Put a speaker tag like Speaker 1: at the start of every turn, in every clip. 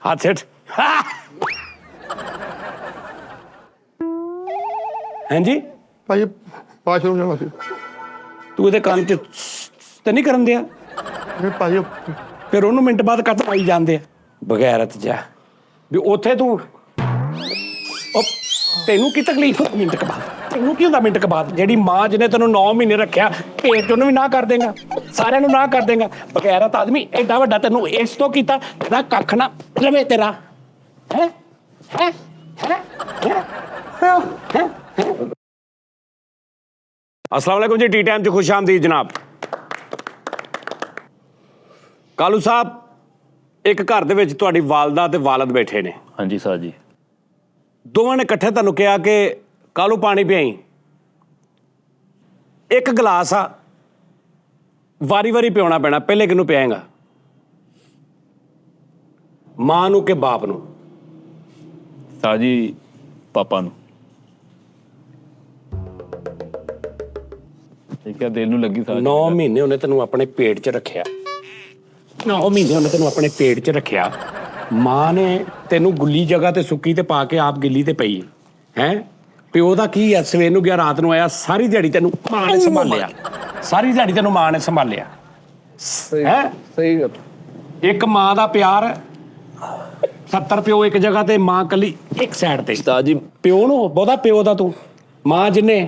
Speaker 1: हाथ सेठ हाँ जी
Speaker 2: ਭਾਜੀ ਵਾਸ਼ਰੂਮ ਜਾਣਾ ਸੀ।
Speaker 1: तू ये कान च तो नहीं करन दिया
Speaker 2: ਨਹੀਂ ਭਾਜੀ
Speaker 1: फिर ਉਹਨੂੰ ਮਿੰਟ ਬਾਅਦ ਕੱਟ ਪਾਈ ਜਾਂਦੇ ਆ ਬਗੈਰਤ ਜਾ ਵੀ ਉੱਥੇ ਤੂੰ ਉਹ ਤੈਨੂੰ ਕੀ ਤਕਲੀਫ ਮਿੰਟ ਕੇ ਬਾਅਦ ਤੈਨੂੰ ਕੀ ਹੁੰਦਾ ਮਿੰਟ ਕੇ ਬਾਅਦ ਜਿਹੜੀ ਮਾਂ ਜਿਹਨੇ ਤੈਨੂੰ 9 ਮਹੀਨੇ ਰੱਖਿਆ ਪੇਟ ਚ ਉਹਨੂੰ ਵੀ ਨਾ ਕਰ ਦੇਗਾ ਸਾਰਿਆਂ ਨੂੰ ਨਾ ਕਰ ਦੇਗਾ ਬਗੈਰਤ ਆਦਮੀ ਐਡਾ ਵੱਡਾ ਤੈਨੂੰ ਇਸ ਤੋਂ ਕੀਤਾ ਤੇਰਾ ਕੱਖ ਨਾ ਰਵੇ ਤੇਰਾ ਹੈ ਹੈ ਹੈ अस्सलाम वालेकुम जी टी टाइम च खुश आमदीद जनाब कालू साहब एक घर दे विच तुहाडी वालदा ते वालद बैठे ने
Speaker 3: हाँ जी सर जी
Speaker 1: दोवां ने इकट्ठे तुहानूं कहा कि कालू पानी पियाई एक गिलास आ वारी वारी पियाउणा पैना पहले किहनूं पियाएगा मां नूं कि बाप नूं
Speaker 3: सर जी पापा नूं क्या दिल नूं लगी सर
Speaker 1: 9 ਮਹੀਨੇ ਉਹਨੇ ਤੈਨੂੰ ਆਪਣੇ ਪੇਟ 'ਚ ਰੱਖਿਆ 9 ਮਹੀਨੇ ਉਹਨੇ ਤੈਨੂੰ ਆਪਣੇ ਪੇਟ 'ਚ ਰੱਖਿਆ ਮਾਂ ਨੇ ਤੈਨੂੰ ਗੁੱਲੀ ਜਗ੍ਹਾ ਤੇ ਸੁੱਕੀ ਤੇ ਪਾ ਕੇ ਆਪ ਗਿੱਲੀ ਤੇ ਪਈ ਹੈ ਪਿਓ ਦਾ ਕੀ ਆ ਸਵੇਰ ਨੂੰ ਗਿਆ ਰਾਤ ਨੂੰ ਆਇਆ ਸਾਰੀ ਦਿਹਾੜੀ ਤੈਨੂੰ ਮਾਂ ਨੇ ਸੰਭਾਲਿਆ ਸਾਰੀ ਦਿਹਾੜੀ ਤੈਨੂੰ ਮਾਂ ਨੇ ਸੰਭਾਲਿਆ ਹੈ
Speaker 2: ਸਹੀ ਗੱਲ
Speaker 1: ਇੱਕ ਮਾਂ ਦਾ ਪਿਆਰ 70 ਪਿਓ ਇੱਕ ਜਗ੍ਹਾ ਤੇ ਮਾਂ ਕੱਲੀ ਇੱਕ ਸਾਈਡ ਤੇ
Speaker 3: सर जी
Speaker 1: ਪਿਓ ਨੂੰ ਬਹੁਤਾ ਪਿਓ ਦਾ ਤੂੰ ਮਾਂ ਜਿੰਨੇ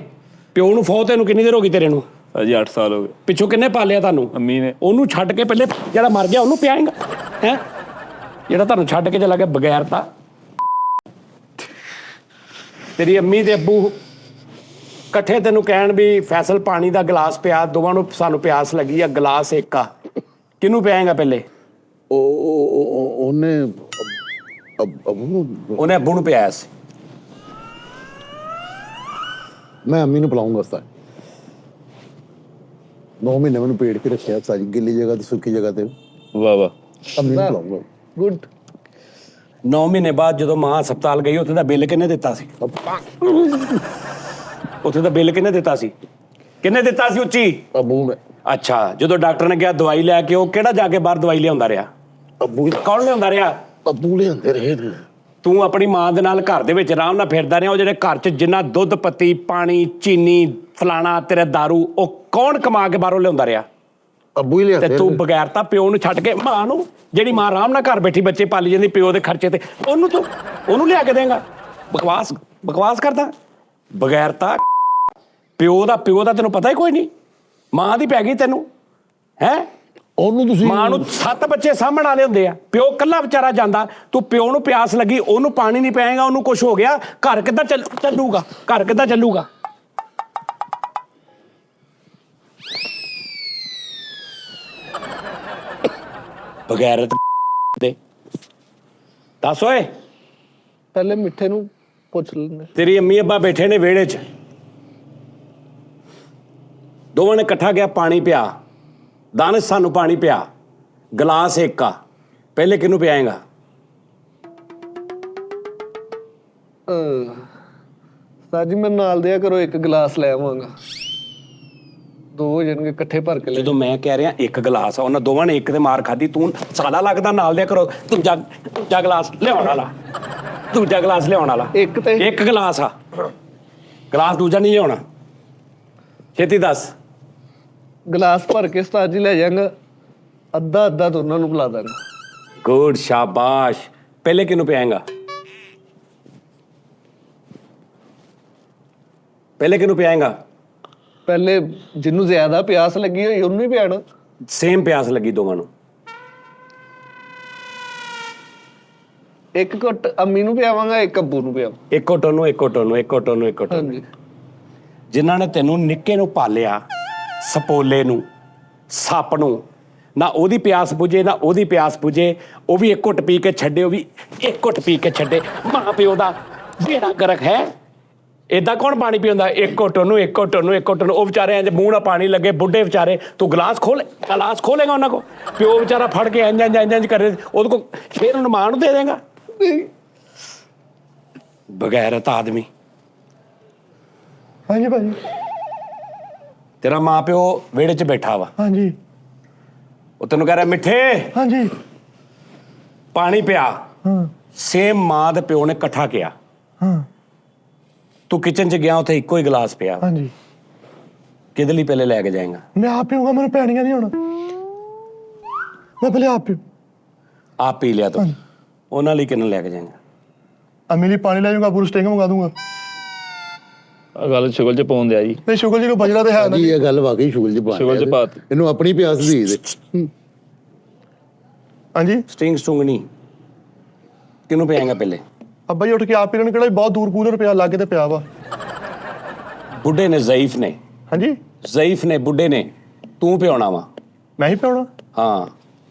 Speaker 1: ਪਿਓ ਨੂੰ ਫੌਤ ਤੈਨੂੰ ਕਿੰਨੀ ਦੇਰ ਹੋ ਗਈ ਤੇਰੇ ਨੂੰ
Speaker 3: सर जी 8 साल हो गए
Speaker 1: ਪਿੱਛੋਂ ਕਿੰਨੇ ਪਾਲਿਆ ਤੁਹਾਨੂੰ
Speaker 3: अम्मी ने
Speaker 1: ਉਹਨੂੰ ਛੱਡ ਕੇ ਪਹਿਲੇ ਜਿਹੜਾ ਮਰ ਗਿਆ ਉਹਨੂੰ ਪਿਆਏਗਾ ਹੈ ਜਿਹੜਾ ਤੁਹਾਨੂੰ ਛੱਡ ਕੇ ਚਲਾ ਗਿਆ ਬਗੈਰ ਤਾਂ ਤੇਰੀ ਅੰਮੀ ਤੇ ਅੱਬੂ ਇਕੱਠੇ ਤੈਨੂੰ ਕਹਿਣ ਵੀ ਫੈਸਲ ਪਾਣੀ ਦਾ ਗਲਾਸ ਪਿਆ ਦੋਵਾਂ ਨੂੰ ਸਾਨੂੰ ਪਿਆਸ ਲੱਗੀ ਆ ਗਲਾਸ ਇੱਕ ਆ ਕਿਹਨੂੰ ਪਿਆਏਗਾ ਪਹਿਲੇ
Speaker 2: ਉਹਨੇ
Speaker 1: ਉਹਨੇ ਅੱਬੂ ਨੂੰ ਪਿਆਇਆ ਸੀ
Speaker 2: ਮੈਂ ਅੰਮੀ ਨੂੰ ਪਿਲਾਉਂਗਾ ਉਸਤਾਦ 9 ਮਹੀਨੇ ਮੈਨੂੰ ਪੇਟ 'ਚ ਰੱਖਿਆ ਸਾਰੀ ਗਿੱਲੀ ਜਗ੍ਹਾ ਤੇ ਸੁੱਕੀ ਜਗ੍ਹਾ ਤੇ
Speaker 3: वाह वाह
Speaker 2: ਅੰਮੀ ਨੂੰ ਪਿਲਾਉਂਗਾ ਗੁੱਡ
Speaker 1: 9 ਮਹੀਨੇ ਬਾਅਦ ਜਦੋਂ ਮਾਂ ਹਸਪਤਾਲ ਗਈ ਉੱਥੇ ਦਾ ਬਿੱਲ ਕਿਹਨੇ ਦਿੱਤਾ ਸੀ ਉੱਥੇ ਦਾ ਬਿੱਲ ਕਿਹਨੇ ਦਿੱਤਾ ਸੀ ਕਿਹਨੇ ਦਿੱਤਾ ਸੀ ਉੱਚੀ
Speaker 2: ਅੱਬੂ ਨੇ
Speaker 1: ਅੱਛਾ ਜਦੋਂ ਡਾਕਟਰ ਨੇ ਕਿਹਾ ਦਵਾਈ ਲੈ ਕੇ ਉਹ ਕਿਹੜਾ ਜਾ ਕੇ ਬਾਹਰ ਦਵਾਈ ਲਿਆਉਂਦਾ ਰਿਹਾ
Speaker 2: ਅੱਬੂ
Speaker 1: ਕੌਣ ਲਿਆਉਂਦਾ ਰਿਹਾ
Speaker 2: ਅੱਬੂ ਲਿਆਂਦੇ ਰਹੇ ਨੇ
Speaker 1: ਤੂੰ ਆਪਣੀ ਮਾਂ ਦੇ ਨਾਲ ਘਰ ਦੇ ਵਿੱਚ ਆਰਾਮ ਨਾਲ ਫਿਰਦਾ ਰਿਹਾ ਉਹ ਜਿਹੜੇ ਘਰ 'ਚ ਜਿੰਨਾ ਦੁੱਧ ਪੱਤੀ ਪਾਣੀ ਚੀਨੀ ਫਲਾਣਾ ਤੇਰੇ ਦਾਰੂ ਉਹ ਕੌਣ ਕਮਾ ਕੇ ਬਾਹਰੋਂ ਲਿਆਉਂਦਾ ਰਿਹਾ
Speaker 2: ਅੱਬੂ ਹੀ
Speaker 1: ਤੇ
Speaker 2: ਲਿਆਂਦੇ
Speaker 1: ਤੂੰ ਬਗੈਰ ਤਾਂ ਪਿਓ ਨੂੰ ਛੱਡ ਕੇ ਮਾਂ ਨੂੰ ਜਿਹੜੀ ਮਾਂ ਆਰਾਮ ਨਾਲ ਘਰ ਬੈਠੀ ਬੱਚੇ ਪਾਲੀ ਜਾਂਦੀ ਪਿਓ ਦੇ ਖਰਚੇ ਤੇ ਉਹਨੂੰ ਲਿਆ ਕੇ ਦੇਂਗਾ ਬਕਵਾਸ ਕਰਦਾ ਬਗੈਰ ਤਾਂ ਪਿਓ ਦਾ ਤੈਨੂੰ ਪਤਾ ਹੀ ਕੋਈ ਨਹੀਂ ਮਾਂ ਦੀ ਪੈ ਗਈ ਤੈਨੂੰ ਹੈ
Speaker 2: ਉਹਨੂੰ ਤੁਸੀਂ
Speaker 1: ਮਾਂ ਨੂੰ 7 ਬੱਚੇ ਸਾਂਭਣ ਵਾਲੇ ਹੁੰਦੇ ਆ ਪਿਓ ਕੱਲਾ ਵਿਚਾਰਾ ਜਾਂਦਾ ਤੂੰ ਪਿਓ ਨੂੰ ਪਿਆਸ ਲੱਗੀ ਉਹਨੂੰ ਪਾਣੀ ਨਹੀਂ ਪਿਆਏਗਾ ਉਹਨੂੰ ਕੁਝ ਹੋ ਗਿਆ ਘਰ ਕਿੱਦਾਂ ਚੱਲੂਗਾ ਘਰ ਕਿੱਦਾਂ ਚੱਲੂਗਾ ਬਗੈਰਤ ਦੇ ਦੱਸ ਓਏ
Speaker 2: ਪਹਿਲੇ ਮਿੱਠੇ ਨੂੰ ਪੁੱਛ ਲੈਂਦੇ
Speaker 1: ਤੇਰੀ ਅੰਮੀ ਅੱਬਾ ਬੈਠੇ ਨੇ ਵਿਹੜੇ 'ਚ ਦੋਵਾਂ ਨੇ ਇਕੱਠਾ ਗਿਆ ਪਾਣੀ ਪਿਆ ਦਾਨਿਸ਼ ਸਾਨੂੰ ਪਾਣੀ ਪਿਆ ਗਲਾਸ ਇੱਕ ਆ ਪਹਿਲੇ ਕਿਹਨੂੰ ਪਿਆਏਗਾ
Speaker 4: ਸਾਜੀ ਮੈਂ ਨਾਲ ਦਿਆ ਕਰੋ ਇੱਕ ਗਲਾਸ ਲੈ ਆਵਾਂਗਾ ਦੋ ਹੋ ਜਾਣਗੇ ਇਕੱਠੇ ਭਰ ਕੇ ਲੈ
Speaker 1: ਜਦੋਂ ਮੈਂ ਕਹਿ ਰਿਹਾ ਇੱਕ ਗਲਾਸ ਆ ਉਹਨਾਂ ਦੋਵਾਂ ਨੇ ਇੱਕ ਤੇ ਮਾਰ ਖਾਦੀ ਤੂੰ ਸਾਲਾ ਲੱਗਦਾ ਨਾਲ ਦਿਆ ਕਰੋ ਦੂਜਾ ਗਲਾਸ ਲਿਆਉਣ ਵਾਲਾ ਦੂਜਾ ਗਲਾਸ ਲਿਆਉਣ ਵਾਲਾ
Speaker 4: ਇੱਕ ਤੇ
Speaker 1: ਇੱਕ ਗਲਾਸ ਆ ਗਲਾਸ ਦੂਜਾ ਨਹੀਂ ਲਿਆਉਣਾ ਛੇਤੀ ਦੱਸ
Speaker 4: ਗਲਾਸ ਭਰ ਕੇ ਉਸਤਾਦ ਜੀ ਲੈ ਜਾਵਾਂਗਾ ਅੱਧਾ ਅੱਧਾ ਦੋਨਾਂ ਨੂੰ ਪਿਲਾ ਦਾਂਗਾ
Speaker 1: ਗੁੱਡ ਸ਼ਾਬਾਸ਼ ਪਹਿਲੇ ਕਿਹਨੂੰ ਪਿਆਏਗਾ ਪਹਿਲੇ ਕਿਹਨੂੰ ਪਿਆਏਗਾ
Speaker 4: ਪਹਿਲੇ ਜਿਹਨੂੰ ਜ਼ਿਆਦਾ ਪਿਆਸ ਲੱਗੀ ਹੋਈ ਉਹਨੂੰ ਹੀ ਪਿਆਣਾ
Speaker 1: ਸੇਮ ਪਿਆਸ ਲੱਗੀ ਦੋਵਾਂ ਨੂੰ
Speaker 4: ਇੱਕ ਘੁੱਟ ਅੰਮੀ ਨੂੰ ਪਿਆਵਾਂਗਾ ਇੱਕ ਅੱਬੂ ਨੂੰ ਪਿਆਵਾਂ
Speaker 1: ਇੱਕ ਘੁੱਟ ਉਹਨੂੰ ਇੱਕ ਘੁੱਟ ਉਹਨੂੰ ਇੱਕ ਘੁੱਟ ਉਹਨੂੰ ਇੱਕ ਘੁੱਟ ਉਹਨੂੰ।
Speaker 4: ਹਾਂਜੀ
Speaker 1: ਜਿਨ੍ਹਾਂ ਨੇ ਤੈਨੂੰ ਨਿੱਕੇ ਨੂੰ ਪਾਲਿਆ ਸਪੋਲੇ ਨੂੰ ਸੱਪ ਨੂੰ ਨਾ ਉਹਦੀ ਪਿਆਸ ਬੁਝੇ ਨਾ ਉਹਦੀ ਪਿਆਸ ਬੁਝੇ ਉਹ ਵੀ ਇੱਕ ਘੁੱਟ ਪੀ ਕੇ ਛੱਡੇ ਉਹ ਵੀ ਇੱਕ ਘੁੱਟ ਪੀ ਕੇ ਛੱਡੇ ਮਾਂ ਪਿਓ ਦਾ ਜਿਹੜਾ ਗਰਕ ਹੈ ਏਦਾਂ ਕੌਣ ਪਾਣੀ ਪੀਂਦਾ ਇੱਕ ਘੁੱਟ ਉਹਨੂੰ ਇੱਕ ਘੁੱਟ ਉਹਨੂੰ ਇੱਕ ਘੁੱਟ ਉਹਨੂੰ ਉਹ ਵਿਚਾਰੇ ਇੰਜ ਮੂੰਹ ਨਾਲ ਪਾਣੀ ਲੱਗੇ ਬੁੱਢੇ ਵਿਚਾਰੇ ਤੂੰ ਗਲਾਸ ਖੋਲੇਗਾ ਉਹਨਾਂ ਕੋ ਪਿਓ ਵਿਚਾਰਾ ਫੜ ਕੇ ਇੰਜ ਕਰੇ ਉਹਦੇ ਕੋ ਫਿਰ ਉਹਨੂੰ ਮਾਂ ਨੂੰ ਦੇ ਦੇਗਾ ਬਗੈਰਤ ਆਦਮੀ
Speaker 2: ਹਾਂਜੀ ਭਾਜੀ
Speaker 1: ਤੇਰਾ ਮਾਂ ਪਿਓ ਵਿਹੜੇ 'ਚ ਬੈਠਾ ਵਾ
Speaker 2: ਹਾਂਜੀ
Speaker 1: ਉਹ ਤੈਨੂੰ ਕਹਿ ਰਿਹਾ ਮਿੱਠੇ
Speaker 2: ਹਾਂਜੀ
Speaker 1: ਪਾਣੀ ਪਿਆ ਸੇਮ ਮਾਂ ਦੇ ਪਿਓ ਨੇ ਇਕੱਠਾ ਕਿਹਾ। ਤੂੰ ਕਿਚਨ 'ਚ ਗਿਆ, ਉੱਥੇ ਇੱਕੋ ਹੀ ਗਲਾਸ ਪਿਆ।
Speaker 5: ਹਾਂਜੀ
Speaker 1: ਕਿਹਦੇ ਲਈ ਪਹਿਲੇ ਲੈ ਕੇ ਜਾਏਗਾ?
Speaker 5: ਮੈਂ ਆਪ ਪੀਊਂਗਾ, ਮੈਨੂੰ ਪੈਣੀਆਂ ਨਹੀਂ ਹੁਣ, ਮੈਂ ਪਹਿਲੇ ਆਪ ਪੀਊਂ।
Speaker 1: ਆਪ ਪੀ ਲਿਆ ਤੂੰ, ਉਹਨਾਂ ਲਈ ਕਿੰਨਾ ਲੈ ਕੇ ਜਾਏਗਾ?
Speaker 5: ਅਮੀ ਲਈ ਪਾਣੀ ਲੈ ਜਾਊਂਗਾ, ਪੂਰੀ ਸਟਿੰਗ ਮੰਗਾ ਦੂੰਗਾ।
Speaker 3: ਆ ਗੱਲ ਸ਼ੁਗਲ ਚ ਪਾਉਣ ਦਿਆ ਜੀ।
Speaker 5: ਨਹੀਂ ਸ਼ੁਗਰ ਜੀ ਨੂੰ ਬਜਣਾ ਤੇ ਹੈ ਨਾ।
Speaker 2: ਜੀ ਇਹ ਗੱਲ ਵਾਕਈ ਸ਼ੁਗਲ ਚ ਪਾ
Speaker 3: ਸ਼ੁਗਲ ਚ ਪਾਤੀ।
Speaker 2: ਇਹਨੂੰ ਆਪਣੀ ਪਿਆਸ ਦੀ ਦੇ।
Speaker 5: ਹਾਂਜੀ
Speaker 1: ਸਟਿੰਗ ਸਟੁੰਗਣੀ ਕਿਹਨੂੰ ਪਿਆਏਗਾ ਪਹਿਲੇ?
Speaker 5: ਅੱਬਾ ਜੀ ਉੱਠ ਕੇ ਆਪ ਪੀ ਲੈਣ, ਕਿਹੜਾ ਬਹੁਤ ਦੂਰ ਕੂਲਰ ਪਿਆ, ਲਾਗੇ ਤੇ ਪਿਆ ਵਾ।
Speaker 1: ਬੁੱਢੇ ਨੇ, ਜ਼ਈਫ ਨੇ,
Speaker 5: ਹਾਂਜੀ
Speaker 1: ਜ਼ਈਫ ਨੇ, ਬੁੱਢੇ ਨੇ, ਤੂੰ ਪਿਆਉਣਾ ਵਾ।
Speaker 5: ਮੈਂ ਹੀ ਪਿਆਉਣਾ?
Speaker 1: ਹਾਂ,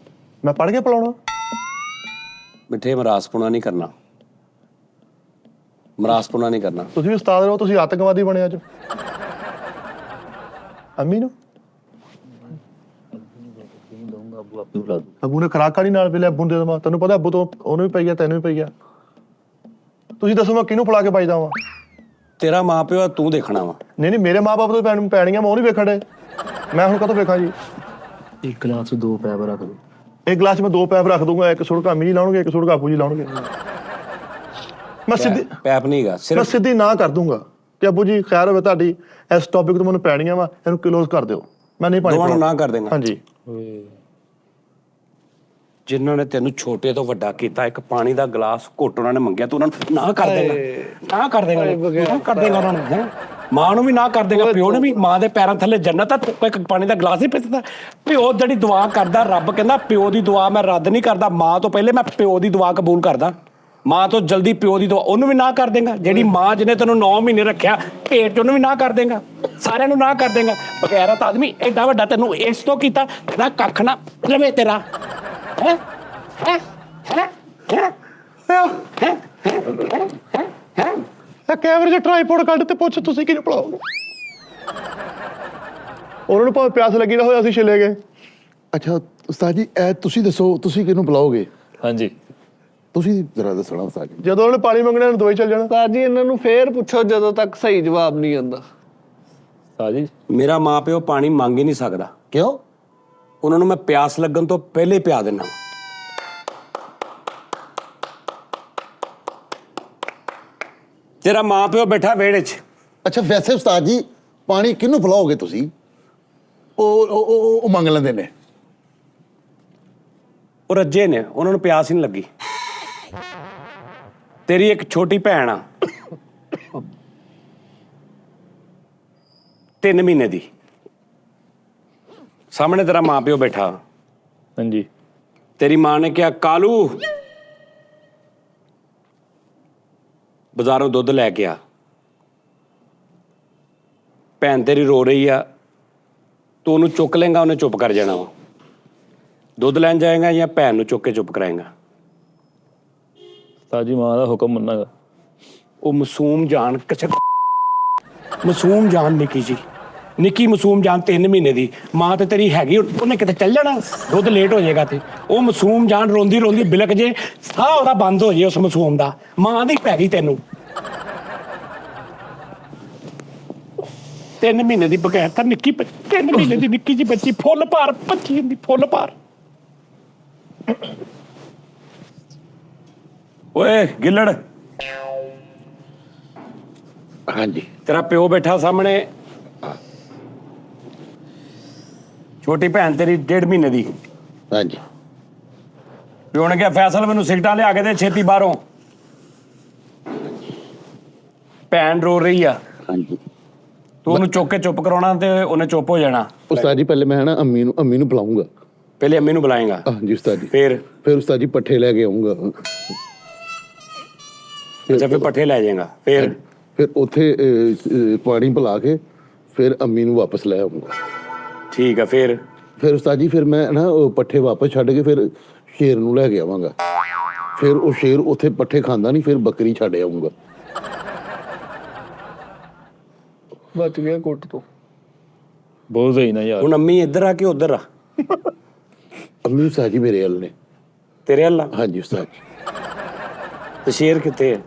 Speaker 5: ਮੈਂ ਪੜ੍ਹ ਕੇ ਪਿਲਾਉਣਾ?
Speaker 1: ਮਿੱਠੇ ਮਰਾਸਪੁਣਾ ਨਹੀਂ ਕਰਨਾ, ਮਰਾਸਪੁਣਾ ਨਹੀਂ ਕਰਨਾ।
Speaker 5: ਤੁਸੀਂ ਵੀ ਉਸਤਾਦ ਰਹੋ, ਤੁਸੀਂ ਆਤੰਕਵਾਦੀ ਬਣੇ ਅੱਜ। ਅੰਮੀ ਨੂੰ ਅੱਬੂ ਨੇ ਖਰਾਕ ਕਾੜੀ ਨਾਲ ਪੀ ਲਿਆ, ਅੱਬੂ ਨੂੰ ਦੇ ਦੇਵਾਂ? ਤੈਨੂੰ ਪਤਾ ਅੱਬੂ ਤੋਂ ਉਹਨੂੰ ਵੀ ਪਈ ਗਿਆ, ਤੈਨੂੰ ਵੀ ਪਈ ਗਿਆ। ਤੁਸੀਂ ਦੱਸੋ ਮੈਂ ਕਿਹਨੂੰ ਫੜਾ ਕੇ ਪਾਈਦਾ ਵਾਂ?
Speaker 1: ਤੇਰਾ ਮਾਂ ਪਿਓ ਆ, ਤੂੰ ਦੇਖਣਾ ਵਾ।
Speaker 5: ਨਹੀਂ ਨਹੀਂ, ਮੇਰੇ ਮਾਂ-ਬਾਪ ਤੋਂ ਪੈਣੀਆਂ, ਮੈਂ ਉਹ ਨਹੀਂ ਵੇਖਣ ਡੇ। ਮੈਂ ਹੁਣ ਕਦੋਂ ਵੇਖਾਂ ਜੀ?
Speaker 3: ਇੱਕ ਗਲਾਸ 'ਚ 2 ਪੈਪ ਰੱਖ ਦੋ।
Speaker 5: ਇੱਕ ਗਲਾਸ 'ਚ ਮੈਂ 2 ਪੈਪ ਰੱਖ ਦੂੰਗਾ, ਇੱਕ ਸੁੜਕਾ ਅੰਮੀ ਜੀ ਲਾਉਣਗੇ, ਇੱਕ ਸੁੜਕਾ ਅੱਬੂ ਜੀ ਲਾਉਣਗੇ। ਮੈਂ ਸਿੱਧੀ
Speaker 1: ਪੈਪ ਨਹੀਂ ਹੈਗਾ,
Speaker 5: ਮੈਂ
Speaker 1: ਸਿਰਫ
Speaker 5: ਸਿੱਧੀ ਨਾ ਕਰ ਦੂੰਗਾ ਕਿ ਅੱਬੂ ਜੀ ਖੈਰ ਹੋਵੇ ਤੁਹਾਡੀ, ਇਸ ਟੌਪਿਕ ਤੋਂ ਮੈਨੂੰ ਪੈਣੀਆਂ ਵਾ, ਇਹਨੂੰ ਕਲੋਜ਼ ਕਰ ਦਿਓ, ਮੈਂ ਨਹੀਂ ਪਾਣੀ
Speaker 1: ਦੋਵਾਂ ਨੂੰ
Speaker 5: ਪਿਲਾਉਣਾ।
Speaker 1: ਨਾ ਕਰ ਦੇਗਾ।
Speaker 5: ਹਾਂਜੀ
Speaker 1: ਜਿਨ੍ਹਾਂ ਨੇ ਤੈਨੂੰ ਛੋਟੇ ਤੋਂ ਵੱਡਾ ਕੀਤਾ, ਇੱਕ ਪਾਣੀ ਦਾ ਗਲਾਸ ਘੁੱਟ ਉਹਨਾਂ ਨੇ ਮੰਗਿਆ, ਤੂੰ ਉਹਨਾਂ ਨੂੰ ਨਾ ਕਰ ਦੇਗਾ, ਨਾ ਕਰ ਦੇਗਾ, ਨਾ ਕਰ ਦੇਗਾ ਉਹਨਾਂ ਨੂੰ, ਹੈਂ? ਮਾਂ ਨੂੰ ਵੀ ਨਾ ਕਰ ਦੇਗਾ, ਪਿਓ ਨੇ ਵੀ। ਮਾਂ ਦੇ ਪੈਰਾਂ ਥੱਲੇ ਜੰਨਤ ਆ, ਤੂੰ ਇੱਕ ਪਾਣੀ ਦਾ ਗਲਾਸ ਹੀ ਪੀਤਾ। ਪਿਓ ਜਿਹੜੀ ਦੁਆ ਕਰਦਾ, ਰੱਬ ਕਹਿੰਦਾ ਪਿਓ ਦੀ ਦੁਆ ਮੈਂ ਰੱਦ ਨਹੀਂ ਕਰਦਾ, ਮਾਂ ਤੋਂ ਪਹਿਲੇ ਮੈਂ ਪਿਓ ਦੀ ਦੁਆ ਕਬੂਲ ਕਰਦਾ। ਮਾਂ ਤੋਂ ਜਲਦੀ ਪਿਓ ਦੀ ਦੁਆ, ਉਹਨੂੰ ਵੀ ਨਾ ਕਰ ਦੇਗਾ। ਜਿਹੜੀ ਮਾਂ ਜਿਹਨੇ ਤੈਨੂੰ 9 ਮਹੀਨੇ ਰੱਖਿਆ ਪੇਟ 'ਚ, ਉਹਨੂੰ ਵੀ ਨਾ ਕਰ ਦੇਗਾ। ਸਾਰਿਆਂ ਨੂੰ ਨਾ ਕਰ ਦੇਗਾ। ਬਗੈਰਤ ਆਦਮੀ ਐਡਾ ਵੱਡਾ ਤੈਨੂੰ ਇਸ ਤੋਂ ਕੀਤਾ, ਤੇਰਾ ਕੱਖ ਨਾ ਰਵੇ ਤੇਰਾ। ਹੈ
Speaker 5: ਇਹ ਕੈਮਰੇ 'ਚ ਟ੍ਰਾਈਪੋਡ ਕੱਢ ਤੇ ਪੁੱਛ ਤੁਸੀਂ ਕਿਹਨੂੰ ਪੜਾਓਗੇ? ਉਹਨਾਂ ਨੂੰ ਭਾਵੇਂ ਪਿਆਸ ਲੱਗੀ ਨਾ ਹੋਇਆ, ਅਸੀਂ ਛਿਲੇ ਗਏ।
Speaker 2: ਅੱਛਾ ਉਸਤਾਦ ਜੀ, ਇਹ ਤੁਸੀਂ ਦੱਸੋ, ਤੁਸੀਂ ਕਿਹਨੂੰ ਬੁਲਾਓਗੇ?
Speaker 3: ਹਾਂਜੀ
Speaker 2: ਤੁਸੀਂ ਜ਼ਰਾ ਦੱਸਣਾ ਉਸਤਾਦ ਜੀ।
Speaker 5: ਜਦੋਂ ਉਹਨੇ ਪਾਣੀ ਮੰਗਣਾ, ਉਹਨੂੰ ਦੋਈ ਚੱਲ ਜਾਣਾ।
Speaker 4: ਉਸਤਾਦ ਜੀ ਇਹਨਾਂ ਨੂੰ ਫੇਰ ਪੁੱਛੋ ਜਦੋਂ ਤੱਕ ਸਹੀ ਜਵਾਬ ਨਹੀਂ ਆਉਂਦਾ।
Speaker 3: ਸਾਜੀ
Speaker 1: ਮੇਰਾ ਮਾਂ ਪਿਓ ਪਾਣੀ ਮੰਗ ਹੀ ਨਹੀਂ ਸਕਦਾ।
Speaker 2: ਕਿਉਂ?
Speaker 1: ਉਹਨਾਂ ਨੂੰ ਮੈਂ ਪਿਆਸ ਲੱਗਣ ਤੋਂ ਪਹਿਲੇ ਹੀ ਪਿਆ ਦਿੰਦਾ। ਤੇਰਾ ਮਾਂ ਪਿਓ ਬੈਠਾ ਵਿਹੜੇ 'ਚ।
Speaker 2: ਅੱਛਾ ਵੈਸੇ ਉਸਤਾਦ ਜੀ, ਪਾਣੀ ਕਿਹਨੂੰ ਪਿਲਾਓਗੇ ਤੁਸੀਂ? ਉਹ ਮੰਗ ਲੈਂਦੇ ਨੇ।
Speaker 1: ਉਹ ਰੱਜੇ ਨੇ, ਉਹਨਾਂ ਨੂੰ ਪਿਆਸ ਹੀ ਨਹੀਂ ਲੱਗੀ। ਤੇਰੀ ਇੱਕ ਛੋਟੀ ਭੈਣ ਆ, 3 ਮਹੀਨੇ ਦੀ, ਸਾਹਮਣੇ ਤੇਰਾ ਮਾਂ ਪਿਓ ਬੈਠਾ।
Speaker 3: ਹਾਂਜੀ
Speaker 1: ਤੇਰੀ ਮਾਂ ਨੇ ਕਿਹਾ ਕਾਲੂ ਬਾਜ਼ਾਰੋਂ ਦੁੱਧ ਲੈ ਕੇ ਆ। ਭੈਣ ਤੇਰੀ ਰੋ ਰਹੀ ਆ, ਤੂੰ ਉਹਨੂੰ ਚੁੱਕ ਲੇਂਗਾ, ਉਹਨੇ ਚੁੱਪ ਕਰ ਜਾਣਾ ਵਾ। ਦੁੱਧ ਲੈਣ ਜਾਏਗਾ ਜਾਂ ਭੈਣ ਨੂੰ ਚੁੱਕ ਕੇ ਚੁੱਪ ਕਰਾਏਗਾ?
Speaker 3: ਸਾਜੀ ਮਾਂ ਦਾ ਹੁਕਮ ਮੰਨਾਗਾ।
Speaker 1: ਉਹ ਮਾਸੂਮ ਜਾਨ, ਮਾਸੂਮ ਜਾਨ, ਨਿੱਕੀ ਜੀ, ਨਿੱਕੀ ਮਾਸੂਮ ਜਾਨ, 3 ਮਹੀਨੇ ਦੀ ਮਾਂ ਤੇ ਤੇਰੀ ਹੈਗੀ, ਉਹਨੇ ਕਿਤੇ ਚੱਲ ਜਾਣਾ, ਦੁੱਧ ਲੇਟ ਹੋ ਜਾਏਗਾ ਤੇ ਉਹ ਮਾਸੂਮ ਜਾਨ ਰੋਂਦੀ ਰੋਂਦੀ ਬਿਲਕ ਜੇ, ਸਾਹ ਉਹਦਾ ਬੰਦ ਹੋ ਜੇ ਉਸ ਮਾਸੂਮ ਦਾ। ਮਾਂ ਦੀ ਪੈ ਗਈ ਤੈਨੂੰ। 3 ਮਹੀਨੇ ਦੀ ਬਗੈਰ ਤਾਂ ਨਿੱਕੀ 3 ਮਹੀਨੇ ਦੀ ਨਿੱਕੀ ਜੀ ਬੱਚੀ, ਫੁੱਲ ਭਾਰ ਬੱਚੀ ਹੁੰਦੀ, ਫੁੱਲ ਭਾਰ। ਓਏ ਗਿੱਲੜ,
Speaker 2: ਹਾਂਜੀ
Speaker 1: ਤੇਰਾ ਪਿਓ ਬੈਠਾ ਸਾਹਮਣੇ, ਛੋਟੀ ਭੈਣ ਤੇਰੀ 1.5 ਮਹੀਨੇ ਦੀ।
Speaker 2: ਹਾਂਜੀ
Speaker 1: ਪਿਓ ਨੇ ਕਿਹਾ ਫੈਸਲ ਮੈਨੂੰ ਸਿਗਰਟਾਂ ਲਿਆ ਕੇ ਦੇ ਛੇਤੀ ਬਾਹਰੋਂ। ਭੈਣ ਰੋ ਰਹੀ ਆ,
Speaker 2: ਹਾਂਜੀ
Speaker 1: ਤੂੰ ਉਹਨੂੰ ਚੁੱਕ ਕੇ ਚੁੱਪ ਕਰਾਉਣਾ ਤੇ ਉਹਨੇ ਚੁੱਪ ਹੋ ਜਾਣਾ।
Speaker 2: ਉਸਤਾਦ ਜੀ, ਪਹਿਲੇ ਮੈਂ ਨਾ ਅੰਮੀ ਨੂੰ ਬੁਲਾਉਂਗਾ।
Speaker 1: ਪਹਿਲੇ ਅੰਮੀ ਨੂੰ ਬੁਲਾਏਗਾ,
Speaker 2: ਹਾਂਜੀ ਉਸਤਾਦ ਜੀ।
Speaker 1: ਫਿਰ
Speaker 2: ਉਸਤਾਦ ਜੀ ਪੱਠੇ ਲੈ ਕੇ ਆਉਂਗਾ।
Speaker 1: ਅੱਛਾ ਫਿਰ ਪੱਠੇ ਲੈ ਜਾਏਗਾ,
Speaker 2: ਫਿਰ ਉੱਥੇ ਪਾਣੀ ਪਿਲਾ ਕੇ ਫਿਰ ਅੰਮੀ ਨੂੰ ਵਾਪਸ ਲੈ ਆਉਂਗਾ।
Speaker 1: ਠੀਕ ਆ। ਫਿਰ
Speaker 2: ਉਸਤਾਦ ਜੀ, ਫਿਰ ਮੈਂ ਨਾ ਉਹ ਪੱਠੇ ਵਾਪਸ ਛੱਡ ਕੇ ਫਿਰ ਸ਼ੇਰ ਨੂੰ ਲੈ ਕੇ ਆਵਾਂਗਾ। ਫਿਰ ਉਹ ਸ਼ੇਰ ਉੱਥੇ ਪੱਠੇ ਖਾਂਦਾ ਨਹੀਂ, ਫਿਰ ਬੱਕਰੀ ਛੱਡ ਆਉਂਗਾ।
Speaker 4: ਬਚ ਗਿਆ ਕੁੱਟ ਤੋਂ।
Speaker 3: ਬਹੁਤ ਸਹੀ ਨਾ ਯਾਰ।
Speaker 1: ਹੁਣ ਅੰਮੀ ਇੱਧਰ ਆ ਕਿ ਉੱਧਰ ਆ?
Speaker 2: ਅੰਮੀ ਉਸਤਾਦ ਜੀ ਮੇਰੇ ਵੱਲ ਨੇ।
Speaker 1: ਤੇਰੇ ਵੱਲ ਆ?
Speaker 2: ਹਾਂਜੀ ਉਸਤਾਦ ਜੀ।
Speaker 1: ਤੇ ਸ਼ੇਰ ਕਿੱਥੇ ਹੈ?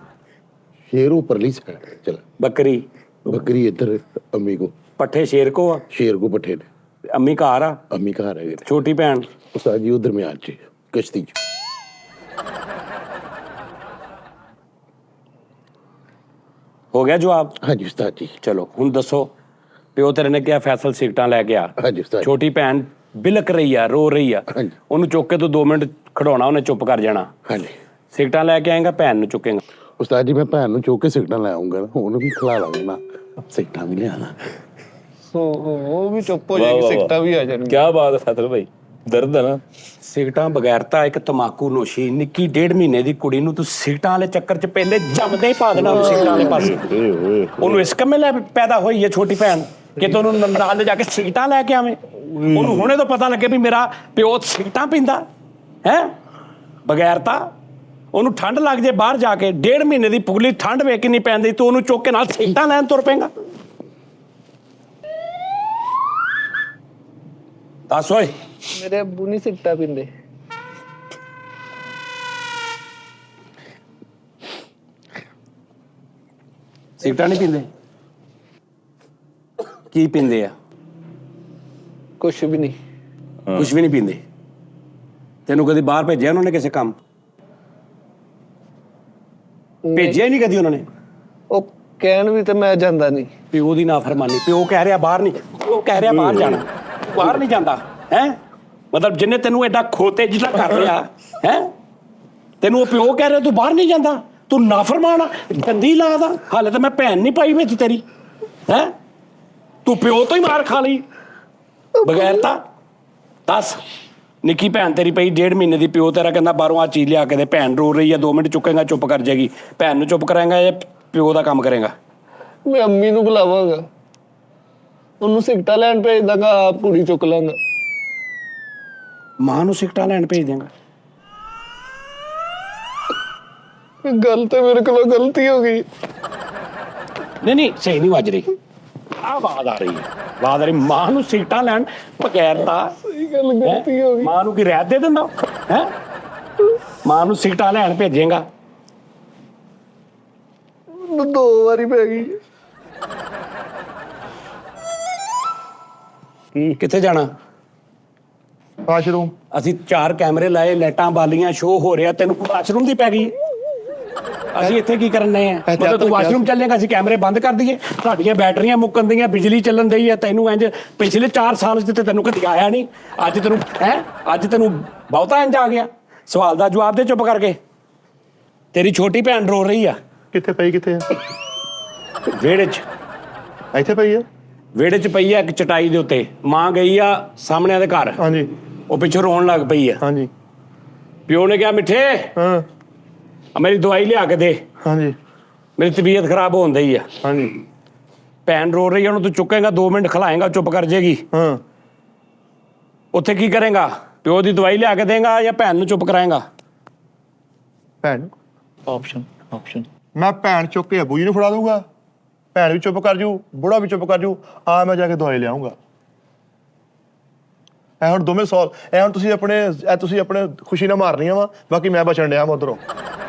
Speaker 2: ਸ਼ੇਰ ਉੱਪਰਲੀ ਸਾਈਡ ਚਲ, ਬੱਕਰੀ ਇੱਧਰ ਅੰਮੀ ਕੋ,
Speaker 1: ਪੱਠੇ ਸ਼ੇਰ ਕੋ ਆ,
Speaker 2: ਸ਼ੇਰ ਕੋ ਪੱਠੇ ਨੇ।
Speaker 1: ਅੰਮੀ ਘਰ ਆ?
Speaker 2: ਅੰਮੀ ਘਰ ਹੈਗੇ ਨੇ।
Speaker 1: ਛੋਟੀ ਭੈਣ
Speaker 2: ਉਸਤਾਦ ਜੀ ਉਹ ਦਰਮਿਆਨ ਚ, ਕਸ਼ਤੀ ਚ।
Speaker 1: ਹੋ ਗਿਆ ਜਵਾਬ?
Speaker 2: ਹਾਂਜੀ ਉਸਤਾਦ ਜੀ।
Speaker 1: ਚਲੋ ਹੁਣ ਦੱਸੋ, ਪਿਓ ਤੇਰੇ ਨੇ ਕਿਹਾ ਫੈਸਲ ਸਿਗਰਟਾਂ ਲੈ ਕੇ ਆ।
Speaker 2: ਹਾਂਜੀ ਉਸਤਾਦ ਜੀ।
Speaker 1: ਛੋਟੀ ਭੈਣ ਬਿਲਕ ਰਹੀ ਆ, ਰੋ ਰਹੀ ਆ,
Speaker 2: ਹਾਂਜੀ।
Speaker 1: ਉਹਨੂੰ ਚੁੱਕ ਕੇ ਤੂੰ 2 ਮਿੰਟ ਖੜਾਉਣਾ, ਉਹਨੇ ਚੁੱਪ ਕਰ ਜਾਣਾ।
Speaker 2: ਹਾਂਜੀ
Speaker 1: ਸਿਗਰਟਾਂ ਲੈ ਕੇ ਆਏਗਾ, ਭੈਣ ਨੂੰ ਚੁੱਕੇਗਾ।
Speaker 2: ਉਸਤਾਦ ਜੀ, ਮੈਂ ਭੈਣ ਨੂੰ ਚੁੱਕ ਕੇ ਸਿਗਰਟਾਂ ਲੈ ਆਉਂਗਾ, ਉਹਨੂੰ ਵੀ ਖਿਲਾ ਲਾਂਗਾ ਨਾ, ਸਿਗਰਟਾਂ ਵੀ ਲਿਆਣਾ।
Speaker 4: ਉਹ ਵੀ ਚੁੱਪ ਹੋ ਜਾਏਗੀ, ਸਿਗਟਾਂ ਵੀ ਆ ਜਾਣਗੀਆਂ।
Speaker 3: ਕੀ ਬਾਤ ਹੈ ਫੈਸਲ ਭਾਈ, ਦਰਦ ਹੈ ਨਾ।
Speaker 1: ਸਿਗਰਟਾਂ ਬਗੈਰਤਾ ਇੱਕ ਤਮਾਕੂ ਨੋਸ਼ੀ ਨਿੱਕੀ 1.5 ਮਹੀਨੇ ਦੀ ਕੁੜੀ ਨੂੰ ਤੂੰ ਸਿਗਰਟਾਂ ਵਾਲੇ ਚੱਕਰ 'ਚ ਪਹਿਲੇ ਜੰਮਦੇ ਹੀ ਪਾ ਦੇਣਾ ਉਹਨੂੰ ਸਿਗਰਟਾਂ ਵਾਲੇ ਪਾਸੇ। ਉਹਨੂੰ ਇਸ ਕੰਮੇ ਲੈ ਪੈਦਾ ਹੋਈ ਹੈ ਛੋਟੀ ਭੈਣ ਕਿ ਤੂੰ ਉਹਨੂੰ ਨਾਲ ਲੈ ਜਾ ਕੇ ਸਿਗਰਟਾਂ ਲੈ ਕੇ ਆਵੇਂ। ਉਹਨੂੰ ਹੁਣੇ ਤੋਂ ਪਤਾ ਲੱਗੇ ਵੀ ਮੇਰਾ ਪਿਓ ਸਿਗਰਟਾਂ ਪੀਂਦਾ ਹੈ। ਬਗੈਰਤਾ ਉਹਨੂੰ ਠੰਡ ਲੱਗ ਜੇ ਬਾਹਰ ਜਾ ਕੇ, 1.5 ਮਹੀਨੇ ਦੀ ਪੁਗਲੀ ਠੰਡ ਵੇਖ ਕਿੰਨੀ ਪੈਂਦੀ, ਤੂੰ ਉਹਨੂੰ ਚੁੱਕ ਕੇ ਨਾਲ ਸਿਗਰਟਾਂ ਲੈਣ ਤੁਰ ਪਏਗਾ। ਦੱਸ ਓਏ।
Speaker 4: ਮੇਰੇ ਅੱਬੂ ਨਹੀਂ ਸਿਗਟਾਂ ਪੀਂਦੇ।
Speaker 1: ਸਿਗਰਟਾਂ ਨਹੀਂ ਪੀਂਦੇ? ਕੀ ਪੀਂਦੇ ਆ?
Speaker 4: ਕੁਛ ਵੀ ਨਹੀਂ।
Speaker 1: ਕੁਝ ਵੀ ਨਹੀਂ ਪੀਂਦੇ? ਤੈਨੂੰ ਕਦੀ ਬਾਹਰ ਭੇਜਿਆ ਉਹਨਾਂ ਨੇ ਕਿਸੇ ਕੰਮ? ਭੇਜਿਆ ਹੀ ਨਹੀਂ ਕਦੀ ਉਹਨਾਂ ਨੇ?
Speaker 4: ਉਹ ਕਹਿਣ ਵੀ ਤੇ ਮੈਂ ਜਾਂਦਾ ਨਹੀਂ।
Speaker 1: ਪਿਓ ਦੀ ਨਾਫਰਮਾਨੀ। ਪਿਓ ਕਹਿ ਰਿਹਾ ਬਾਹਰ ਨਹੀਂ, ਉਹ ਕਹਿ ਰਿਹਾ ਬਾਹਰ ਜਾਣਾ, ਤੂੰ ਬਾਹਰ ਨਹੀਂ ਜਾਂਦਾ ਹੈ। ਮਤਲਬ ਜਿਹਨੇ ਤੈਨੂੰ ਐਡਾ ਖੋਤੇ ਜਿਹਾ ਕਰ ਲਿਆ ਹੈ, ਤੈਨੂੰ ਉਹ ਪਿਓ ਕਹਿ ਰਿਹਾ ਤੂੰ ਬਾਹਰ ਨਹੀਂ ਜਾਂਦਾ, ਤੂੰ ਨਾਫਰਮਾਨ ਆ, ਗੰਦੀ ਲਾਦ ਆ। ਹਾਲੇ ਤਾਂ ਮੈਂ ਭੈਣ ਨਹੀਂ ਪਾਈ ਵਿੱਚ ਤੇਰੀ ਹੈ, ਤੂੰ ਪਿਓ ਤੋਂ ਹੀ ਮਾਰ ਖਾ ਲਈ ਬਗੈਰਤਾ। ਦੱਸ, ਨਿੱਕੀ ਭੈਣ ਤੇਰੀ ਪਈ 1.5 ਮਹੀਨੇ ਦੀ, ਪਿਓ ਤੇਰਾ ਕਹਿੰਦਾ ਬਾਹਰੋਂ ਆ ਚੀਜ਼ ਲਿਆ ਕੇ ਦੇ, ਭੈਣ ਰੋ ਰਹੀ ਆ, 2 ਮਿੰਟ ਚੁੱਕੇਗਾ ਚੁੱਪ ਕਰ ਜਾਏਗੀ। ਭੈਣ ਨੂੰ ਚੁੱਪ ਕਰਾਏਗਾ ਜਾਂ ਪਿਓ ਦਾ ਕੰਮ ਕਰੇਗਾ?
Speaker 4: ਮੈਂ ਅੰਮੀ ਨੂੰ ਬੁਲਾਵਾਂਗਾ, ਉਹਨੂੰ ਸਿਗਟਾਂ ਲੈਣ ਭੇਜ ਦਾਂਗਾ, ਆਪ ਕੁੜੀ ਚੁੱਕ ਲਾਂਗਾ।
Speaker 1: ਮਾਂ ਨੂੰ ਸਿਗਰਟਾਂ ਲੈਣ ਭੇਜ ਦੇਂਗਾ?
Speaker 4: ਗੱਲ ਤੇ ਮੇਰੇ ਕੋਲੋਂ ਗਲਤੀ ਹੋ ਗਈ।
Speaker 1: ਨਹੀਂ ਸਹੀ ਨਹੀਂ ਵੱਜ ਰਹੀ, ਆਵਾਜ਼ ਆ ਰਹੀ ਹੈ, ਆਵਾਜ਼ ਆ ਰਹੀ। ਮਾਂ ਨੂੰ ਸਿਗਰਟਾਂ ਲੈਣ ਬਗੈਰਤਾ।
Speaker 4: ਸਹੀ ਗੱਲ, ਗਲਤੀ ਹੋ ਗਈ।
Speaker 1: ਮਾਂ ਨੂੰ ਕੀ ਰਹਿਤ ਦੇ ਦਿੰਦਾ ਹੈ? ਮਾਂ ਨੂੰ ਸਿਗਰਟਾਂ ਲੈਣ ਭੇਜੇਗਾ?
Speaker 4: 2 ਵਾਰੀ ਪੈ ਗਈ।
Speaker 1: ਕਿੱਥੇ ਜਾਣਾ?
Speaker 5: ਵਾਸ਼ਰੂਮ।
Speaker 1: ਅਸੀਂ 4 ਕੈਮਰੇ ਲਾਏ, ਲਾਈਟਾਂ ਬਾਲੀਆਂ, ਸ਼ੋਅ ਹੋ ਰਿਹਾ, ਤੈਨੂੰ ਵਾਸ਼ਰੂਮ ਦੀ ਪੈ ਗਈ? ਅਸੀਂ ਇੱਥੇ ਕੀ ਕਰਨੇ ਆ? ਮਤਲਬ ਤੂੰ ਵਾਸ਼ਰੂਮ ਚੱਲੇਗਾ, ਅਸੀਂ ਕੈਮਰੇ ਬੰਦ ਕਰ ਦਈਏ? ਸਾਡੀਆਂ ਬੈਟਰੀਆਂ ਮੁੱਕਣ ਦੀਆਂ, ਬਿਜਲੀ ਚੱਲਣ ਦਈ ਆ, ਤੈਨੂੰ ਇੰਜ ਪਿਛਲੇ 4 ਸਾਲ ਚ ਤੇ ਤੈਨੂੰ ਕਦੀ ਆਇਆ ਨਹੀਂ। ਅੱਜ ਤੈਨੂੰ ਹੈ, ਅੱਜ ਤੈਨੂੰ ਬਹੁਤਾ ਇੰਜ ਆ ਗਿਆ। ਸਵਾਲ ਦਾ ਜਵਾਬ ਦੇ ਚੁੱਪ ਕਰਕੇ। ਤੇਰੀ ਛੋਟੀ ਭੈਣ ਰੋ ਰਹੀ ਆ।
Speaker 5: ਕਿੱਥੇ ਪਈ, ਕਿੱਥੇ ਆ?
Speaker 1: ਵਿਹੜੇ 'ਚ।
Speaker 5: ਇੱਥੇ ਪਈ ਆ?
Speaker 1: ਵਿਹੜੇ 'ਚ ਪਈ ਆ ਇੱਕ ਚਟਾਈ ਦੇ ਉੱਤੇ। ਮਾਂ ਗਈ ਆ ਸਾਹਮਣੇ ਦੇ ਘਰ,
Speaker 5: ਹਾਂਜੀ
Speaker 1: ਉਹ ਪਿੱਛੋਂ ਰੋਣ ਲੱਗ ਪਈ ਆ।
Speaker 5: ਹਾਂਜੀ।
Speaker 1: ਪਿਓ ਨੇ ਕਿਹਾ ਮਿੱਠੇ
Speaker 5: ਹਾਂ
Speaker 1: ਮੇਰੀ ਦਵਾਈ ਲਿਆ ਕੇ ਦੇ,
Speaker 5: ਹਾਂਜੀ
Speaker 1: ਮੇਰੀ ਤਬੀਅਤ ਖਰਾਬ ਹੋਣ ਦਈ ਆ।
Speaker 5: ਹਾਂਜੀ।
Speaker 1: ਭੈਣ ਰੋ ਰਹੀ ਆ, ਉਹਨੂੰ ਤੂੰ ਚੁੱਕੇਗਾ, 2 ਮਿੰਟ ਖਿਲਾਏਗਾ, ਚੁੱਪ ਕਰ ਜਾਏਗੀ।
Speaker 5: ਹਾਂ।
Speaker 1: ਉੱਥੇ ਕੀ ਕਰੇਗਾ? ਪਿਓ ਦੀ ਦਵਾਈ ਲਿਆ ਕੇ ਦੇਗਾ ਜਾਂ ਭੈਣ ਨੂੰ ਚੁੱਪ ਕਰਾਏਗਾ?
Speaker 5: ਭੈਣ।
Speaker 3: ਆਪਸ਼ਨ
Speaker 5: ਮੈਂ ਭੈਣ ਚੁੱਕ ਕੇ ਅੱਬੂ ਜੀ ਨੂੰ ਫੜਾ ਦੂੰਗਾ, ਭੈਣ ਵੀ ਚੁੱਪ ਕਰ ਜੂ, ਬੁੜਾ ਵੀ ਚੁੱਪ ਕਰ ਜੂ, ਆ ਮੈਂ ਜਾ ਕੇ ਦਵਾਈ ਲਿਆਉਂਗਾ। ਐ ਹੁਣ ਦੋਵੇਂ ਸੌਲ, ਐ ਹੁਣ ਤੁਸੀਂ ਆਪਣੇ ਖੁਸ਼ੀ ਨਾਲ ਮਾਰਨੀਆਂ ਵਾ, ਬਾਕੀ ਮੈਂ ਬਚਣ ਡਿਆ ਵਾ ਉਧਰੋਂ।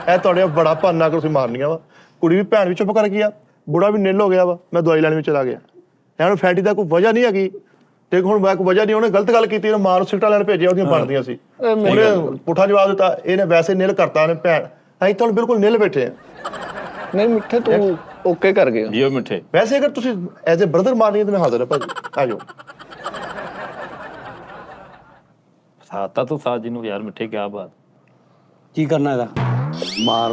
Speaker 5: ਇਹ ਤੁਹਾਡੇ ਬੜਾ ਭਾਨਾ ਕਰ ਤੁਸੀਂ ਮਾਰਨੀਆਂ ਵਾ। ਕੁੜੀ ਵੀ ਭੈਣ ਵੀ ਚੁੱਪ ਕਰ ਗਈ ਆ, ਬੁੜਾ ਵੀ ਨਿੱਲ ਹੋ ਗਿਆ ਵਾ, ਮੈਂ ਦਵਾਈ ਲੈਣ ਵੀ ਚਲਾ ਗਿਆ। ਐ ਹੁਣ ਫੈਟੀ ਦਾ ਕੋਈ ਵਜ੍ਹਾ ਨਹੀਂ ਹੈਗੀ, ਤੇ ਹੁਣ ਮੈਂ ਕੋਈ ਵਜ੍ਹਾ ਨਹੀਂ, ਉਹਨੇ ਗਲਤ ਗੱਲ ਕੀਤੀ, ਉਹਨੇ ਮਾਂ ਨੂੰ ਸਿਗਰਟਾਂ ਲੈਣ ਭੇਜਿਆ, ਉਹਦੀਆਂ ਬਣਦੀਆਂ ਸੀ, ਉਹਨੇ ਪੁੱਠਾ ਜਵਾਬ ਦਿੱਤਾ, ਇਹਨੇ ਵੈਸੇ ਨਿੱਲ ਕਰਤਾ ਉਹਨੇ ਭੈਣ। ਅਸੀਂ ਤਾਂ ਹੁਣ ਬਿਲਕੁਲ ਨਿੱਲ ਬੈਠੇ ਆ।
Speaker 4: ਨਹੀਂ ਮਿੱਠੇ, ਤੂੰ ਓਕੇ ਕਰ ਗਿਆ।
Speaker 3: ਜੀਓ ਮਿੱਠੇ।
Speaker 5: ਵੈਸੇ ਅਗਰ ਤੁਸੀਂ ਐਜ਼ ਏ ਬ੍ਰਦਰ ਮਾਰਨੀ ਹੈ ਤਾਂ ਮੈਂ ਹਾਜ਼ਰ ਹਾਂ ਭਾਜੀ, ਆ ਜਾਓ।
Speaker 3: ਸਾਤਾ ਤੂੰ ਸਾਜ ਜੀ ਨੂੰ ਯਾਰ ਮਿੱਠੇ, ਕੀ ਬਾਤ।
Speaker 1: ਕੀ ਕਰਨਾ ਇਹਦਾ?
Speaker 2: ਮਾਰ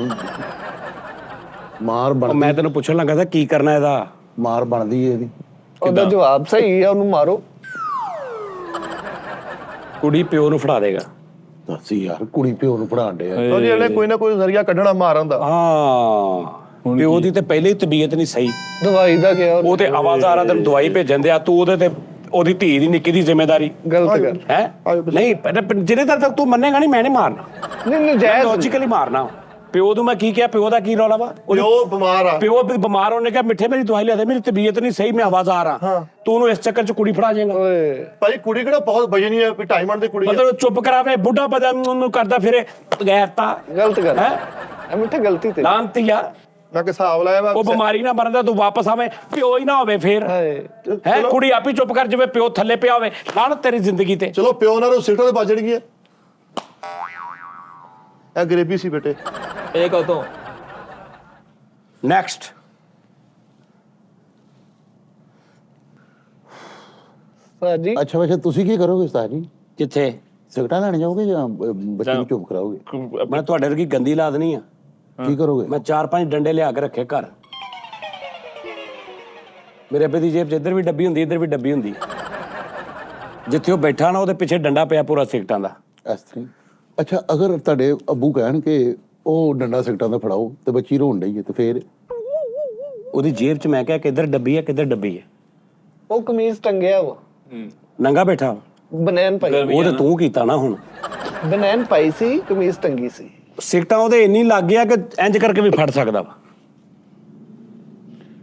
Speaker 1: ਉਹ
Speaker 2: ਬਣਦੀ,
Speaker 1: ਮੈਂ ਤੈਨੂੰ ਪੁੱਛਣ ਲੱਗਾ ਸੀ ਕੀ ਕਰਨਾ ਇਹਦਾ।
Speaker 2: ਮਾਰ ਬਣਦੀ ਹੈ ਇਹਦੀ।
Speaker 4: ਉਹਦਾ ਜਵਾਬ ਸਹੀ ਆ, ਉਹਨੂੰ ਮਾਰੋ।
Speaker 1: ਕੁੜੀ ਪਿਓ ਨੂੰ ਫੜਾ ਦੇਗਾ।
Speaker 2: ਦੱਸ ਯਾਰ, ਕੁੜੀ ਪਿਓ ਨੂੰ ਫੜਾਣ ਡਿਆ।
Speaker 5: ਕਿਉਂਕਿ ਇਹਨੇ ਕੋਈ ਨਾ ਕੋਈ ਜ਼ਰੀਆ ਕੱਢਣਾ ਮਾਰਨ ਦਾ।
Speaker 1: ਹਾਂ, ਪਿਓ ਦੀ ਤੇ ਪਹਿਲੇ ਹੀ ਤਬੀਅਤ ਨਹੀਂ ਸਹੀ,
Speaker 4: ਦਵਾਈ ਦਾ ਗਿਆ,
Speaker 1: ਉਹ ਤੇ ਆਵਾਜ਼ਾਰਾਂ ਤੈਨੂੰ ਦਵਾਈ ਭੇਜਣ ਦਿਆ, ਤੂੰ ਉਹਦੇ ਤੇ ਉਹਦੀ ਧੀ ਦੀ ਨਿੱਕੀ ਦੀ ਜ਼ਿੰਮੇਵਾਰੀ
Speaker 4: ਗਲਤ ਕਰ।
Speaker 1: ਹੈ। ਨਹੀਂ ਜਿਹਨੇ ਤੱਕ ਤੂੰ ਮੰਨੇਗਾ ਨਹੀਂ, ਮੈਂ ਨਹੀਂ ਮਾਰਨਾ,
Speaker 4: ਨਹੀਂ ਜਾਇਜ਼
Speaker 1: ਲੌਜੀਕਲੀ ਮਾਰਨਾ। ਪਿਓ ਨੂੰ ਮੈਂ ਕੀ ਕਿਹਾ? ਪਿਓ ਦਾ ਕੀ ਰੌਲਾ ਵਾ?
Speaker 5: ਪਿਓ ਬਿਮਾਰ ਆ।
Speaker 1: ਪਿਓ ਬਿਮਾਰ ਹੋਣੇ ਕਿਹਾ ਮਿੱਠੇ ਮੇਰੀ ਦਵਾਈ ਲਿਆ ਦੇ, ਮੇਰੀ ਤਬੀਅਤ ਨਹੀਂ ਸਹੀ, ਮੈਂ ਆਵਾਜ਼ਾਰ ਆ। ਤੂੰ ਉਹਨੂੰ ਇਸ ਚੱਕਰ 'ਚ ਕੁੜੀ ਫੜਾ ਜਾਏਗਾ।
Speaker 4: ਓਏ
Speaker 5: ਭਾਜੀ ਕੁੜੀ ਕਿਹੜਾ ਬਹੁਤ ਵਜਨੀ ਹੈ, ਵੀ 2.5 ਮਿੰਟ ਦੀ ਕੁੜੀ ਹੈ।
Speaker 1: ਮਤਲਬ ਚੁੱਪ ਕਰਾਵੇ, ਬੁੱਢਾ ਪਤਾ ਉਹਨੂੰ ਕਰਦਾ ਫਿਰੇ, ਗੈਰਤਾ
Speaker 4: ਗਲਤ ਕਰ।
Speaker 1: ਹੈ,
Speaker 4: ਇਹ ਮਿੱਠੇ ਗਲਤੀ ਤੇ
Speaker 1: ਲਾਂਤੀ ਆ।
Speaker 5: ਮੈਂ ਕਿ ਹਿਸਾਬ ਲਾਇਆ ਵਾ।
Speaker 1: ਉਹ ਬਿਮਾਰੀ ਨਾ ਮਰਦਾ, ਤੂੰ ਵਾਪਸ ਆਵੇਂ, ਪਿਓ ਹੀ ਨਾ ਹੋਵੇ ਫੇਰ
Speaker 4: ਹਾਏ।
Speaker 1: ਹੈ। ਕੁੜੀ ਆਪੀ ਚੁੱਪ ਕਰ ਜਾਵੇ, ਪਿਓ ਥੱਲੇ ਪਿਆ ਹੋਵੇ, ਲਾਹਨਤ ਤੇਰੀ ਜ਼ਿੰਦਗੀ ਤੇ।
Speaker 5: ਚਲੋ ਪਿਓ ਨਾਲ ਸਿਗਰਟਾਂ ਤੇ ਵੱਜਣਗੀਆਂ। ਇਹ ਗਰੀਬੀ ਸੀ ਬੇਟੇ।
Speaker 3: ਇਹ ਕਦੋਂ
Speaker 1: ਨੈਕਸਟ
Speaker 4: ਉਸਤਾਦ ਜੀ
Speaker 2: ਅੱਛਾ ਵੈਸੇ ਤੁਸੀਂ ਕੀ ਕਰੋਗੇ ਉਸਤਾਦ ਜੀ?
Speaker 1: ਕਿੱਥੇ?
Speaker 2: ਸਿਗਰਟਾਂ ਲੈਣ ਜਾਓਗੇ ਜਾਂ ਬੱਚੇ ਨੂੰ ਚੁੱਪ ਕਰਾਓਗੇ?
Speaker 1: ਮੈਂ ਤੁਹਾਡੇ ਵਰਗੀ ਗੰਦੀ ਲਾਦ ਨਹੀਂ ਆ।
Speaker 2: ਕੀ ਕਰੋਗੇ?
Speaker 1: ਮੈਂ 4-5 ਡੰਡੇ ਲਿਆ ਕੇ ਰੱਖੇ ਘਰ। ਮੇਰੇ ਅੱਬੇ ਦੀ ਜੇਬ 'ਚ ਇੱਧਰ ਵੀ ਡੱਬੀ ਹੁੰਦੀ, ਇੱਧਰ ਵੀ ਡੱਬੀ ਹੁੰਦੀ। ਜਿੱਥੇ ਉਹ ਬੈਠਾ ਨਾ ਉਹਦੇ ਪਿੱਛੇ ਡੰਡਾ ਪਿਆ ਪੂਰਾ ਸਿਗਰਟਾਂ ਦਾ।
Speaker 2: ਇਸ ਤਰ੍ਹਾਂ ਹੀ। ਅੱਛਾ ਅਗਰ ਤੁਹਾਡੇ ਅੱਬੂ ਕਹਿਣ ਕਿ ਉਹ ਡੰਡਾ ਸਿਗਰਟਾਂ ਦਾ ਫੜਾਓ ਤੇ ਬੱਚੀ ਰੋਣ ਡਈ ਹੈ ਤੇ ਫੇਰ?
Speaker 1: ਉਹਦੀ ਜੇਬ 'ਚ ਮੈਂ ਕਿਹਾ ਕਿੱਧਰ ਡੱਬੀ ਹੈ, ਕਿੱਧਰ ਡੱਬੀ ਹੈ।
Speaker 4: ਉਹ ਕਮੀਜ਼ ਟੰਗਿਆ ਵਾ,
Speaker 1: ਨੰਗਾ ਬੈਠਾ।
Speaker 4: ਬਨੈਣ ਪਾਈ,
Speaker 1: ਉਹ ਤੇ ਤੂੰ ਕੀਤਾ ਨਾ ਹੁਣ।
Speaker 4: ਬਨੈਣ ਪਾਈ ਸੀ, ਕਮੀਜ਼ ਟੰਗੀ ਸੀ।
Speaker 1: ਸਿਗਰਟਾਂ ਉਹਦੇ ਇੰਨੀ ਲੱਗ ਗਿਆ ਕਿ ਇੰਜ ਕਰਕੇ ਵੀ ਫੜ ਸਕਦਾ ਵਾ।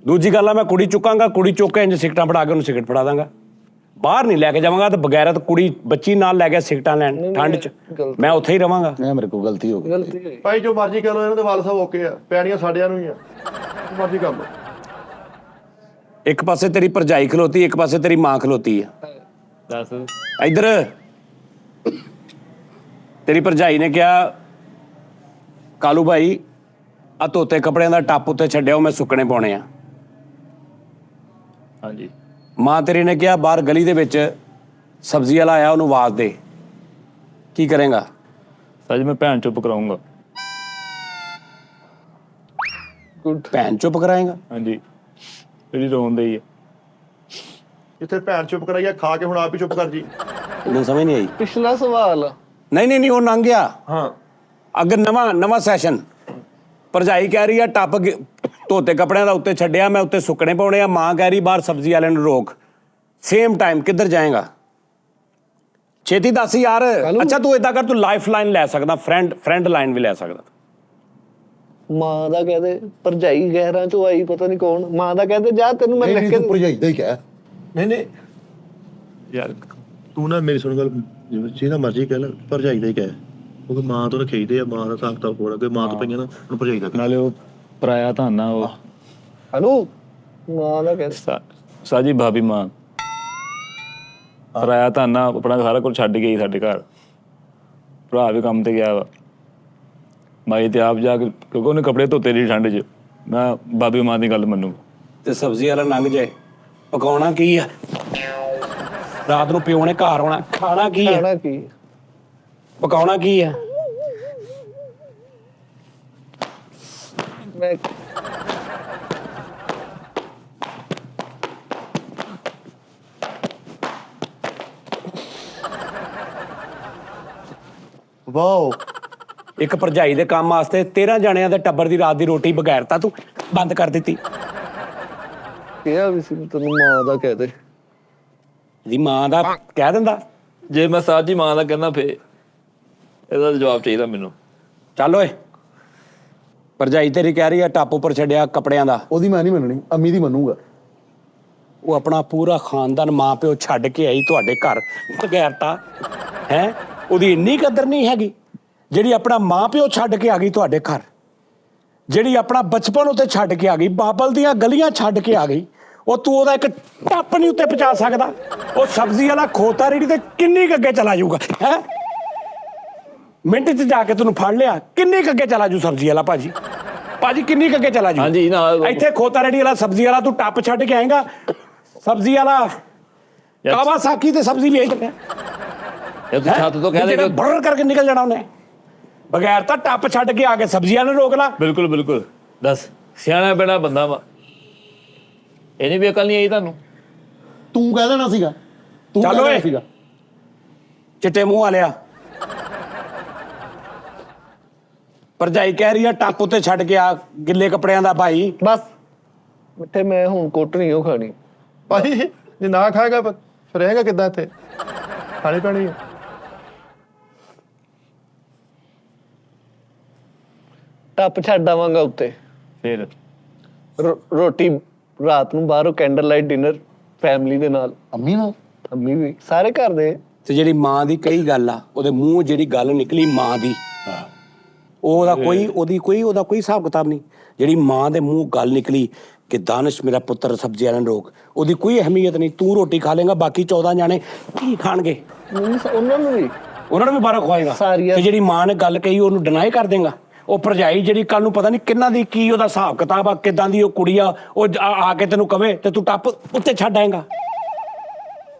Speaker 1: ਦੂਜੀ ਗੱਲ ਆ, ਮੈਂ ਕੁੜੀ ਚੁੱਕਾਂਗਾ, ਕੁੜੀ ਚੁੱਕ ਕੇ ਇੰਜ ਸਿਗਰਟਾਂ ਫੜਾ ਕੇ ਉਹਨੂੰ ਸਿਗਰਟ ਫੜਾ ਦਾਂਗਾ। ਬਾਹਰ ਨਹੀਂ ਲੈ ਕੇ ਜਾਵਾਂਗਾ ਤੇ ਬਗੈਰਤ ਕੁੜੀ ਬੱਚੀ ਨਾਲ ਲੈ ਗਿਆ ਸਿਗਰਟਾਂ ਲੈਣ ਠੰਡ 'ਚ, ਮੈਂ ਉੱਥੇ ਹੀ ਰਵਾਂਗਾ।
Speaker 2: ਇਹ ਮੇਰੇ ਕੋਲ ਗਲਤੀ ਹੋ ਗਈ।
Speaker 4: ਗਲਤੀ ਹੋਈ।
Speaker 5: ਭਾਈ ਜੋ ਮਰਜ਼ੀ ਕਰ ਲਓ, ਇਹਨਾਂ ਦੇ ਵਾਲ ਸਾਹਿਬ ਓਕੇ ਆ, ਪੈਣੀਆਂ ਸਾਡਿਆਂ ਨੂੰ ਹੀ ਆ, ਜੋ ਮਰਜ਼ੀ ਕਰ ਲਓ।
Speaker 1: ਇੱਕ ਪਾਸੇ ਤੇਰੀ ਭਰਜਾਈ ਖਲੋਤੀ, ਇੱਕ ਪਾਸੇ ਤੇਰੀ ਮਾਂ ਖਲੋਤੀ ਆ।
Speaker 3: ਦੱਸ
Speaker 1: ਇੱਧਰ ਤੇਰੀ ਭਰਜਾਈ ਨੇ ਕਿਹਾ ਕਾਲੂ ਭਾਈ ਆ ਧੋਤੇ ਕੱਪੜਿਆਂ ਦਾ ਟੱਪ ਉੱਤੇ ਛੱਡਿਆ, ਮੈਂ ਸੁੱਕਣੇ ਪਾਉਣੇ ਆ।
Speaker 3: ਹਾਂਜੀ
Speaker 1: ਮਾਂ ਤੇਰੀ ਨੇ ਕਿਹਾ ਬਾਹਰ ਗਲੀ ਦੇ ਵਿੱਚ ਸਬਜ਼ੀ ਵਾਲਾ ਆਇਆ, ਉਹਨੂੰ ਆਵਾਜ਼ ਦੇ। ਕੀ ਕਰੇਗਾ?
Speaker 3: ਸਾਜੀ ਮੈਂ ਭੈਣ ਚੁੱਪ ਕਰਾਉਂਗਾ।
Speaker 4: ਗੁੱਡ।
Speaker 1: ਭੈਣ ਚੁੱਪ ਕਰਾਏਗਾ?
Speaker 3: ਹਾਂਜੀ ਜਿਹੜੀ ਰੋਣ ਦੀ ਹੈ।
Speaker 5: ਜਿੱਥੇ ਭੈਣ ਚੁੱਪ ਕਰਾਈਆ, ਖਾ ਕੇ ਹੁਣ ਆਪ ਹੀ ਚੁੱਪ ਕਰ ਜੀ।
Speaker 1: ਮੈਨੂੰ ਸਮਝ ਨਹੀਂ ਆਈ।
Speaker 4: ਪਿਛਲਾ ਸਵਾਲ
Speaker 1: ਨਹੀਂ ਉਹ ਲੰਘ ਗਿਆ।
Speaker 5: ਹਾਂ
Speaker 1: ਅਗਰ ਨਵਾਂ ਸੈਸ਼ਨ। ਭਰਜਾਈ ਕਹਿ ਰਹੀ ਆ ਟੱਪ ਧੋਤੇ ਕੱਪੜਿਆਂ ਦਾ ਉੱਤੇ ਛੱਡਿਆ, ਮੈਂ ਉੱਤੇ ਸੁੱਕਣੇ ਪਾਉਣੇ ਆ। ਮਾਂ ਕਹਿ ਰਹੀ ਬਾਹਰ ਸਬਜ਼ੀ ਵਾਲੇ ਨੂੰ ਰੋਕ। ਸੇਮ ਟਾਈਮ ਕਿੱਧਰ ਜਾਏਗਾ? ਛੇਤੀ ਦੱਸ ਯਾਰ। ਅੱਛਾ ਤੂੰ ਏਦਾਂ ਕਰ, ਤੂੰ ਲਾਈਫ ਲਾਈਨ ਲੈ ਸਕਦਾ, ਫਰੈਂਡ ਲਾਈਨ ਵੀ ਲੈ ਸਕਦਾ।
Speaker 4: ਮਾਂ ਦਾ ਕਹਦੇ, ਭਰਜਾਈ ਗਹਿਰਾਂ ਚੋਂ ਆਈ, ਪਤਾ ਨਹੀਂ ਕੌਣ। ਮਾਂ ਦਾ ਕਹਦੇ ਜਾ ਤੈਨੂੰ ਮੈਂ ਲਿਖ ਕੇ
Speaker 2: ਤੂੰ ਭਰਜਾਈ ਦਾ ਹੀ ਕਹਿ।
Speaker 5: ਨਹੀਂ
Speaker 3: ਯਾਰ
Speaker 5: ਤੂੰ ਨਾ ਮੇਰੀ ਸੁਣ ਗੱਲ, ਜਿਹਦਾ ਮਰਜ਼ੀ ਕਹਿ ਲੈ, ਭਰਜਾਈ ਦਾ ਹੀ ਕਹਿ। ਕਿਉਂਕਿ ਮਾਂ ਤੋਂ ਖਿੱਚਦੇ ਆ, ਮਾਂ ਦਾ ਹਿਸਾਬ ਕਿਤਾਬ ਹੋਰ, ਮਾਂ ਤੋਂ ਪਈਆਂ ਨਾ ਉਹਨੂੰ ਭਰਜਾਈ ਦਾ ਕਹਿ।
Speaker 3: ਨਾਲੇ ਉਹ ਪਰਾਇਆ ਧਾਨਾ ਉਹ
Speaker 4: ਹਲੋ ਮਾਂ ਦਾ ਕਹਦੇ।
Speaker 3: ਸਾਜੀ ਭਾਬੀ ਮਾਂ ਪਰਾਇਆ ਧਾਨਾ ਆਪਣਾ ਸਾਰਾ ਕੁਝ ਛੱਡ ਗਈ ਸਾਡੇ ਘਰ। ਭਰਾ ਵੀ ਕੰਮ ਤੇ ਗਿਆ ਵਾ, ਮਾਈ ਤੇ ਆਪ ਜਾ ਕੇ, ਕਿਉਂਕਿ ਉਹਨੇ ਕੱਪੜੇ ਧੋਤੇ ਨਹੀਂ ਠੰਡ 'ਚ। ਮੈਂ ਬਾਬੀ ਮਾਂ ਦੀ ਗੱਲ ਮੰਨੂ।
Speaker 1: ਤੇ ਸਬਜ਼ੀ ਵਾਲਾ ਲੰਘ ਜਾਏ, ਪਕਾਉਣਾ ਕੀ ਆ? ਰਾਤ ਨੂੰ ਪਿਓ ਨੇ ਘਰ ਆਉਣਾ, ਖਾਣਾ ਕੀ ਆ?
Speaker 4: ਖਾਣਾ ਕੀ?
Speaker 1: ਪਕਾਉਣਾ ਕੀ ਆ?
Speaker 4: ਮੈਂ
Speaker 5: ਵਾਓ,
Speaker 1: ਇੱਕ ਭਰਜਾਈ ਦੇ ਕੰਮ ਵਾਸਤੇ 13 ਜਣਿਆਂ ਦੇ ਟੱਬਰ ਦੀ ਰਾਤ ਦੀ ਰੋਟੀ ਬਗੈਰਤਾ ਤੂੰ ਬੰਦ ਕਰ ਦਿੱਤੀ।
Speaker 4: ਕਿਹਾ ਵੀ ਸੀ ਤੈਨੂੰ ਮਾਂ ਦਾ ਕਹਦੇ।
Speaker 1: ਦੀ ਮਾਂ ਦਾ ਕਹਿ ਦਿੰਦਾ।
Speaker 3: ਜੇ ਮੈਂ ਸਾਜੀ ਮਾਂ ਦਾ ਕਹਿੰਦਾ ਫੇ ਇਹਦਾ ਜਵਾਬ ਚਾਹੀਦਾ ਮੈਨੂੰ।
Speaker 1: ਚੱਲ ਓਏ, ਭਰਜਾਈ ਤੇਰੀ ਕਹਿ ਰਹੀ ਆ ਟੱਪ ਉੱਪਰ ਛੱਡਿਆ ਕੱਪੜਿਆਂ ਦਾ।
Speaker 2: ਉਹਦੀ ਮੈਂ ਨਹੀਂ ਮੰਨਣੀ, ਅੰਮੀ ਦੀ ਮੰਨੂਗਾ।
Speaker 1: ਉਹ ਆਪਣਾ ਪੂਰਾ ਖਾਨਦਾਨ ਮਾਂ ਪਿਓ ਛੱਡ ਕੇ ਆਈ ਤੁਹਾਡੇ ਘਰ ਬਗੈਰਤਾ ਹੈ। ਉਹਦੀ ਇੰਨੀ ਕਦਰ ਨਹੀਂ ਹੈਗੀ ਜਿਹੜੀ ਆਪਣਾ ਮਾਂ ਪਿਓ ਛੱਡ ਕੇ ਆ ਗਈ ਤੁਹਾਡੇ ਘਰ, ਜਿਹੜੀ ਆਪਣਾ ਬਚਪਨ ਉੱਤੇ ਛੱਡ ਕੇ ਆ ਗਈ, ਬਾਬਲ ਦੀਆਂ ਗਲੀਆਂ ਛੱਡ ਕੇ ਆ ਗਈ। ਉਹ ਤੂੰ ਉਹਦਾ ਇੱਕ ਟੱਪ ਨਹੀਂ ਉੱਤੇ ਪਹੁੰਚਾ ਸਕਦਾ। ਉਹ ਸਬਜ਼ੀ ਵਾਲਾ ਖੋਤਾ ਰੇੜੀ ਤੇ ਕਿੰਨੀ ਕੁ ਅੱਗੇ ਚਲਾ ਜਾਊਗਾ ਹੈ? ਮਿੰਟ 'ਚ ਜਾ ਕੇ ਤੈਨੂੰ ਫੜ ਲਿਆ, ਕਿੰਨੀ ਕੁ ਅੱਗੇ ਚਲਾ ਜੂ ਸਬਜ਼ੀ ਵਾਲਾ? ਭਾਜੀ ਕਿੰਨੀ ਕੁ ਅੱਗੇ ਚਲਾ ਜੂ?
Speaker 3: ਹਾਂਜੀ ਨਾ
Speaker 1: ਇੱਥੇ ਖੋਤਾ ਰੇੜੀ ਵਾਲਾ ਸਬਜ਼ੀ ਵਾਲਾ ਤੂੰ ਟੱਪ ਛੱਡ ਕੇ ਆਏਗਾ। ਸਬਜ਼ੀ ਵਾਲਾ ਕਾਵਾਸਾਕੀ ਤੇ ਸਬਜ਼ੀ ਵੇਚ ਰਿਹਾ।
Speaker 3: ਇਹ ਤੂੰ ਛੱਤ ਤੋਂ ਕਹਿ ਦੇ
Speaker 1: ਬਰਰ ਕਰਕੇ ਨਿਕਲ ਜਾਣਾ ਉਹਨੇ। ਬਗੈਰ ਤਾਂ ਟੱਪ ਛੱਡ ਕੇ ਆ ਕੇ ਸਬਜ਼ੀਆਂ ਨੂੰ ਰੋਕ ਲਾ।
Speaker 3: ਬਿਲਕੁਲ ਦੱਸ, ਸਿਆਣਾ ਬੜਾ ਬੰਦਾ ਵਾ, ਇਹਨੇ ਵੀ ਅਕਲ ਨਹੀਂ ਆਈ ਤੁਹਾਨੂੰ?
Speaker 2: ਤੂੰ ਕਹਿ ਦੇਣਾ ਸੀਗਾ, ਤੂੰ
Speaker 1: ਚੱਲ
Speaker 2: ਕਹਿ ਦੇਣਾ
Speaker 1: ਓਏ।
Speaker 2: ਸੀਗਾ।
Speaker 1: ਚਿੱਟੇ ਮੂੰਹ ਵਾਲਿਆ, ਭਰਜਾਈ ਕਹਿ ਰਹੀ ਆ ਟੱਪ ਉੱਤੇ ਛੱਡ ਕੇ ਆ ਗਿੱਲੇ ਕੱਪੜਿਆਂ ਦਾ। ਭਾਈ
Speaker 4: ਬਸ ਮਿੱਠੇ, ਮੈਂ ਹੁਣ ਕੁੱਟ ਨਹੀਂ ਉਹ ਖਾਣੀ।
Speaker 5: ਭਾਈ ਜੇ ਨਾ ਖਾਏਗਾ ਫਿਰ ਰਹੇਗਾ ਕਿੱਦਾਂ ਇੱਥੇ? ਖਾਣੀ ਪੈਣੀ ਹੈ।
Speaker 4: ਟੱਪ ਛੱਡ ਆਵਾਂਗਾ ਉੱਤੇ।
Speaker 3: ਫਿਰ
Speaker 4: ਰੋਟੀ ਰਾਤ ਨੂੰ ਬਾਹਰੋਂ ਕੈਂਡਲ ਲਾਈਟ ਡਿਨਰ ਫੈਮਿਲੀ ਦੇ ਨਾਲ।
Speaker 2: ਅੰਮੀ ਨਾਲ?
Speaker 4: ਅੰਮੀ ਵੀ, ਸਾਰੇ ਘਰ ਦੇ।
Speaker 1: ਤੇ ਜਿਹੜੀ ਮਾਂ ਦੀ ਕਈ ਗੱਲ ਆ, ਉਹਦੇ ਮੂੰਹ ਜਿਹੜੀ ਗੱਲ ਨਿਕਲੀ ਮਾਂ ਦੀ, ਉਹਦਾ ਕੋਈ ਹਿਸਾਬ ਕਿਤਾਬ ਨਹੀਂ। ਜਿਹੜੀ ਮਾਂ ਦੇ ਮੂੰਹ ਗੱਲ ਨਿਕਲੀ ਕਿ ਦਾਨਿਸ਼ ਮੇਰਾ ਪੁੱਤਰ ਸਬਜ਼ੀ ਵਾਲਿਆਂ ਨੂੰ ਰੋਕ, ਉਹਦੀ ਕੋਈ ਅਹਿਮੀਅਤ ਨਹੀਂ। ਤੂੰ ਰੋਟੀ ਖਾ ਲੇਗਾ, ਬਾਕੀ 14 ਜਾਣੇ ਕੀ ਖਾਣਗੇ?
Speaker 4: ਉਹਨਾਂ ਨੂੰ ਵੀ
Speaker 1: ਬਾਹਰੋਂ ਖਵਾਏਗਾ।
Speaker 4: ਸਾਰੀਆਂ।
Speaker 1: ਤੇ ਜਿਹੜੀ ਮਾਂ ਨੇ ਗੱਲ ਕਹੀ ਉਹਨੂੰ ਡਿਨਾਈ ਕਰ ਦੇਗਾ। ਉਹ ਭਰਜਾਈ ਜਿਹੜੀ ਕੱਲ ਨੂੰ ਪਤਾ ਨਹੀਂ ਕਿੰਨਾ ਦੀ, ਕੀ ਉਹਦਾ ਹਿਸਾਬ ਕਿਤਾਬ ਆ, ਕਿੱਦਾਂ ਦੀ ਉਹ ਕੁੜੀ ਆ, ਉਹ ਆ ਕੇ ਤੈਨੂੰ ਕਵੇ ਤੇ ਤੂੰ ਟੱਪ ਉੱਤੇ ਛੱਡ ਆਏਗਾ।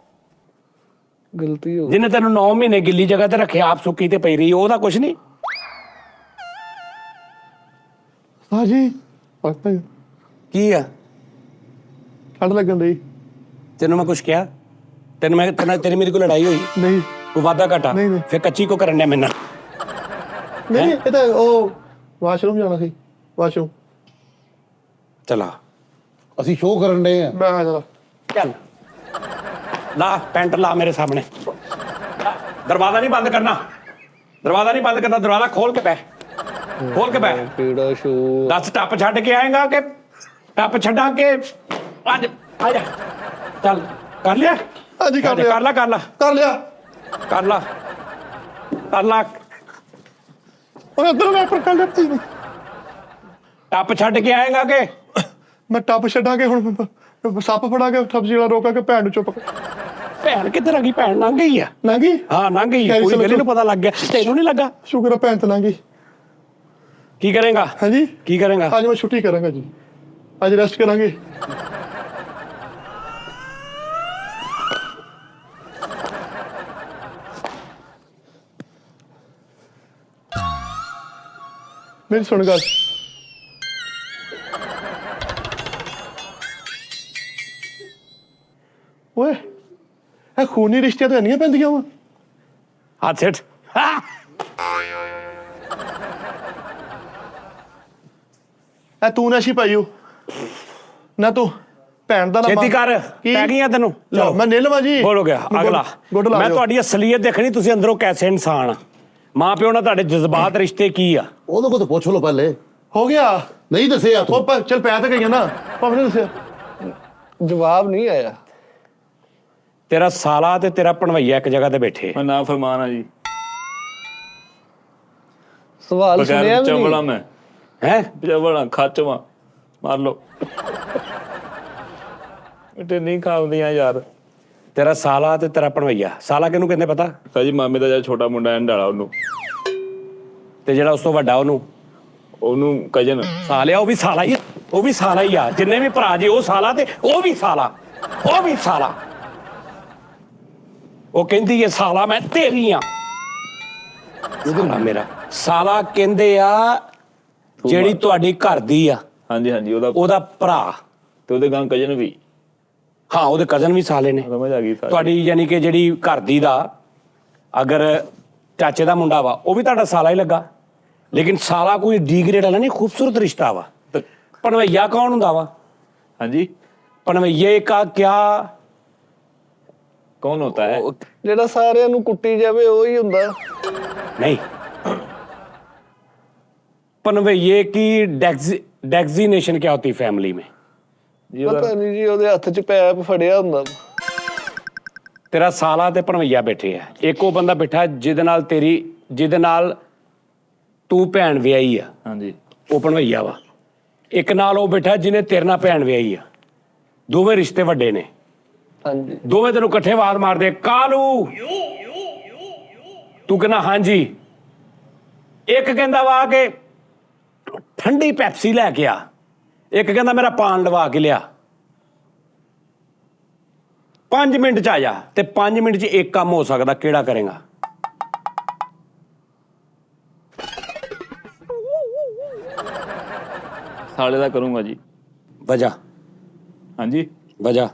Speaker 4: ਗਲਤੀ ਹੋ
Speaker 1: ਜਿਹਨੇ ਤੈਨੂੰ 9 ਮਹੀਨੇ ਗਿੱਲੀ ਜਗ੍ਹਾ ਤੇ ਰੱਖਿਆ ਆਪ ਸੁੱਕੀ ਤੇ ਪਈ ਰਹੀ ਉਹਦਾ ਕੁਛ ਨਹੀਂ।
Speaker 5: ਹਾਂਜੀ ਪਤਾ
Speaker 1: ਕੀ ਆ
Speaker 5: ਠੰਡ ਲੱਗਣ ਦੀ
Speaker 1: ਤੈਨੂੰ ਮੈਂ ਕੁਛ ਕਿਹਾ? ਤੇਰੀ ਮੇਰੀ ਕੋਈ ਲੜਾਈ ਹੋਈ?
Speaker 5: ਨਹੀਂ
Speaker 1: ਕੋਈ ਵਾਦਾ ਘਟਾ?
Speaker 5: ਨਹੀਂ, ਨਹੀਂ।
Speaker 1: ਫਿਰ ਕੱਚੀ ਕੋ ਕਰਨ ਡਿਆ ਮੇਰੇ ਨਾਲ?
Speaker 5: ਨਹੀਂ ਇਹ ਤਾਂ ਉਹ ਵਾਸ਼ਰੂਮ ਜਾਣਾ ਸੀ ਵਾਸ਼ਰੂਮ।
Speaker 1: ਚਲਾ
Speaker 2: ਅਸੀਂ ਸ਼ੋਅ ਕਰਨ ਡਏ ਆ।
Speaker 5: ਮੈਂ ਚਲਾ
Speaker 1: ਚੱਲ ਲਾ ਪੈਂਟ ਲਾ ਮੇਰੇ ਸਾਹਮਣੇ। ਦਰਵਾਜ਼ਾ ਨਹੀਂ ਬੰਦ ਕਰਨਾ, ਦਰਵਾਜ਼ਾ ਨਹੀਂ ਬੰਦ ਕਰਨਾ, ਦਰਵਾਜ਼ਾ ਖੋਲ ਕੇ ਬੈ, ਖੋਲ ਕੇ ਬੈ।
Speaker 4: ਕਿਹੜਾ ਸ਼ੋ?
Speaker 1: ਦੱਸ ਟੱਪ ਛੱਡ ਕੇ ਆਏਗਾ ਕਿ ਟੱਪ ਛੱਡਾਂ ਕਿ ਅੱਜ ਆ ਜਾ। ਚੱਲ ਕਰ ਲਿਆ?
Speaker 5: ਹਾਂਜੀ ਕਰ ਲਿਆ
Speaker 1: ਕਰ ਲਾ ਕਰ ਲਾ
Speaker 5: ਕਰ ਲਿਆ।
Speaker 1: ਕਰ ਲਾ ਕਰ ਲਾ।
Speaker 5: ਓਏ ਉਧਰ ਮੈਂ ਪਰ ਕਰ ਲਿਆ।
Speaker 1: ਟੱਪ ਛੱਡ ਕੇ ਆਏਗਾ ਕਿ
Speaker 5: ਮੈਂ ਟੱਪ ਛੱਡਾਂਗੇ ਹੁਣ ਸੱਪ ਫੜਾਂਗੇ ਸਬਜ਼ੀ ਵਾਲਾ ਰੋਕਾਂਗੇ ਭੈਣ ਨੂੰ ਚੁੱਪ
Speaker 1: ਭੈਣ ਕਿੱਧਰ ਆ ਗਈ? ਭੈਣ ਲੰਘ ਗਈ ਆ।
Speaker 5: ਲੰਘ ਗਈ।
Speaker 1: ਹਾਂ ਲੰਘ ਗਈ।
Speaker 5: ਕੈਰੀ
Speaker 1: ਕੋਈ
Speaker 5: ਚਲੋ
Speaker 1: ਗਲੀ ਨੂੰ ਪਤਾ ਲੱਗ ਗਿਆ, ਤੈਨੂੰ ਨਹੀਂ ਲੱਗਾ?
Speaker 5: ਸ਼ੁਕਰ ਆ ਭੈਣ ਤੇ ਲੰਘ ਗਈ।
Speaker 1: ਕੀ ਕਰੇਗਾ?
Speaker 5: ਹਾਂਜੀ
Speaker 1: ਕੀ ਕਰੇਗਾ?
Speaker 5: ਅੱਜ ਮੈਂ ਛੁੱਟੀ ਕਰਾਂਗਾ ਜੀ, ਅੱਜ ਰੈਸਟ ਕਰਾਂਗੇ। ਮੇਰੀ ਸੁਣ ਗੱਲ, ਓਏ ਇਹ ਖੂਨੀ ਰਿਸ਼ਤੇ ਤਾਂ ਨਹੀਂ ਪੈਂਦੀਆਂ ਵਾ।
Speaker 1: ਹੱਥ ਸਿੱਟ।
Speaker 5: ਇਹ ਤੂੰ ਨਸ਼ੀ ਪਾਈਓ ਨਾ, ਤੂੰ ਭੈਣ ਦਾ ਨਾ
Speaker 1: ਛੇਤੀ ਕਰ, ਪੈ ਗਈਆਂ ਤੈਨੂੰ।
Speaker 5: ਲਓ ਮੈਂ ਨਿਲਵਾ ਜੀ।
Speaker 1: ਬੋਲ ਹੋ ਗਿਆ। ਅਗਲਾ
Speaker 5: ਗੁੱਡ ਲਾ
Speaker 1: ਮੈਂ
Speaker 5: ਦਿਓ।
Speaker 1: ਤੁਹਾਡੀ ਅਸਲੀਅਤ ਦੇਖਣੀ, ਤੁਸੀਂ ਅੰਦਰੋਂ ਕੈਸੇ ਇਨਸਾਨ ਆ। ਮਾਂ ਪਿਓ ਨਾਲ ਤੁਹਾਡੇ ਜਜ਼ਬਾਤ ਰਿਸ਼ਤੇ ਕੀ ਆ?
Speaker 2: ਉਹਦੇ ਕੋਲ ਤਾਂ ਪੁੱਛ ਲਓ ਪਹਿਲੇ।
Speaker 5: ਹੋ ਗਿਆ
Speaker 2: ਨਹੀਂ ਦੱਸਿਆ ਤੂੰ।
Speaker 5: ਉਹ ਚੱਲ ਪੈ ਤਾਂ ਗਈਆਂ ਨਾ, ਭਾਵੇਂ ਨਹੀਂ ਦੱਸਿਆ।
Speaker 4: ਜਵਾਬ ਨਹੀਂ ਆਇਆ।
Speaker 1: ਤੇਰਾ ਸਾਲਾ ਤੇ ਤੇਰਾ ਭਣਵਈਆ ਇੱਕ ਜਗ੍ਹਾ ਤੇ ਬੈਠੇ।
Speaker 3: ਮੈਂ ਨਾ ਫਰਮਾਨ ਆ ਜੀ,
Speaker 4: ਸਵਾਲ ਸੁਣਿਆ
Speaker 3: ਬਗੈਰ
Speaker 4: ਵੀ
Speaker 3: ਚਵਲਾ
Speaker 4: ਨਹੀਂ।
Speaker 3: ਮੈਂ
Speaker 1: ਹੈ
Speaker 3: ਚਵਲਾ ਖਾਚਵਾ ਮਾਰ ਲੋ। ਤੇ ਨਹੀਂ ਖਾਉਂਦੀਆਂ ਯਾਰ।
Speaker 1: ਤੇਰਾ ਸਾਲਾ ਤੇ ਤੇਰਾ ਭਣਵਈਆ। ਸਾਲਾ ਕਿਹਨੂੰ ਕਹਿੰਦੇ ਪਤਾ?
Speaker 3: ਸਾਜੀ ਮਾਮੇ ਦਾ ਜਿਹੜਾ ਛੋਟਾ ਮੁੰਡਾ ਹੈ ਅੰਡਾਲਾ, ਉਹਨੂੰ।
Speaker 1: ਤੇ ਜਿਹੜਾ ਉਸ ਤੋਂ ਵੱਡਾ
Speaker 3: ਉਹਨੂੰ ਕਜਨ।
Speaker 1: ਸਾਲਿਆ ਉਹ ਵੀ ਸਾਲਾ ਹੀ ਆ। ਉਹ ਵੀ ਸਾਲਾ ਹੀ ਆ। ਜਿੰਨੇ ਵੀ ਭਰਾ ਜੀ ਉਹ ਸਾਲਾ ਤੇ ਉਹ ਵੀ ਸਾਲਾ, ਉਹ ਵੀ ਸਾਲਾ। ਉਹ ਕਹਿੰਦੀ ਹੈ ਸਾਲਾ ਮੈਂ ਤੇਰੀ ਆ। ਸਾਲਾ ਮੇਰਾ ਸਾਲਾ ਕਹਿੰਦੇ ਆ ਜਿਹੜੀ ਤੁਹਾਡੀ ਘਰ ਦੀ ਆ,
Speaker 3: ਹਾਂਜੀ ਹਾਂਜੀ,
Speaker 1: ਉਹਦਾ ਭਰਾ
Speaker 3: ਤੇ ਉਹਦੇ ਗਾਂ ਕਜਨ ਵੀ।
Speaker 1: ਹਾਂ ਉਹਦੇ ਕਜ਼ਨ ਵੀ ਸਾਲੇ ਨੇ।
Speaker 3: ਸਮਝ ਆ ਗਈ ਸਾਰੀ।
Speaker 1: ਤੁਹਾਡੀ ਯਾਨੀ ਕਿ ਜਿਹੜੀ ਘਰ ਦੀ ਦਾ ਅਗਰ ਚਾਚੇ ਦਾ ਮੁੰਡਾ ਵਾ ਉਹ ਵੀ ਤੁਹਾਡਾ ਸਾਲਾ ਹੀ ਲੱਗਾ। ਲੇਕਿਨ ਸਾਲਾ ਕੋਈ ਡੀਗ੍ਰੇਡ ਵਾਲਾ ਨਹੀਂ, ਖੂਬਸੂਰਤ ਰਿਸ਼ਤਾ ਵਾ। ਭਣਵਈਆ ਕੌਣ ਹੁੰਦਾ ਵਾ?
Speaker 3: ਹਾਂਜੀ
Speaker 1: ਭਣਵਈਏ ਕਾ ਕਿਆ?
Speaker 3: ਕੌਣ ਹੋਤਾ ਹੈ?
Speaker 4: ਜਿਹੜਾ ਸਾਰਿਆਂ ਨੂੰ ਕੁੱਟੀ ਜਾਵੇ ਉਹ ਹੀ ਹੁੰਦਾ।
Speaker 1: नहीं, पनवैये की डेजिग्नेशन क्या होती है फैमिली में?
Speaker 4: ਪਤਾ ਨਹੀਂ ਜੀ, ਉਹਦੇ ਹੱਥ 'ਚ ਪੈਪ ਫੜਿਆ ਹੁੰਦਾ।
Speaker 1: तेरा साला ते भणवैया बैठे है। एक वो बंदा बैठा ਜਿਹਦੇ ਨਾਲ ਤੂੰ ਭੈਣ ਵਿਆਹੀ ਆ,
Speaker 3: ਹਾਂਜੀ
Speaker 1: ਉਹ ਭਣਵਈਆ ਵਾ। ਇੱਕ ਨਾਲ ਉਹ ਬੈਠਾ ਜਿਹਨੇ ਤੇਰੇ ਨਾਲ ਭੈਣ ਵਿਆਹੀ ਆ। ਦੋਵੇਂ ਰਿਸ਼ਤੇ ਵੱਡੇ ਨੇ।
Speaker 4: ਹਾਂਜੀ
Speaker 1: ਦੋਵੇਂ ਤੈਨੂੰ ਇਕੱਠੇ ਆਵਾਜ਼ ਮਾਰਦੇ ਕਾਲੂ। ਤੂੰ ਕਹਿੰਦਾ ਹਾਂਜੀ। ਇੱਕ ਕਹਿੰਦਾ ਵਾ ਕਿ ਠੰਡੀ ਪੈਪਸੀ ਲੈ ਕੇ ਆ, ਇੱਕ ਕਹਿੰਦਾ ਮੇਰਾ ਪਾਨ ਲਵਾ ਕੇ ਲਿਆ। 5 ਮਿੰਟ ਚ ਆ ਜਾ, ਤੇ 5 ਮਿੰਟ ਚ ਇੱਕ ਕੰਮ ਹੋ ਸਕਦਾ, ਕਿਹੜਾ ਕਰੇਗਾ?
Speaker 3: ਸਾਲੇ ਦਾ ਕਰੂੰਗਾ ਜੀ।
Speaker 1: ਵਜਾ
Speaker 3: ਹਾਂਜੀ
Speaker 1: ਵਜਾ।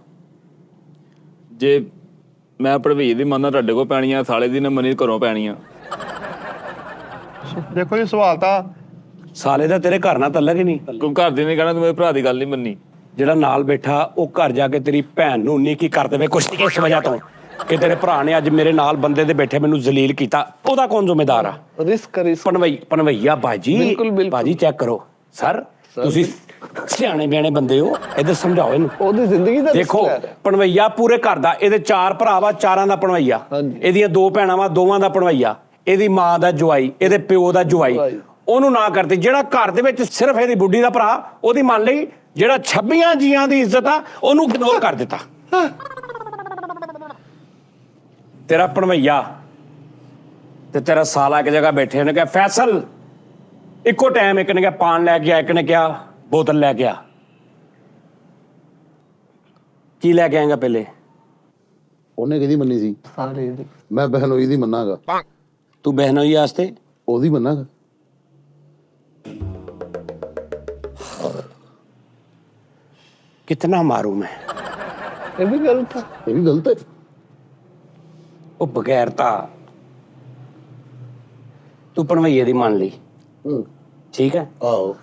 Speaker 3: ਜੇ ਮੈਂ ਭੜਵੀਏ ਦੀ ਮੰਨਦਾ ਤੁਹਾਡੇ ਕੋਲ ਪੈਣੀਆਂ, ਸਾਲੇ ਦੀ ਨਾ ਮੰਨੀ ਘਰੋਂ ਪੈਣੀਆਂ।
Speaker 5: ਦੇਖੋ ਜੀ ਸਵਾਲ ਤਾਂ
Speaker 1: ਸਾਲੇ ਦਾ ਤੇਰੇ ਘਰ ਨਾਲ ਤਲਕ ਹੀ ਨਹੀਂ।
Speaker 3: ਕੋਈ ਘਰ ਦੀ ਨਹੀਂ ਕਹਿਣਾ, ਤੂੰ ਮੇਰੇ ਭਰਾ ਦੀ ਗੱਲ ਨਹੀਂ ਮੰਨੀ।
Speaker 1: ਜਿਹੜਾ ਨਾਲ ਬੈਠਾ ਉਹ ਘਰ ਜਾ ਕੇ ਤੇਰੀ ਭੈਣ ਨੂੰ ਨਹੀਂ ਕੀ ਕਰ ਦੇਵੇ ਕੁਛ ਇਸ ਵਜ੍ਹਾ ਤੋਂ ਕਿ ਤੇਰੇ ਭਰਾ ਨੇ ਅੱਜ ਮੇਰੇ ਨਾਲ ਬੰਦੇ ਦੇ ਬੈਠੇ ਮੈਨੂੰ ਜ਼ਲੀਲ ਕੀਤਾ, ਉਹਦਾ ਕੌਣ ਜ਼ਿੰਮੇਦਾਰ ਆ?
Speaker 4: ਰਿਸਕ
Speaker 1: ਪਨਵਈਆ ਬਾਜੀ।
Speaker 4: ਬਿਲਕੁਲ, ਬਿਲਕੁਲ।
Speaker 1: ਬਾਜੀ ਚੈੱਕ ਕਰੋ ਸਰ, ਤੁਸੀਂ ਸਿਆਣੇ ਬਿਆਣੇ ਬੰਦੇ ਹੋ, ਇਹਦੇ ਸਮਝਾਓ ਇਹਨੂੰ।
Speaker 4: ਉਹਦੀ ਜ਼ਿੰਦਗੀ ਦਾ
Speaker 1: ਦੇਖੋ
Speaker 4: ਰਿਸਕ ਲੈ ਰਿਹਾ।
Speaker 1: ਪਨਵਈਆ ਪੂਰੇ ਘਰ ਦਾ, ਇਹਦੇ 4 ਭਰਾ ਵਾ, 4ਾਂ ਦਾ ਪਨਵਈਆ।
Speaker 4: ਹਾਂਜੀ।
Speaker 1: ਇਹਦੀਆਂ 2 ਭੈਣਾਂ ਵਾ, 2ਵਾਂ ਦਾ ਪਨਵਈਆ। ਇਹਦੀ ਮਾਂ ਦਾ ਜਵਾਈ, ਇਹਦੇ ਪਿਓ ਦਾ ਜਵਾਈ। ਉਹਨੂੰ ਨਾ ਕਰਦੀ। ਜਿਹੜਾ ਘਰ ਦੇ ਵਿੱਚ ਸਿਰਫ ਇਹਦੀ ਬੁੱਢੀ ਦਾ ਭਰਾ, ਉਹਦੀ ਮੰਨ ਲਈ। ਜਿਹੜਾ 26 ਜੀਆਂ ਦੀ ਇੱਜ਼ਤ ਆ ਉਹਨੂੰ ਇਗਨੋਰ ਕਰ ਦਿੱਤਾ। ਤੇਰਾ ਪਨਵਈਆ ਤੇ ਤੇਰਾ ਸਾਲਾ ਇੱਕ ਜਗ੍ਹਾ ਬੈਠੇ, ਉਹਨੇ ਕਿਹਾ ਫੈਸਲ ਇੱਕੋ ਟਾਈਮ, ਇੱਕ ਨੇ ਕਿਹਾ ਪਾਨ ਲੈ ਕੇ ਆ, ਇੱਕ ਨੇ ਕਿਹਾ ਬੋਤਲ ਲੈ ਕੇ ਆ। ਕੀ ਲੈ ਕੇ ਆਏਗਾ ਪਹਿਲੇ?
Speaker 2: ਉਹਨੇ ਕਿਹਦੀ ਮੰਨੀ ਸੀ?
Speaker 4: ਸਾਰੇ ਦੀ।
Speaker 2: ਮੈਂ ਬਹਿਨੋਈ ਦੀ ਮੰਨਾਗਾ।
Speaker 1: ਤੂੰ ਬਹਿਨੋਈ ਵਾਸਤੇ
Speaker 2: ਉਹਦੀ ਮੰਨਾਗਾ।
Speaker 1: ਕਿਤਨਾ ਮਾਰੂ ਮੈਂ?
Speaker 4: ਇਹ ਵੀ ਗਲਤ ਆ।
Speaker 2: ਇਹ ਵੀ ਗਲਤ ਹੈ।
Speaker 1: ਉਹ ਬਗੈਰ ਤਾਂ ਤੂੰ ਭਣਵਈਏ ਦੀ ਮੰਨ ਲਈ,
Speaker 2: ਹੂੰ।
Speaker 1: ਠੀਕ ਹੈ।
Speaker 2: ਆਹੋ।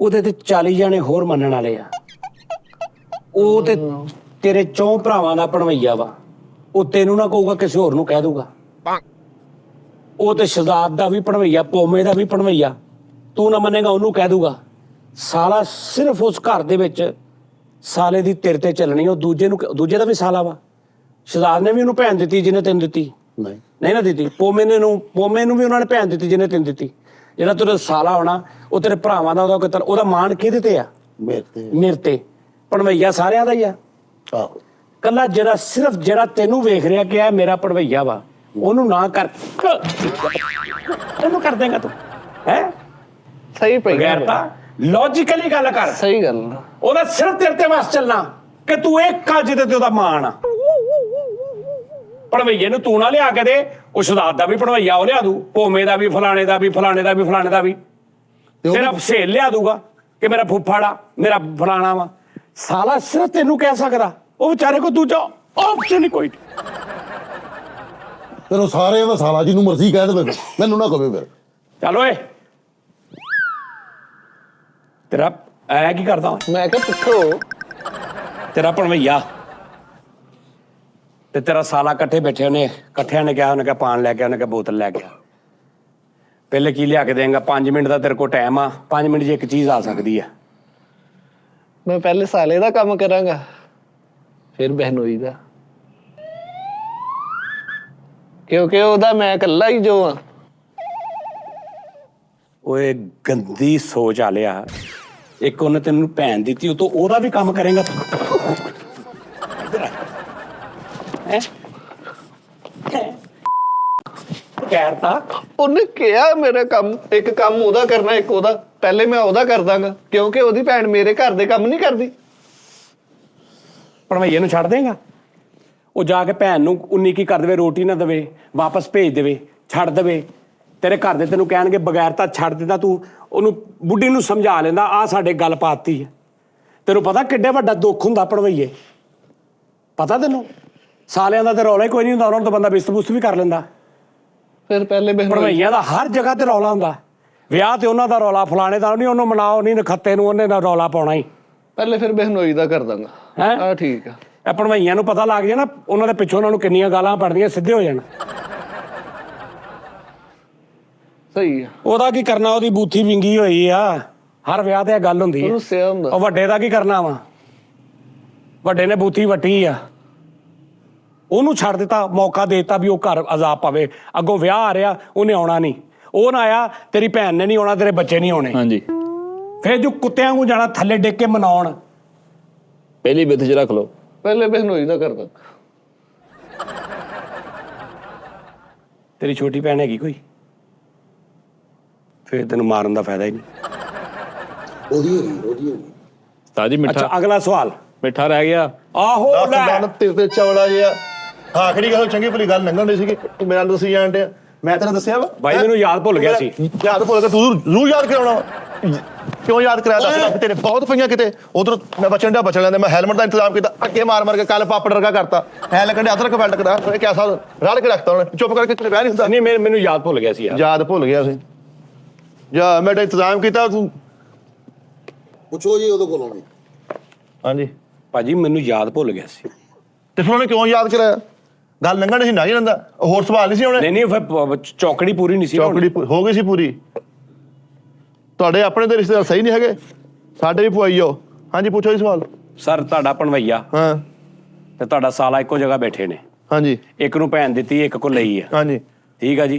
Speaker 1: ਉਹਦੇ ਤੇ 40 ਜਣੇ ਹੋਰ ਮੰਨਣ ਵਾਲੇ ਆ। ਉਹ ਤੇ ਤੇਰੇ 4 ਭਰਾਵਾਂ ਦਾ ਭਣਵਈਆ ਵਾ। ਉਹ ਤੈਨੂੰ ਨਾ ਕਹੂਗਾ, ਕਿਸੇ ਹੋਰ ਨੂੰ ਕਹਿ ਦੂਗਾ। ਉਹ ਤੇ ਸ਼ਹਜ਼ਾਦ ਦਾ ਵੀ ਭਣਵਈਆ, ਪੋਮੇ ਦਾ ਵੀ ਭਣਵਈਆ। ਤੂੰ ਨਾ ਮੰਨੇਗਾ, ਉਹਨੂੰ ਕਹਿ ਦੂਗਾ। ਸਾਲਾ ਸਿਰਫ ਉਸ ਘਰ ਦੇ ਵਿੱਚ ਸਾਲੇ ਦੀ ਤੇਰੇ ਤੇ ਚੱਲਣੀ। ਉਹ ਦੂਜੇ ਦਾ ਵੀ ਸਾਲਾ ਵਾ। ਸ਼ਹਜ਼ਾਦ ਨੇ ਵੀ ਉਹਨੂੰ ਭੈਣ ਦਿੱਤੀ ਜਿਹਨੇ ਤੈਨੂੰ ਦਿੱਤੀ ਨਹੀਂ ਨਾ ਦਿੱਤੀ। ਪੋਮੇ ਨੂੰ ਵੀ ਉਹਨਾਂ ਨੇ ਭੈਣ ਦਿੱਤੀ ਜਿਹਨੇ ਤੈਨੂੰ ਦਿੱਤੀ। ਜਿਹੜਾ ਤੇਰਾ ਸਾਲਾ ਹੋਣਾ ਉਹ ਤੇਰੇ ਭਰਾਵਾਂ ਦਾ, ਉਹਦਾ ਮਾਣ ਕਿਹਦੇ ਤੇ ਆ? ਮੇਰੇ ਤੇ। ਭਣਵਈਆ ਸਾਰਿਆਂ ਦਾ ਹੀ ਆ।
Speaker 2: ਆਹੋ।
Speaker 1: ਕੱਲਾ ਜਿਹੜਾ ਤੈਨੂੰ ਵੇਖ ਰਿਹਾ ਕਿ ਇਹ ਮੇਰਾ ਭਣਵਈਆ ਵਾ, ਉਹਨੂੰ ਨਾ ਕਰ। ਉਹਨੂੰ ਕਰ ਦੇਗਾ ਤੂੰ? ਹੈ
Speaker 4: ਸਹੀ ਪਈ
Speaker 1: ਬਗੈਰ ਤਾਂ ਲੌਜੀਕਲੀ ਗੱਲ ਕਰ।
Speaker 4: ਸਹੀ ਗੱਲ ਆ।
Speaker 1: ਉਹਦਾ ਸਿਰਫ ਤੇਰੇ ਤੇ ਵਸ ਚੱਲਣਾ ਕਿ ਤੂੰ ਇੱਕ ਆ ਜਿਹਦੇ ਤੇ ਉਹਦਾ ਮਾਣ ਆ। ਭਣਵਈਏ ਨੂੰ ਤੂੰ ਨਾ ਲਿਆ ਕੇ ਦੇ। ਉਹ ਸ਼ਹਜ਼ਾਦ ਦਾ ਵੀ ਭਣਵਈਆ ਉਹ ਲਿਆ ਦੂ, ਪੋਮੇ ਦਾ ਵੀ, ਫਲਾਣੇ ਦਾ ਵੀ, ਫਲਾਣੇ ਦਾ ਵੀ, ਫਲਾਣੇ ਦਾ ਵੀ। ਤੇਰਾ ਸਹੇਲ ਲਿਆ ਦੂਗਾ ਕਿ ਮੇਰਾ ਫੁੱਫੜ ਆ, ਮੇਰਾ ਫਲਾਣਾ ਵਾ। ਸਾਲਾ ਸਿਰਫ ਤੈਨੂੰ ਕਹਿ ਸਕਦਾ। ਉਹ ਵਿਚਾਰੇ ਕੋ ਦੂਜਾ ਆਪਸ਼ਨ ਹੀ ਕੋਈ ਨਹੀਂ।
Speaker 2: ਫਿਰ ਉਹ ਸਾਰਿਆਂ ਦਾ ਸਾਲਾ, ਜਿਹਨੂੰ ਮਰਜ਼ੀ ਕਹਿ ਦੇਵੇ, ਮੈਨੂੰ ਨਾ ਕਹੇ ਫਿਰ।
Speaker 1: ਚੱਲ ਓਏ, ਤੇਰਾ ਐ ਕੀ ਕਰਦਾ?
Speaker 4: ਮੈਂ ਕਿਹਾ ਪੁੱਛੋ।
Speaker 1: ਤੇਰਾ ਭਣਵਈਆ ਤੇ ਤੇਰਾ ਸਾਲਾ ਇਕੱਠੇ ਬੈਠੇ, ਇਕੱਠਿਆਂ ਨੇ ਕਿਹਾ ਪਾਣ ਲੈ ਕੇ, ਉਹਨੇ ਕਿਹਾ ਬੋਤਲ ਲੈ ਕੇ ਆ। ਪਹਿਲੇ ਕੀ ਲਿਆ ਕੇ ਦੇਂਗਾ? 5 ਮਿੰਟ ਦਾ ਤੇਰੇ ਕੋਲ ਟਾਈਮ ਆ। 5 ਮਿੰਟ 'ਚ ਇੱਕ ਚੀਜ਼ ਆ ਸਕਦੀ ਆ।
Speaker 4: ਮੈਂ ਪਹਿਲੇ ਸਾਲੇ ਦਾ ਕੰਮ ਕਰਾਂਗਾ, ਫਿਰ ਬਹਿਨੋਈ ਦਾ, ਕਿਉਂਕਿ ਉਹਦਾ ਮੈਂ ਇਕੱਲਾ ਹੀ ਜੋ ਆ।
Speaker 1: ਓਏ ਗੰਦੀ ਸੋਚ ਆ ਲਿਆ। ਇੱਕ ਉਹਨੇ ਤੈਨੂੰ ਭੈਣ ਦਿੱਤੀ, ਉਹ ਤੋਂ ਉਹਦਾ ਵੀ ਕੰਮ ਕਰੇਗਾ ਤੂੰ? ਕਹਿਰਤਾ
Speaker 4: ਉਹਨੇ ਕਿਹਾ ਮੇਰਾ ਕੰਮ, ਇੱਕ ਕੰਮ ਉਹਦਾ ਕਰਨਾ, ਇੱਕ ਉਹਦਾ। ਪਹਿਲੇ ਮੈਂ ਉਹਦਾ ਕਰ ਦਾਂਗਾ ਕਿਉਂਕਿ ਉਹਦੀ ਭੈਣ ਮੇਰੇ ਘਰ ਦੇ ਕੰਮ ਨਹੀਂ ਕਰਦੀ।
Speaker 1: ਭਣਵਈਏ ਨੂੰ ਛੱਡ ਦੇਗਾ? ਉਹ ਜਾ ਕੇ ਭੈਣ ਨੂੰ 19 ਕੀ ਕਰ ਦੇਵੇ, ਰੋਟੀ ਨਾ ਦੇਵੇ, ਵਾਪਸ ਭੇਜ ਦੇਵੇ, ਛੱਡ ਦੇਵੇ। ਤੇਰੇ ਘਰ ਦੇ ਤੈਨੂੰ ਕਹਿਣਗੇ ਬਗੈਰ ਤਾਂ ਛੱਡ ਦਿੰਦਾ ਤੂੰ ਉਹਨੂੰ, ਬੁੱਢੀ ਨੂੰ ਸਮਝਾ ਲੈਂਦਾ ਆ ਸਾਡੇ ਗੱਲ ਪਾਤੀ ਹੈ। ਤੈਨੂੰ ਪਤਾ ਕਿੱਡੇ ਵੱਡਾ ਦੁੱਖ ਹੁੰਦਾ ਭਣਵਈਏ? ਪਤਾ ਤੈਨੂੰ? ਸਾਲਿਆਂ ਦਾ ਤੇ ਰੌਲਾ ਹੀ ਕੋਈ ਨਹੀਂ ਹੁੰਦਾ, ਉਹਨਾਂ ਨੂੰ ਤਾਂ ਬੰਦਾ ਬਿਸਤ-ਬੁਸਤ ਵੀ ਕਰ ਲੈਂਦਾ।
Speaker 4: ਫਿਰ ਪਹਿਲੇ
Speaker 1: ਭਣਵਈਆਂ ਦਾ ਹਰ ਜਗ੍ਹਾ ਤੇ ਰੌਲਾ ਹੁੰਦਾ। ਵਿਆਹ ਤੇ ਉਹਨਾਂ ਦਾ ਰੌਲਾ, ਫਲਾਣੇ ਦਾ ਨਹੀਂ, ਉਹਨੂੰ ਮਨਾਓ ਨਹੀਂ, ਨਖੱਤੇ ਨੂੰ ਉਹਨੇ ਨਾਲ ਰੌਲਾ ਪਾਉਣਾ ਹੀ।
Speaker 4: ਪਹਿਲੇ ਫਿਰ ਬਹਿਨੋਈ ਦਾ ਕਰ ਦਾਂਗਾ।
Speaker 1: ਹੈਂ?
Speaker 4: ਹਾਂ ਠੀਕ ਆ।
Speaker 1: ਇਹ ਭਣਵਈਆਂ ਨੂੰ ਪਤਾ ਲੱਗ ਜਾਣਾ, ਉਹਨਾਂ ਦੇ ਪਿੱਛੋਂ ਉਹਨਾਂ ਨੂੰ ਕਿੰਨੀਆਂ ਗਾਲਾਂ ਪੜਦੀਆਂ, ਸਿੱਧੇ ਹੋ ਜਾਣ।
Speaker 4: ਸਹੀ ਆ।
Speaker 1: ਉਹਦਾ ਕੀ ਕਰਨਾ? ਉਹਦੀ ਬੂਥੀ ਵਿੰਗੀ ਹੋਈ ਆ। ਹਰ ਵਿਆਹ ਤੇ ਇਹ ਗੱਲ ਹੁੰਦੀ
Speaker 4: ਉਹਨੂੰ
Speaker 1: ਹੈ।
Speaker 4: ਸਿਆ ਹੁੰਦਾ।
Speaker 1: ਉਹ ਵੱਡੇ ਦਾ ਕੀ ਕਰਨਾ ਵਾ? ਵੱਡੇ ਨੇ ਬੂਥੀ ਵੱਟੀ ਆ, ਉਹਨੂੰ ਛੱਡ ਦਿੱਤਾ, ਮੌਕਾ ਦੇ ਦਿੱਤਾ ਵੀ ਉਹ ਘਰ ਅਜ਼ਾਬ ਪਾਵੇ। ਅੱਗੋਂ ਵਿਆਹ ਆ ਰਿਹਾ, ਉਹਨੇ ਆਉਣਾ ਨਹੀਂ। ਉਹ ਨਾ ਆਇਆ, ਤੇਰੀ ਭੈਣ ਨੇ ਨਹੀਂ ਆਉਣਾ, ਤੇਰੇ ਬੱਚੇ ਨਹੀਂ ਆਉਣੇ।
Speaker 3: ਹਾਂਜੀ।
Speaker 1: ਫਿਰ ਜੋ ਕੁੱਤਿਆਂ ਨੂੰ ਜਾਣਾ ਥੱਲੇ ਡਿੱਗ ਕੇ ਮਨਾਉਣ।
Speaker 3: ਪਹਿਲੀ ਬਿੱਥ 'ਚ ਰੱਖ ਲਓ।
Speaker 4: ਪਹਿਲੇ ਬਹਿਨੋਈ ਦਾ ਕਰ ਦਾਂਗਾ।
Speaker 1: ਤੇਰੀ ਛੋਟੀ ਭੈਣ ਹੈਗੀ ਕੋਈ? ਫਿਰ ਤੈਨੂੰ ਮਾਰਨ ਦਾ ਫਾਇਦਾ ਹੀ ਨਹੀਂ।
Speaker 2: ਉਹਦੀ ਹੈਗੀ।
Speaker 3: ਸਾਜੀ ਮਿੱਠਾ,
Speaker 1: ਅੱਛਾ, ਅਗਲਾ ਸਵਾਲ।
Speaker 3: ਮਿੱਠਾ ਰਹਿ ਗਿਆ।
Speaker 1: ਆਹੋ ਲੈ,
Speaker 5: ਤੇਰੇ ਤੇ ਚਵੜਾ ਜਿਹਾ। ਆਖਰੀ ਗੱਲ ਚੰਗੀ ਭਲੀ ਗੱਲ ਲੰਘਣ ਦੀ ਸੀਗੀ, ਤੂੰ ਮੇਰਾ ਦੱਸੀ ਜਾਣ ਡਿਆ। ਮੈਂ ਤੈਨੂੰ ਦੱਸਿਆ ਵਾ
Speaker 1: ਬਾਈ ਮੈਨੂੰ ਯਾਦ ਭੁੱਲ ਗਿਆ ਸੀ।
Speaker 5: ਯਾਦ ਭੁੱਲ ਗਿਆ? ਤੂੰ ਜ਼ਰੂਰ ਯਾਦ ਕਰਾਉਣਾ ਵਾ। ਕਿਉਂ ਯਾਦ ਕਰਾਇਆ? ਦੱਸ ਲੱਖ ਤੇਰੇ ਬਹੁਤ ਪਈਆਂ ਕਿਤੇ। ਉਧਰ ਮੈਂ ਬਚਣ ਲੈਂਦੇ, ਮੈਂ ਹੈਲਮਟ ਦਾ ਇੰਤਜ਼ਾਮ ਕੀਤਾ, ਅੱਗੇ ਮਾਰ ਕੇ ਕੱਲ ਪਾਪੜ ਵਰਗਾ ਕਰਤਾ। ਐ ਲੱਗਣ ਅਦਰਕ ਬੈਲਟ ਕਰਾ ਕਿਆ ਰਲ ਕੇ ਰੱਖਤਾ ਉਹਨੇ। ਚੁੱਪ ਕਰਕੇ ਕਿਤੇ ਵਿਆਹ ਨਹੀਂ ਹੁੰਦਾ।
Speaker 1: ਨਹੀਂ, ਮੈਨੂੰ ਯਾਦ ਭੁੱਲ ਗਿਆ ਸੀ ਯਾਰ।
Speaker 5: ਯਾਦ ਭੁੱਲ ਗਿਆ ਸੀ। ਜਾ ਮੈਂ ਇੰਤਜ਼ਾਮ ਕੀਤਾ। ਤੂੰ
Speaker 2: ਪੁੱਛੋ ਜੀ ਉਹਦੇ ਕੋਲੋਂ ਵੀ।
Speaker 5: ਹਾਂਜੀ
Speaker 1: ਭਾਜੀ ਮੈਨੂੰ ਯਾਦ ਭੁੱਲ ਗਿਆ ਸੀ।
Speaker 5: ਤੇ ਫਿਰ ਉਹਨੇ ਕਿਉਂ ਯਾਦ ਕਰਾਇਆ? ਗੱਲ ਲੰਘਣ ਸੀ, ਨਾ ਹੀ ਰਹਿੰਦਾ। ਹੋਰ ਸਵਾਲ ਨਹੀਂ ਸੀ ਉਹਨੇ।
Speaker 1: ਨਹੀਂ ਫਿਰ ਚੌਕੜੀ ਪੂਰੀ ਨਹੀਂ ਸੀ।
Speaker 5: ਚੌਕੜੀ ਹੋ ਗਈ ਸੀ ਪੂਰੀ। ਤੁਹਾਡੇ ਆਪਣੇ ਦੇ ਰਿਸ਼ਤੇਦਾਰ ਸਹੀ ਨਹੀਂ ਹੈਗੇ, ਸਾਡੇ ਵੀ ਪਵਾਈ ਜਾਓ। ਹਾਂਜੀ ਪੁੱਛੋ ਜੀ ਸਵਾਲ।
Speaker 1: ਸਰ, ਤੁਹਾਡਾ ਭਣਵਈਆ
Speaker 5: ਹਾਂ
Speaker 1: ਤੇ ਤੁਹਾਡਾ ਸਾਲਾ ਇੱਕੋ ਜਗ੍ਹਾ ਬੈਠੇ ਨੇ।
Speaker 5: ਹਾਂਜੀ
Speaker 1: ਇੱਕ ਨੂੰ ਭੈਣ ਦਿੱਤੀ, ਇੱਕ ਕੋ ਲਈ ਆ।
Speaker 5: ਹਾਂਜੀ
Speaker 1: ਠੀਕ ਆ ਜੀ।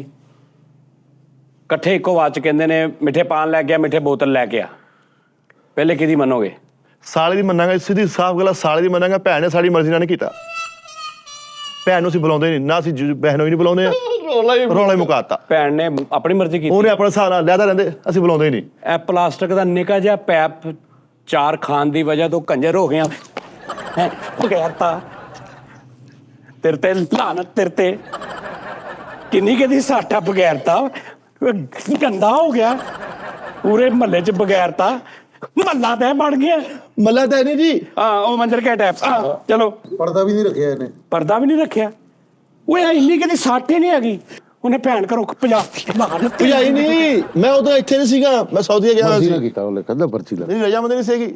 Speaker 1: ਇਕੱਠੇ ਇੱਕੋ ਆਵਾਜ਼ ਚ ਕਹਿੰਦੇ ਨੇ ਮਿੱਠੇ ਪਾਨ ਲੈ ਕੇ ਆ, ਮਿੱਠੇ ਬੋਤਲ ਲੈ ਕੇ ਆ। ਪਹਿਲੇ ਕਿਹਦੀ ਮੰਨੋਗੇ?
Speaker 5: ਸਾਲੇ ਦੀ ਮੰਨਾਂਗਾ, ਸਿੱਧੀ ਸਾਫ਼ ਗੱਲ ਆ, ਸਾਲੇ ਦੀ ਮੰਨਾਂਗਾ। ਭੈਣ ਨੇ ਸਾਡੀ ਮਰਜ਼ੀ ਨਾਲ ਨਹੀਂ ਕੀਤਾ। ਭੈਣ ਨੂੰ ਅਸੀਂ ਬੁਲਾਉਂਦੇ ਨਹੀਂ ਨਾ, ਅਸੀਂ ਬਹਿਨੋਈ ਨਹੀਂ ਬੁਲਾਉਂਦੇ ਆ। ਰੌਲਾ ਹੀ ਮੁਕਾਤਾ।
Speaker 1: ਭੈਣ ਨੇ ਆਪਣੀ ਮਰਜ਼ੀ ਕੀਤੀ।
Speaker 5: ਉਹਨੇ ਆਪਣੇ ਹਿਸਾਬ ਨਾਲ ਲੈਦਾ ਰਹਿੰਦੇ, ਅਸੀਂ ਬੁਲਾਉਂਦੇ ਹੀ ਨਹੀਂ।
Speaker 1: ਇਹ ਪਲਾਸਟਿਕ ਦਾ ਨਿੱਕਾ ਜਿਹਾ ਪੈਪ 4 ਖਾਨ ਦੀ ਵਜ੍ਹਾ ਤੋਂ ਕੰਜਰ ਹੋ ਗਿਆ। ਕਹਿਤਾ ਤੇਰੇ ਤੇ ਲਾਨਤ ਤੇਰੇ ਤੇ। ਕਿੰਨੀ ਕਿਹਦੀ ਸਾਟਾ ਬਗੈਰਤਾ ਗੰਦਾ ਹੋ ਗਿਆ ਪੂਰੇ ਮਹੱਲੇ 'ਚ ਬਗੈਰਤਾ। ਮਹੱਲਾ ਤੈ ਬਣ ਗਿਆ।
Speaker 5: ਮੱਲਾ ਤਾਂ ਨਹੀਂ ਜੀ।
Speaker 1: ਹਾਂ ਉਹ ਮੰਜਰ ਕਾ ਟੈਪ ਚਲੋ।
Speaker 2: ਪਰਦਾ ਵੀ ਨਹੀਂ ਰੱਖਿਆ ਇਹਨੇ।
Speaker 1: ਪਰਦਾ ਵੀ ਨਹੀਂ ਰੱਖਿਆ। ਓਏ ਇੰਨੀ ਕਿਹਦੀ ਸਾਟੇ ਨਹੀਂ ਹੈਗੀ। ਉਹਨੇ ਭੈਣ ਘਰੋਂ
Speaker 5: ਭਜਾਈ ਨਹੀਂ, ਮੈਂ ਉਦੋਂ ਇੱਥੇ ਨਹੀਂ ਸੀਗਾ, ਮੈਂ ਸਾਊਦੀ ਗਿਆ ਹੋਇਆ
Speaker 2: ਮਰਜ਼ੀ
Speaker 5: ਸੀ।
Speaker 2: ਨਾ ਕੀਤਾ ਉਹਨੇ ਕਹਿੰਦਾ ਪਰਚੀ ਲਾ।
Speaker 5: ਮੇਰੀ ਰਜਾਮੰਦੀ ਨਹੀਂ ਸੀਗੀ।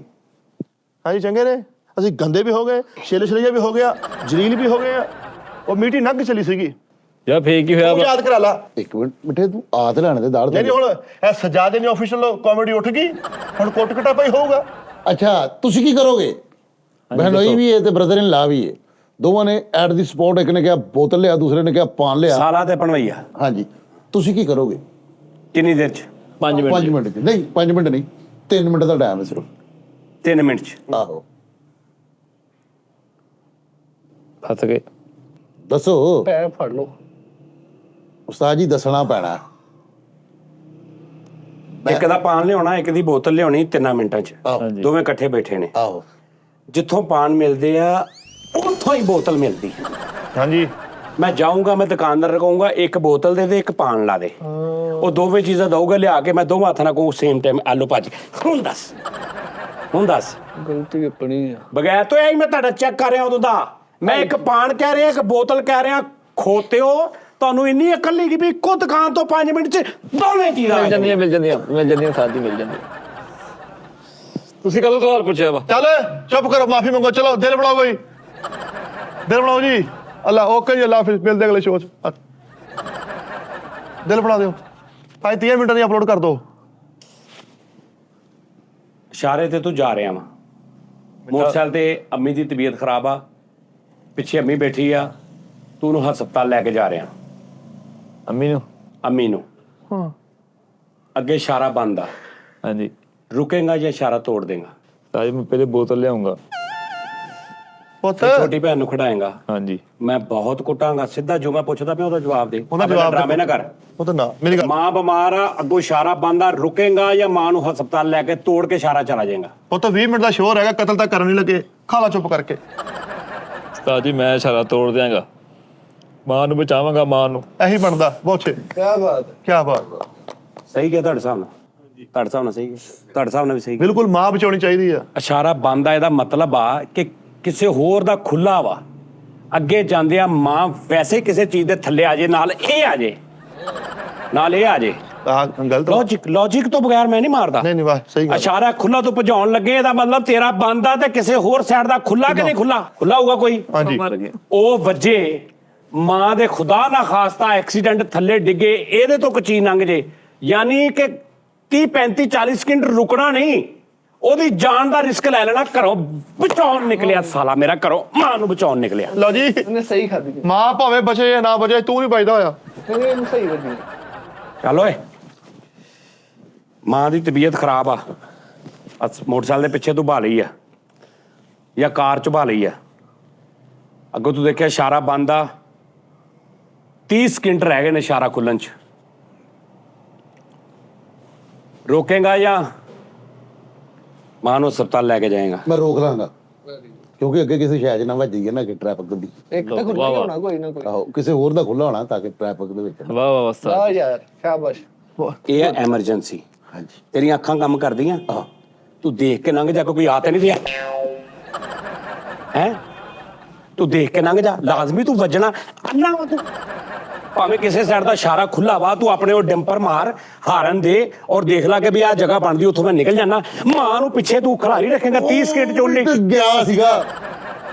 Speaker 5: ਹਾਂਜੀ ਚੰਗੇ ਨੇ, ਅਸੀਂ ਗੰਦੇ ਵੀ ਹੋ ਗਏ, ਛੇਲੇ ਛਲਈਆ ਵੀ ਹੋ ਗਿਆ, ਜਲੀਲ ਵੀ ਹੋ ਗਏ ਆ। ਉਹ ਮੀਟੀ ਨੰਗ ਚਲੀ ਸੀਗੀ।
Speaker 3: ਯਾਰ ਫੇਕ ਹੀ ਹੋਇਆ
Speaker 5: ਤੂੰ
Speaker 3: ਵਾ।
Speaker 5: ਯਾਦ ਕਰਾ ਲਾ।
Speaker 2: ਇੱਕ ਮਿੰਟ ਬਿਠੇ ਤੂੰ ਆ ਤੇ ਲੈਣ ਦੇ ਦਾੜ
Speaker 5: ਨਹੀਂ ਹੁਣ ਇਹ ਸਜਾਦੇ ਨੇ ਆਫੀਸ਼ੀਅਲ ਕਾਮੇਡੀ ਉੱਠ ਗਈ, ਹੁਣ ਕੋਟ ਕਟਾਪਾ ਹੀ ਹੋਊਗਾ।
Speaker 2: ਅੱਛਾ ਤੁਸੀਂ ਕੀ ਕਰੋਗੇ? ਬਹਿਨੋਈ ਵੀ ਹੈ ਤੇ ਬ੍ਰਦਰ ਇਨ ਲਾ ਵੀ ਹੈ। ਦੋਵਾਂ ਨੇ ਐਟ ਦੀ ਸਪੋਟ, ਇੱਕ ਨੇ ਕਿਹਾ ਬੋਤਲ ਲਿਆ, ਦੂਸਰੇ ਨੇ ਕਿਹਾ ਪਾਨ ਲਿਆ।
Speaker 1: ਸਾਲਾ ਤੇ ਪਣਵਈਆ।
Speaker 2: ਹਾਂਜੀ ਤੁਸੀਂ ਕੀ ਕਰੋਗੇ?
Speaker 1: ਕਿੰਨੀ ਦੇਰ 'ਚ?
Speaker 3: 5 ਮਿੰਟ
Speaker 2: 5 ਮਿੰਟ ਚ ਨਹੀਂ, 5 ਮਿੰਟ ਨਹੀਂ, 3 ਮਿੰਟ ਦਾ ਟਾਈਮ ਹੈ ਸਿਰਫ।
Speaker 1: 3 ਮਿੰਟ 'ਚ।
Speaker 2: ਆਹੋ
Speaker 3: ਫਸ ਗਏ।
Speaker 2: ਦੱਸੋ
Speaker 4: ਪੈ ਫੜ ਲਓ।
Speaker 2: ਉਸਤਾਦ ਜੀ ਦੱਸਣਾ ਪੈਣਾ।
Speaker 1: ਇੱਕ ਦਾ ਪਾਨ ਲਿਆਉਣਾ, ਇੱਕ ਦੀ ਬੋਤਲ ਲਿਆਉਣੀ 3 ਮਿੰਟਾਂ 'ਚ।
Speaker 2: ਆਹੋ
Speaker 1: ਦੋਵੇਂ ਇਕੱਠੇ ਬੈਠੇ ਨੇ।
Speaker 2: ਆਹੋ
Speaker 1: ਜਿੱਥੋਂ ਪਾਨ ਮਿਲਦੇ ਆ ਉੱਥੋਂ ਹੀ ਬੋਤਲ ਮਿਲਦੀ।
Speaker 5: ਹਾਂਜੀ
Speaker 1: ਮੈਂ ਜਾਊਂਗਾ, ਮੈਂ ਦੁਕਾਨਦਾਰ ਨੂੰ ਕਹੂੰਗਾ ਇੱਕ ਬੋਤਲ ਦੇ ਦੇ, ਇੱਕ ਪਾਨ ਲਾ ਦੇ। ਉਹ ਦੋਵੇਂ ਚੀਜ਼ਾਂ ਦਊਗਾ ਲਿਆ ਕੇ, ਮੈਂ ਦੋਵਾਂ ਹੱਥਾਂ ਨਾਲ ਕਹੂੰ ਸੇਮ ਟਾਈਮ ਆਲੂ ਭਾਜੀ। ਹੁਣ ਦੱਸ
Speaker 4: ਗਲਤੀ ਆਪਣੀ ਆ।
Speaker 1: ਬਗੈਰ ਤੋਂ ਹੀ ਮੈਂ ਤੁਹਾਡਾ ਚੈੱਕ ਕਰ ਰਿਹਾ ਉਦੋਂ ਦਾ। ਮੈਂ ਇੱਕ ਪਾਨ ਕਹਿ ਰਿਹਾ, ਇੱਕ ਬੋਤਲ ਕਹਿ ਰਿਹਾ। ਖੋਤਿਓ ਤੁਹਾਨੂੰ ਇੰਨੀ ਅਕਲ ਨਹੀਂ ਕਿ ਵੀ ਇੱਕੋ ਦੁਕਾਨ ਤੋਂ 5 ਮਿੰਟ 'ਚ ਦੋਵੇਂ ਚੀਜ਼ਾਂ
Speaker 3: ਮਿਲ ਜਾਂਦੀਆਂ ਸਾਡੀ ਮਿਲ ਜਾਂਦੀ। ਤੁਸੀਂ ਕਦੋਂ ਸਵਾਲ ਪੁੱਛਿਆ ਵਾ?
Speaker 5: ਚੱਲ ਚੁੱਪ ਕਰੋ, ਮਾਫੀ ਮੰਗੋ, ਚਲੋ ਦਿਲ ਬਣਾਓ, ਕੋਈ ਦਿਲ ਬਣਾਓ ਜੀ। ਅੱਲਾ ਓਕੇ ਜੀ, ਅੱਲਾ ਹਾਫਿਜ਼, ਮਿਲਦੇ ਅਗਲੇ ਸ਼ੋਅ 'ਚ। ਦਿਲ ਬਣਾ ਦਿਓ ਭਾਈ, 30 ਮਿੰਟਾਂ ਦੀ ਅਪਲੋਡ ਕਰ ਦਿਓ।
Speaker 1: ਇਸ਼ਾਰੇ ਤੇ ਤੂੰ ਜਾ ਰਿਹਾ ਵਾ। ਮੋਟਰਸਾਈਕਲ ਤੇ ਅੰਮੀ ਦੀ ਤਬੀਅਤ ਖਰਾਬ ਆ, ਪਿੱਛੇ ਅੰਮੀ ਬੈਠੀ ਆ, ਤੂੰ ਉਹਨੂੰ ਹਸਪਤਾਲ ਲੈ ਕੇ ਜਾ ਰਿਹਾ।
Speaker 3: ਅੰਮੀ ਨੂੰ?
Speaker 1: ਅੰਮੀ ਨੂੰ।
Speaker 5: ਹਾਂ
Speaker 1: ਅੱਗੇ ਇਸ਼ਾਰਾ ਬੰਦ ਆ।
Speaker 3: ਹਾਂਜੀ
Speaker 1: ਰੁਕੇਗਾ ਜਾਂ ਇਸ਼ਾਰਾ ਤੋੜ ਦੇਗਾ?
Speaker 3: ਤਾਂ ਮੈਂ ਪਹਿਲੇ ਬੋਤਲ ਲਿਆਉਂਗਾ।
Speaker 5: ਪੁੱਤ
Speaker 1: ਛੋਟੀ ਭੈਣ ਨੂੰ ਖੜਾਏਗਾ।
Speaker 3: ਹਾਂਜੀ
Speaker 1: ਮੈਂ ਬਹੁਤ ਕੁੱਟਾਂਗਾ। ਸਿੱਧਾ ਜੋ ਮੈਂ ਪੁੱਛਦਾ ਪਿਆ ਉਹਦਾ ਜਵਾਬ ਦੇ।
Speaker 5: ਉਹਦਾ ਜਵਾਬ ਦੇ।
Speaker 1: ਡਰਾਮੇ ਨਾ ਕਰ।
Speaker 5: ਉਹ ਤਾਂ ਨਾ ਮੇਰੀ ਗੱਲ।
Speaker 1: ਮਾਂ ਬਿਮਾਰ ਆ, ਅੱਗੋਂ ਇਸ਼ਾਰਾ ਬੰਦ ਆ, ਰੁਕੇਗਾ ਜਾਂ ਮਾਂ ਨੂੰ ਹਸਪਤਾਲ ਲੈ ਕੇ ਤੋੜ ਕੇ ਇਸ਼ਾਰਾ ਚਲਾ ਜਾਏਗਾ?
Speaker 5: ਉਹ ਤਾਂ 20 ਮਿੰਟ ਦਾ ਸ਼ੋਅ ਹੈਗਾ, ਕਤਲ ਤਾਂ ਕਰਨ ਨਹੀਂ ਲੱਗੇ। ਖਾ ਲਾ ਚੁੱਪ ਕਰਕੇ।
Speaker 3: ਉਸਤਾਦ ਜੀ ਮੈਂ ਇਸ਼ਾਰਾ ਤੋੜ ਦਿਆਂਗਾ, ਮਾਂ ਨੂੰ ਬਚਾਵਾਂਗਾ, ਮਾਂ ਨੂੰ।
Speaker 5: ਇਹੀ ਬਣਦਾ ਬਹੁਤ।
Speaker 4: ਕੀ ਬਾਤ ਹੈ।
Speaker 5: ਕੀ ਬਾਤ।
Speaker 1: ਸਹੀ ਕਿਹਾ ਤੁਹਾਡੇ ਹਿਸਾਬ ਨਾਲ? ਤੁਹਾਡੇ ਹਿਸਾਬ ਨਾਲ ਸਹੀ ਹੈ? ਤੁਹਾਡੇ ਹਿਸਾਬ ਨਾਲ ਵੀ ਸਹੀ।
Speaker 5: ਬਿਲਕੁਲ ਮਾਂ ਬਚਾਉਣੀ ਚਾਹੀਦੀ ਆ।
Speaker 1: ਇਸ਼ਾਰਾ ਬੰਦ ਆ, ਇਹਦਾ ਮਤਲਬ ਆ ਕਿ ਕਿਸੇ ਹੋਰ ਦਾ ਖੁੱਲਾ ਵਾ। ਅੱਗੇ ਜਾਂਦੇ ਆ ਮਾਂ ਵੈਸੇ ਕਿਸੇ ਚੀਜ਼ ਦੇ ਥੱਲੇ ਆ ਜੇ, ਨਾਲ ਇਹ ਆ ਜੇ, ਨਾਲ ਇਹ ਆ ਜੇ।
Speaker 5: ਆਹ ਗਲਤ ਹੋ।
Speaker 1: ਲੌਜੀਕ ਤੋਂ ਬਗੈਰ ਮੈਂ ਨਹੀਂ ਮਾਰਦਾ।
Speaker 5: ਨਹੀਂ ਵਾਹ ਸਹੀ ਗੱਲ।
Speaker 1: ਇਸ਼ਾਰਾ ਖੁੱਲਾ ਤੋਂ ਭਜਾਉਣ ਲੱਗੇ, ਇਹਦਾ ਮਤਲਬ ਤੇਰਾ ਬੰਦ ਆ ਤੇ ਕਿਸੇ ਹੋਰ ਸਾਈਡ ਦਾ ਖੁੱਲਾ ਕਿ ਨਹੀਂ ਖੁੱਲਾ? ਖੁੱਲਾ ਹੋਊਗਾ ਕੋਈ।
Speaker 5: ਹਾਂਜੀ
Speaker 1: ਉਹ ਵੱਜੇ, ਮਾਂ ਦੇ ਖੁਦਾ ਨਾ ਖਾਸਤਾ ਐਕਸੀਡੈਂਟ ਥੱਲੇ ਡਿੱਗੇ, ਇਹਦੇ ਤੋਂ ਕੋਈ ਚੀਜ਼ ਲੰਘ ਜੇ, ਯਾਨੀ ਕਿ 30 35 40 ਸਕਿੰਟ ਰੁਕਣਾ ਨਹੀਂ, ਉਹਦੀ ਜਾਨ ਦਾ ਰਿਸਕ ਲੈ ਲੈਣਾ। ਘਰੋਂ ਬਚਾਉਣ ਨਿਕਲਿਆ ਸਾਲਾ ਮੇਰਾ, ਘਰੋਂ ਮਾਂ ਨੂੰ ਬਚਾਉਣ ਨਿਕਲਿਆ।
Speaker 5: ਲਓ ਜੀ,
Speaker 4: ਇਹਨੇ ਸਹੀ ਖਾਦੀ।
Speaker 5: ਮਾਂ ਭਾਵੇਂ ਬਚੇ ਜਾਂ ਨਾ ਬਚੇ, ਤੂੰ ਨਹੀਂ ਬਚਦਾ ਹੋਇਆ।
Speaker 4: ਨਹੀਂ ਇਹਨੂੰ ਸਹੀ ਵੱਜੀ।
Speaker 1: ਚੱਲ ਓਏ, ਮਾਂ ਦੀ ਤਬੀਅਤ ਖਰਾਬ ਆ, ਮੋਟਰਸਾਈਕਲ ਦੇ ਪਿੱਛੇ ਤੂੰ ਭਾ ਲਈ ਆ ਜਾਂ ਕਾਰ ਚ ਭਾ ਲਈ ਆ। ਅੱਗੋਂ ਤੂੰ ਦੇਖਿਆ ਇਸ਼ਾਰਾ ਬੰਦ ਆ, 30 ਸਕਿੰਟ ਰਹਿ ਗਏ ਨੇ ਇਸ਼ਾਰਾ ਖੁੱਲਣ ਚ। ਰੋਕੇਗਾ ਜਾਂ ਮਾਂ ਨੂੰ ਹਸਪਤਾਲ ਲੈ ਕੇ ਜਾਏਗਾ?
Speaker 2: ਮੈਂ ਰੋਕ ਲਾਂਗਾ, ਕਿਉਂਕਿ ਅੱਗੇ ਕਿਸੇ ਸ਼ਾਇਦ ਨਾ ਵੱਜੀ ਹੈ ਨਾ ਕਿ ਟ੍ਰੈਫਿਕ ਦੀ।
Speaker 4: ਇੱਕ ਤਾਂ ਖੁੱਲਾ ਹੀ ਹੋਣਾ ਕੋਈ ਨਾ ਕੋਈ।
Speaker 2: ਆਹੋ ਕਿਸੇ ਹੋਰ ਦਾ ਖੁੱਲਾ ਹੋਣਾ ਤਾਂ ਕਿ ਟ੍ਰੈਫਿਕ ਦੇ ਵਿੱਚ।
Speaker 3: ਵਾਹ ਵਾਹ ਉਸਤਾਦ।
Speaker 4: ਆ ਯਾਰ ਸ਼ਾਬਾਸ਼।
Speaker 1: ਇਹ ਹੈ ਐਮਰਜੈਂਸੀ।
Speaker 2: ਹਾਂਜੀ
Speaker 1: ਤੇਰੀਆਂ ਅੱਖਾਂ ਕੰਮ ਕਰਦੀਆਂ?
Speaker 2: ਆਹ
Speaker 1: ਤੂੰ ਦੇਖ ਕੇ ਲੰਘ ਜਾ, ਕੋਈ ਆ ਤੇ ਨਹੀਂ ਰਿਹਾ ਹੈ? ਤੂੰ ਦੇਖ ਕੇ ਲੰਘ ਜਾ, ਲਾਜ਼ਮੀ ਤੂੰ ਵੱਜਣਾ ਅੰਨਾ ਵਾ ਤੂੰ। ਭਾਵੇਂ ਕਿਸੇ ਸਾਈਡ ਦਾ ਇਸ਼ਾਰਾ ਖੁੱਲਾ ਵਾ, ਤੂੰ ਆਪਣੇ ਉਹ ਡੈਂਪਰ ਮਾਰ, ਹਾਰਨ ਦੇ ਔਰ ਦੇਖ ਲਾ ਕਿ ਵੀ ਆਹ ਜਗ੍ਹਾ ਬਣਦੀ, ਉੱਥੋਂ ਮੈਂ ਨਿਕਲ ਜਾਣਾ। ਮਾਂ ਨੂੰ ਪਿੱਛੇ ਤੂੰ ਖਿਲਾਰੀ ਰੱਖੇਗਾ 30 ਸਕਿੰਟ ਚੋਂ ਨਹੀਂ
Speaker 2: ਗਿਆ ਸੀਗਾ।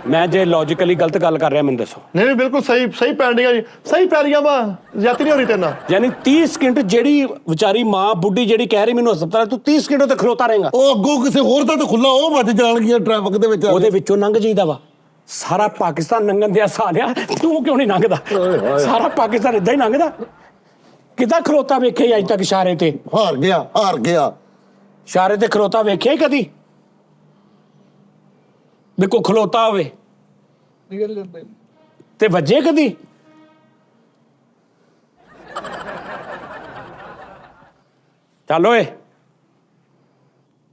Speaker 1: ਮੈਂ ਜੇ ਲੌਜੀਕਲੀ ਗਲਤ ਗੱਲ ਕਰ ਰਿਹਾ ਮੈਨੂੰ ਦੱਸੋ।
Speaker 5: ਨਹੀਂ ਬਿਲਕੁਲ ਸਹੀ ਸਹੀ ਪੈਂਡੀਆਂ ਜੀ, ਸਹੀ ਪੈਰੀਆਂ ਵਾ, ਜ਼ਿਆਦਤੀ ਨਹੀਂ ਹੋ ਰਹੀ ਤੇਰੇ ਨਾਲ।
Speaker 1: ਯਾਨੀ 30 ਸਕਿੰਟ ਜਿਹੜੀ ਵਿਚਾਰੀ ਮਾਂ ਬੁੱਢੀ ਜਿਹੜੀ ਕਹਿ ਰਹੀ ਮੈਨੂੰ ਹਸਪਤਾਲ, ਤੂੰ 30 ਸਕਿੰਟ ਉੱਤੇ ਖਲੋਤਾ ਰਹੇਗਾ।
Speaker 2: ਉਹ ਅੱਗੋਂ ਕਿਸੇ ਹੋਰ ਦਾ ਤਾਂ ਖੁੱਲਾ, ਉਹ ਵੱਜ ਜਾਣਗੀਆਂ ਟ੍ਰੈਫਿਕ ਦੇ ਵਿੱਚ।
Speaker 1: ਉਹਦੇ ਵਿੱਚੋਂ ਲੰਘ ਜਾਈਦਾ ਵਾ। ਸਾਰਾ ਪਾਕਿਸਤਾਨ ਲੰਘਣ ਦੇ ਸਾਲਿਆ, ਤੂੰ ਕਿਉਂ ਨਹੀਂ ਲੰਘਦਾ? ਸਾਰਾ ਪਾਕਿਸਤਾਨ ਇਦਾਂ ਹੀ ਲੰਘਦਾ। ਕਿੱਦਾਂ ਖਲੋਤਾ ਵੇਖਿਆ ਅੱਜ ਤੱਕ ਇਸ਼ਾਰੇ ਤੇ?
Speaker 2: ਹਾਰ ਗਿਆ ਹਾਰ ਗਿਆ।
Speaker 1: ਇਸ਼ਾਰੇ ਤੇ ਖਲੋਤਾ ਵੇਖਿਆ ਹੀ ਕਦੀ? ਦੇਖੋ ਖਲੋਤਾ ਹੋਵੇ
Speaker 4: ਨਿਕਲ ਜਾਂਦੇ।
Speaker 1: ਤੇ ਵੱਜੇ ਕਦੀ? ਚੱਲ ਓਏ,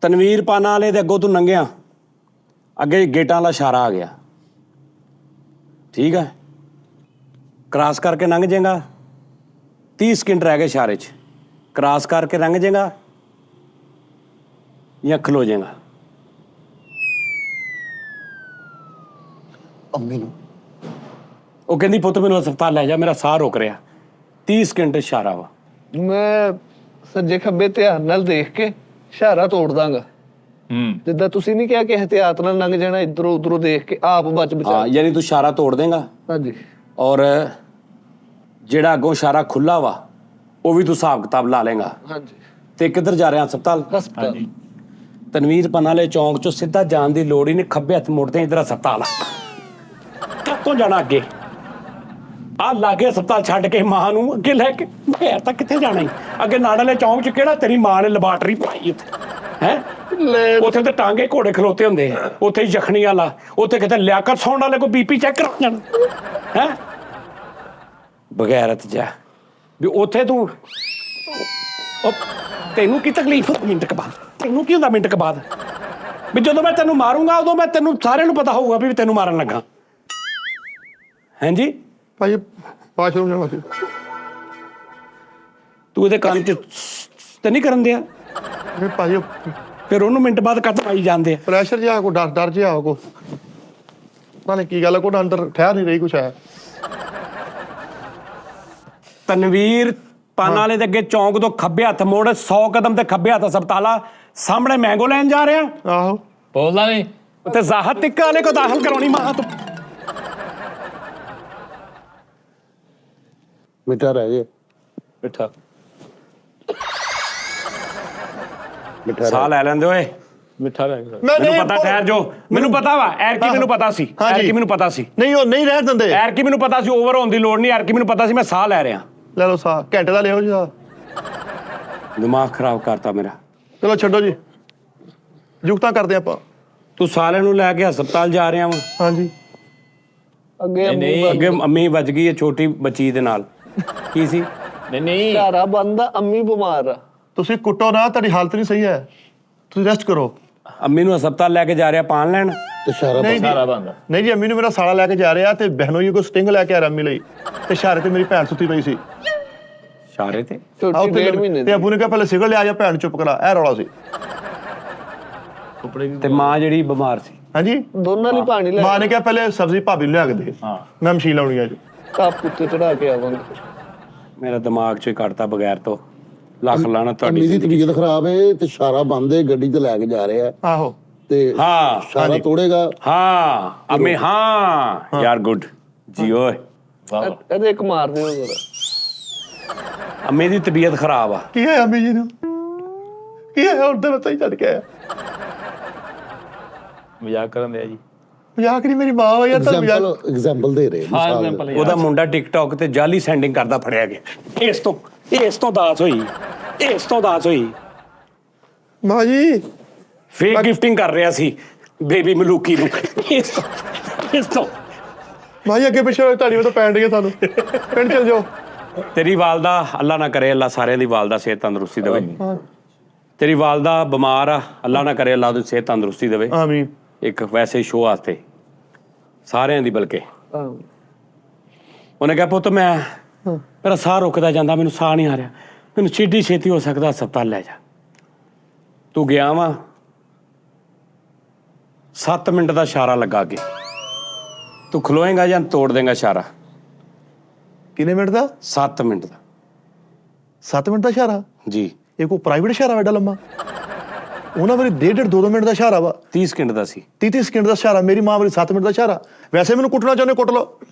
Speaker 1: ਤਨਵੀਰ ਪਾਨਾ ਵਾਲੇ ਦੇ ਅੱਗੋਂ ਤੂੰ ਲੰਘਿਆ, ਅੱਗੇ ਗੇਟਾਂ ਵਾਲਾ ਇਸ਼ਾਰਾ ਆ ਗਿਆ, ਠੀਕ ਹੈ? ਕ੍ਰਾਸ ਕਰਕੇ ਲੰਘ ਜਾਏਗਾ 30 ਸਕਿੰਟ ਰਹਿ ਗਏ ਇਸ਼ਾਰੇ 'ਚ ਕ੍ਰਾਸ ਕਰਕੇ ਲੰਘ ਜਾਏਗਾ ਜਾਂ ਖਲੋ ਜਾਏਗਾ
Speaker 2: ਅੰਮੀ ਨੂੰ
Speaker 1: ਉਹ ਕਹਿੰਦੀ ਪੁੱਤ ਮੈਨੂੰ ਹਸਪਤਾਲ ਲੈ ਜਾ ਮੇਰਾ ਸਾਹ ਰੁਕ ਰਿਹਾ 30 ਸਕਿੰਟ ਇਸ਼ਾਰਾ ਵਾ
Speaker 4: ਮੈਂ ਸੱਜੇ ਖੱਬੇ ਧਿਆਨ ਨਾਲ ਦੇਖ ਕੇ ਇਸ਼ਾਰਾ ਤੋੜ ਦਾਂਗਾ ਜਿੱਦਾਂ ਤੁਸੀਂ ਨਹੀਂ ਕਿਹਾ ਕਿ ਇhtiyਾਤ ਨਾਲ ਲੰਘ ਜਾਣਾ ਇਧਰੋਂ ਉਧਰੋਂ ਦੇਖ ਕੇ ਆਪ ਬਚ ਬਚਾ
Speaker 1: ਹਾਂ ਯਾਨੀ ਤੂੰ ਇਸ਼ਾਰਾ ਤੋੜ ਦੇਂਗਾ
Speaker 4: ਹਾਂਜੀ
Speaker 1: ਔਰ ਜਿਹੜਾ ਅੱਗੋਂ ਇਸ਼ਾਰਾ ਖੁੱਲਾ ਵਾ ਉਹ ਵੀ ਤੂੰ ਹਿਸਾਬ ਕਿਤਾਬ ਲਾ ਲੇਗਾ
Speaker 4: ਹਾਂਜੀ
Speaker 1: ਤੇ ਕਿੱਧਰ ਜਾ ਰਿਹਾ ਹਸਪਤਾਲ
Speaker 4: ਹਸਪਤਾਲ
Speaker 1: ਤਨਵੀਰ ਪਨਾਲੇ ਚੌਂਕ ਚੋਂ ਸਿੱਧਾ ਜਾਣ ਦੀ ਲੋੜ ਹੀ ਨਹੀਂ ਖੱਬੇ ਹੱਥ ਮੁੜਦੇ ਇਧਰ ਹਸਪਤਾਲ ਕਿੱਥੋਂ ਜਾਣਾ ਅੱਗੇ ਆ ਲਾਗੇ ਹਸਪਤਾਲ ਛੱਡ ਕੇ ਮਾਂ ਨੂੰ ਅੱਗੇ ਲੈ ਕੇ ਘੇਰ ਤੱਕ ਕਿੱਥੇ ਜਾਣਾ ਈ ਅੱਗੇ ਨਾੜਲੇ ਚੌਂਕ ਚ ਕਿਹੜਾ ਤੇਰੀ ਮਾਂ ਨੇ ਲੈਬਾਰਟਰੀ ਪਾਈ ਉੱਥੇ ਹੈ ਉੱਥੇ ਤੇ ਟਾਂਗੇ ਘੋੜੇ ਖਲੋਤੇ ਹੁੰਦੇ ਆ ਉੱਥੇ ਜ਼ਖਮੀ ਵਾਲਾ ਉੱਥੇ ਕਿਤੇ ਲਿਆਕਤ ਸੌਣ ਵਾਲੇ ਕੋ ਬੀਪੀ ਚੈੱਕ ਕਰਾ ਜਾਣਾ ਹੈ ਬਗੈਰਤ ਜਾ ਵੀ ਉੱਥੇ ਤੂੰ ਉਹ ਤੈਨੂੰ ਕੀ ਤਕਲੀਫ ਮਿੰਟ ਕੇ ਬਾਅਦ ਤੈਨੂੰ ਕੀ ਹੁੰਦਾ ਮਿੰਟ ਕੇ ਬਾਅਦ ਵੀ ਜਦੋਂ ਮੈਂ ਤੈਨੂੰ ਮਾਰੂੰਗਾ ਉਦੋਂ ਮੈਂ ਤੈਨੂੰ ਸਾਰਿਆਂ ਨੂੰ ਪਤਾ ਹੋਊਗਾ ਵੀ ਤੈਨੂੰ ਮਾਰਨ ਲੱਗਾ ਹਾਂਜੀ
Speaker 5: ਭਾਜੀ ਵਾਸ਼ਰੂਮ ਜਾਣਾ ਸੀ
Speaker 1: ਤੂੰ ਇਹਦੇ ਕੰਨ 'ਚ ਤੇ ਨਹੀਂ ਕਰਨ ਦਿਆ
Speaker 5: ਨਹੀਂ ਭਾਜੀ
Speaker 1: ਫਿਰ ਉਹਨੂੰ ਮਿੰਟ ਬਾਅਦ ਕੱਟ ਪਾਈ ਜਾਂਦੇ ਆ
Speaker 5: ਪ੍ਰੈਸ਼ਰ ਜਿਹਾ ਕੋ ਡਰ ਜਿਹਾ ਕੋ ਨਾਲੇ ਕੀ ਗੱਲ ਕੋ ਅੰਦਰ ਠਹਿਰ ਨਹੀਂ ਰਹੀ ਕੁਛ ਹੈ
Speaker 1: ਤਨਵੀਰ ਪਾਨਾ ਵਾਲੇ ਦੇ ਅੱਗੇ ਚੌਂਕ ਤੋਂ ਖੱਬੇ ਹੱਥ ਮੋੜ 100 ਕਦਮ ਤੇ ਖੱਬੇ ਹੱਥ ਹਸਪਤਾਲਾ ਸਾਹਮਣੇ ਮੈਂਗੋ ਲੈਣ ਜਾ ਰਿਹਾ
Speaker 5: ਆਹੋ
Speaker 3: ਬੋਲਦਾ ਨਹੀਂ
Speaker 1: ਉੱਥੇ ਜ਼ਾਹਰ ਟਿੱਕਾ ਵਾਲੇ ਕੋ ਦਾਖਲ ਕਰਾਉਣੀ ਮਾਂ ਤੋਂ
Speaker 2: ਮਿੱਠਾ ਰਹਿ ਗਿਆ
Speaker 3: ਮਿੱਠਾ
Speaker 2: ਮਿੱਠਾ
Speaker 1: ਸਾਹ ਲੈ ਲੈਂਦੇ ਓਏ
Speaker 3: ਮਿੱਠਾ ਰਹਿ ਗਿਆ
Speaker 1: ਮੈਨੂੰ ਪਤਾ ਠਹਿਰ ਜੋ ਮੈਨੂੰ ਪਤਾ ਵਾ ਐਰਕੀ ਮੈਨੂੰ ਪਤਾ ਸੀ
Speaker 5: ਹਾਂਜੀ।
Speaker 1: ਐਰਕੀ ਮੈਨੂੰ ਪਤਾ ਸੀ
Speaker 5: ਨਹੀਂ ਉਹ ਨਹੀਂ ਰਹਿਣ ਦਿੰਦੇ
Speaker 1: ਐਰਕੀ ਮੈਨੂੰ ਪਤਾ ਸੀ ਓਵਰ ਹੋਣ ਦੀ ਲੋੜ ਨਹੀਂ ਐਰਕੀ ਮੈਨੂੰ ਪਤਾ ਸੀ ਮੈਂ ਸਾਹ ਲੈ ਰਿਹਾ
Speaker 5: ਲੈ ਲਓ ਸਾਹ ਘੰਟੇ ਦਾ ਲਿਓ ਜੀ ਸਾਹ
Speaker 1: ਦਿਮਾਗ ਖਰਾਬ ਕਰਤਾ ਮੇਰਾ
Speaker 5: ਚਲੋ ਛੱਡੋ ਜੀ ਜੁਗਤਾਂ ਕਰਦੇ ਆਪਾਂ
Speaker 1: ਤੂੰ ਸਾਲੇ ਨੂੰ ਲੈ ਕੇ ਹਸਪਤਾਲ ਜਾ ਰਿਹਾ ਵਾ
Speaker 5: ਹਾਂਜੀ
Speaker 4: ਅੱਗੇ
Speaker 3: ਨਹੀਂ
Speaker 1: ਅੱਗੇ ਅੰਮੀ ਵੱਜ ਗਈ ਹੈ ਛੋਟੀ ਬੱਚੀ ਦੇ ਨਾਲ ਕੀ ਸੀ
Speaker 3: ਨਹੀਂ
Speaker 4: ਘਾਰਾ ਬੰਦਾ ਅੰਮੀ ਬਿਮਾਰ ਆ
Speaker 5: ਤੁਸੀਂ ਕੁੱਟੋ ਨਾ ਤੁਹਾਡੀ ਹਾਲਤ ਨਹੀਂ ਸਹੀ ਹੈ ਤੁਸੀਂ ਰੈਸਟ ਕਰੋ
Speaker 1: ਅੰਮੀ ਨੂੰ ਹਸਪਤਾਲ ਲੈ ਕੇ ਜਾ ਰਿਹਾ ਪਾਣ ਲੈਣ
Speaker 2: ਤੇ ਸਾਰਾ
Speaker 5: ਨਹੀਂ
Speaker 3: ਸਾਰਾ ਬੰਦਾ
Speaker 5: ਨਹੀਂ ਜੀ ਅੰਮੀ ਨੂੰ ਮੇਰਾ ਸਾਲਾ ਲੈ ਕੇ ਜਾ ਰਿਹਾ ਤੇ ਬਹਿਨੋਈ ਕੋ ਸਟਿੰਗ ਲੈ ਕੇ ਆ ਰਿਹਾ ਅੰਮੀ ਲਈ ਤੇ ਸ਼ਾਰੇ ਤੇ ਮੇਰੀ ਭੈਣ ਸੁੱਤੀ ਪਈ ਸੀ
Speaker 1: ਇਸ਼ਾਰੇ ਤੇ
Speaker 4: ਛੋਟੀ 1.5 ਮਹੀਨੇ
Speaker 5: ਤੇ
Speaker 4: ਦੀ
Speaker 5: ਅਬੂ ਨੇ ਕਿਹਾ ਪਹਿਲੇ ਸਿਗਰ ਲਿਆ ਜਾ ਭੈਣ ਚੁੱਪ ਕਰਾ ਇਹ ਰੌਲਾ ਸੀ
Speaker 1: ਤੇ ਮਾਂ ਜਿਹੜੀ ਬਿਮਾਰ ਸੀ
Speaker 5: ਹਾਂਜੀ
Speaker 4: ਦੋਨਾਂ ਲਈ ਪਾਣੀ ਲੈ
Speaker 5: ਮਾਂ ਨੇ ਕਿਹਾ ਪਹਿਲੇ ਸਬਜ਼ੀ ਭਾਬੀ ਨੂੰ ਲਿਆ ਕੇ ਦੇ
Speaker 3: ਹਾਂ
Speaker 5: ਮੈਂ ਮਸ਼ੀਨ ਲਾਉਣੀ ਆ ਜੀ
Speaker 4: ਕੱਪ ਉੱਤੇ ਚੜਾ ਕੇ ਆਵਾਂਗੇ
Speaker 1: ਮੇਰਾ ਦਿਮਾਗ 'ਚੋਂ ਹੀ ਕੱਢਤਾ ਬਗੈਰ ਤੋਂ ਲੱਖ ਲਾਣਾ ਤੁਹਾਡੀ
Speaker 2: ਅੰਮੀ ਦੀ
Speaker 1: ਜ਼ਿੰਦਗੀ।
Speaker 2: ਤਬੀਅਤ ਖਰਾਬ ਹੈ ਤੇ ਇਸ਼ਾਰਾ ਬੰਦ ਹੈ ਗੱਡੀ ਤੇ ਲੈ ਕੇ ਜਾ ਰਿਹਾ
Speaker 5: ਆਹੋ
Speaker 2: ਤੇ
Speaker 1: ਹਾਂ
Speaker 2: ਇਸ਼ਾਰਾ ਤੋੜੇਗਾ
Speaker 1: ਹਾਂ ਅੰਮੀ ਹਾਂ ਯਾਰ ਗੁੱਡ ਜੀ ਓਏ
Speaker 3: ਵਾਹ
Speaker 4: ਇਹਦੇ ਇੱਕ ਮਾਰ ਦਿਓ ਜ਼ਰਾ
Speaker 1: ਅੰਮੀ ਦੀ ਤਬੀਅਤ ਖਰਾਬ ਆ
Speaker 5: ਕੀ ਹੈ ਅੰਮੀ ਜੀ ਨੂੰ ਕੀ ਹੈ ਹੁਣ ਤਾਂ ਮੈਂ ਸਹੀ ਛੱਡ ਕੇ ਆਇਆ
Speaker 3: ਮਜ਼ਾਕ ਕਰਨ ਦਿਆ ਜੀ
Speaker 5: ਮਜ਼ਾਕ ਨਹੀਂ ਮੇਰੀ ਮਾਂ ਵਾ ਯਾਰ ਤਾਂ ਮਜ਼ਾਕ
Speaker 2: ਐਗਜ਼ਾਮਪਲ ਦੇ ਰਹੇ
Speaker 3: ਹਾਂ
Speaker 2: ਮਿਸਾਲ
Speaker 3: ਐਗਜ਼ਾਮਪਲ
Speaker 1: ਉਹਦਾ ਮੁੰਡਾ ਟਿਕਟੌਕ ਤੇ ਜਾਲੀ ਸੈਂਡਿੰਗ ਕਰਦਾ ਫੜਿਆ ਗਿਆ ਇਸ ਤੋਂ ਦਾਸ ਹੋਈ
Speaker 5: ਮਾਂ ਜੀ
Speaker 1: ਫੇਕ ਗਿਫਟਿੰਗ ਕਰ ਰਿਹਾ ਸੀ ਬੇਬੀ ਮਲੂਕੀ ਨੂੰ ਇਸ ਤੋਂ
Speaker 5: ਮਾਂ ਜੀ ਅੱਗੇ ਪਿੱਛੇ ਤੁਹਾਡੀ ਉਹ ਤਾਂ ਪੈਣ ਰਹੀ ਹੈ ਤੁਹਾਨੂੰ ਪਿੰਡ ਚਲ ਜਾਓ
Speaker 1: ਤੇਰੀ ਵਾਲਦਾ ਅੱਲਾ ਨਾ ਕਰੇ ਅੱਲਾ ਸਾਰਿਆਂ ਦੀ ਵਾਲਦਾ ਸਿਹਤ ਤੰਦਰੁਸਤੀ ਦੇਵੇ ਤੇਰੀ ਵਾਲਦਾ ਬਿਮਾਰ ਆ ਅੱਲਾ ਨਾ ਕਰੇ ਅੱਲਾ ਉਹਦੀ ਸਿਹਤ ਤੰਦਰੁਸਤੀ ਦੇਵੇ
Speaker 5: ਆਮੀਨ
Speaker 1: ਇੱਕ ਵੈਸੇ ਸ਼ੋਅ ਵਾਸਤੇ ਸਾਰਿਆਂ ਦੀ ਬਲਕਿ
Speaker 4: ਹਾਂ
Speaker 1: ਉਹਨੇ ਕਿਹਾ ਪੁੱਤ ਮੇਰਾ ਸਾਹ ਰੁਕਦਾ ਜਾਂਦਾ ਮੈਨੂੰ ਸਾਹ ਨਹੀਂ ਆ ਰਿਹਾ ਮੈਨੂੰ ਛੇਤੀ ਛੇਤੀ ਹੋ ਸਕਦਾ ਹਸਪਤਾਲ ਲੈ ਜਾ ਤੂੰ ਗਿਆ ਵਾ 7 ਮਿੰਟ ਦਾ ਇਸ਼ਾਰਾ ਲੱਗਾ ਅੱਗੇ ਤੂੰ ਖਲੋਏਗਾ ਜਾਂ ਤੋੜ ਦੇਗਾ ਇਸ਼ਾਰਾ
Speaker 5: ਕਿੰਨੇ ਮਿੰਟ ਦਾ
Speaker 1: 7 ਮਿੰਟ ਦਾ
Speaker 5: 7 ਮਿੰਟ ਦਾ ਇਸ਼ਾਰਾ
Speaker 1: ਜੀ
Speaker 5: ਇਹ ਕੋਈ ਪ੍ਰਾਈਵੇਟ ਇਸ਼ਾਰਾ ਐਡਾ ਲੰਮਾ ਉਹਨਾਂ ਵਾਰੀ 1.5 2 ਮਿੰਟ ਦਾ ਇਸ਼ਾਰਾ ਵਾ
Speaker 1: 30 ਸਕਿੰਟ ਦਾ ਸੀ
Speaker 5: 30 ਸਕਿੰਟ ਦਾ ਇਸ਼ਾਰਾ ਮੇਰੀ ਮਾਂ ਵਾਰੀ 7 ਮਿੰਟ ਦਾ ਇਸ਼ਾਰਾ ਵੈਸੇ ਮੈਨੂੰ ਕੁੱਟਣਾ ਚਾਹੁੰਦੇ ਕੁੱਟ ਲਓ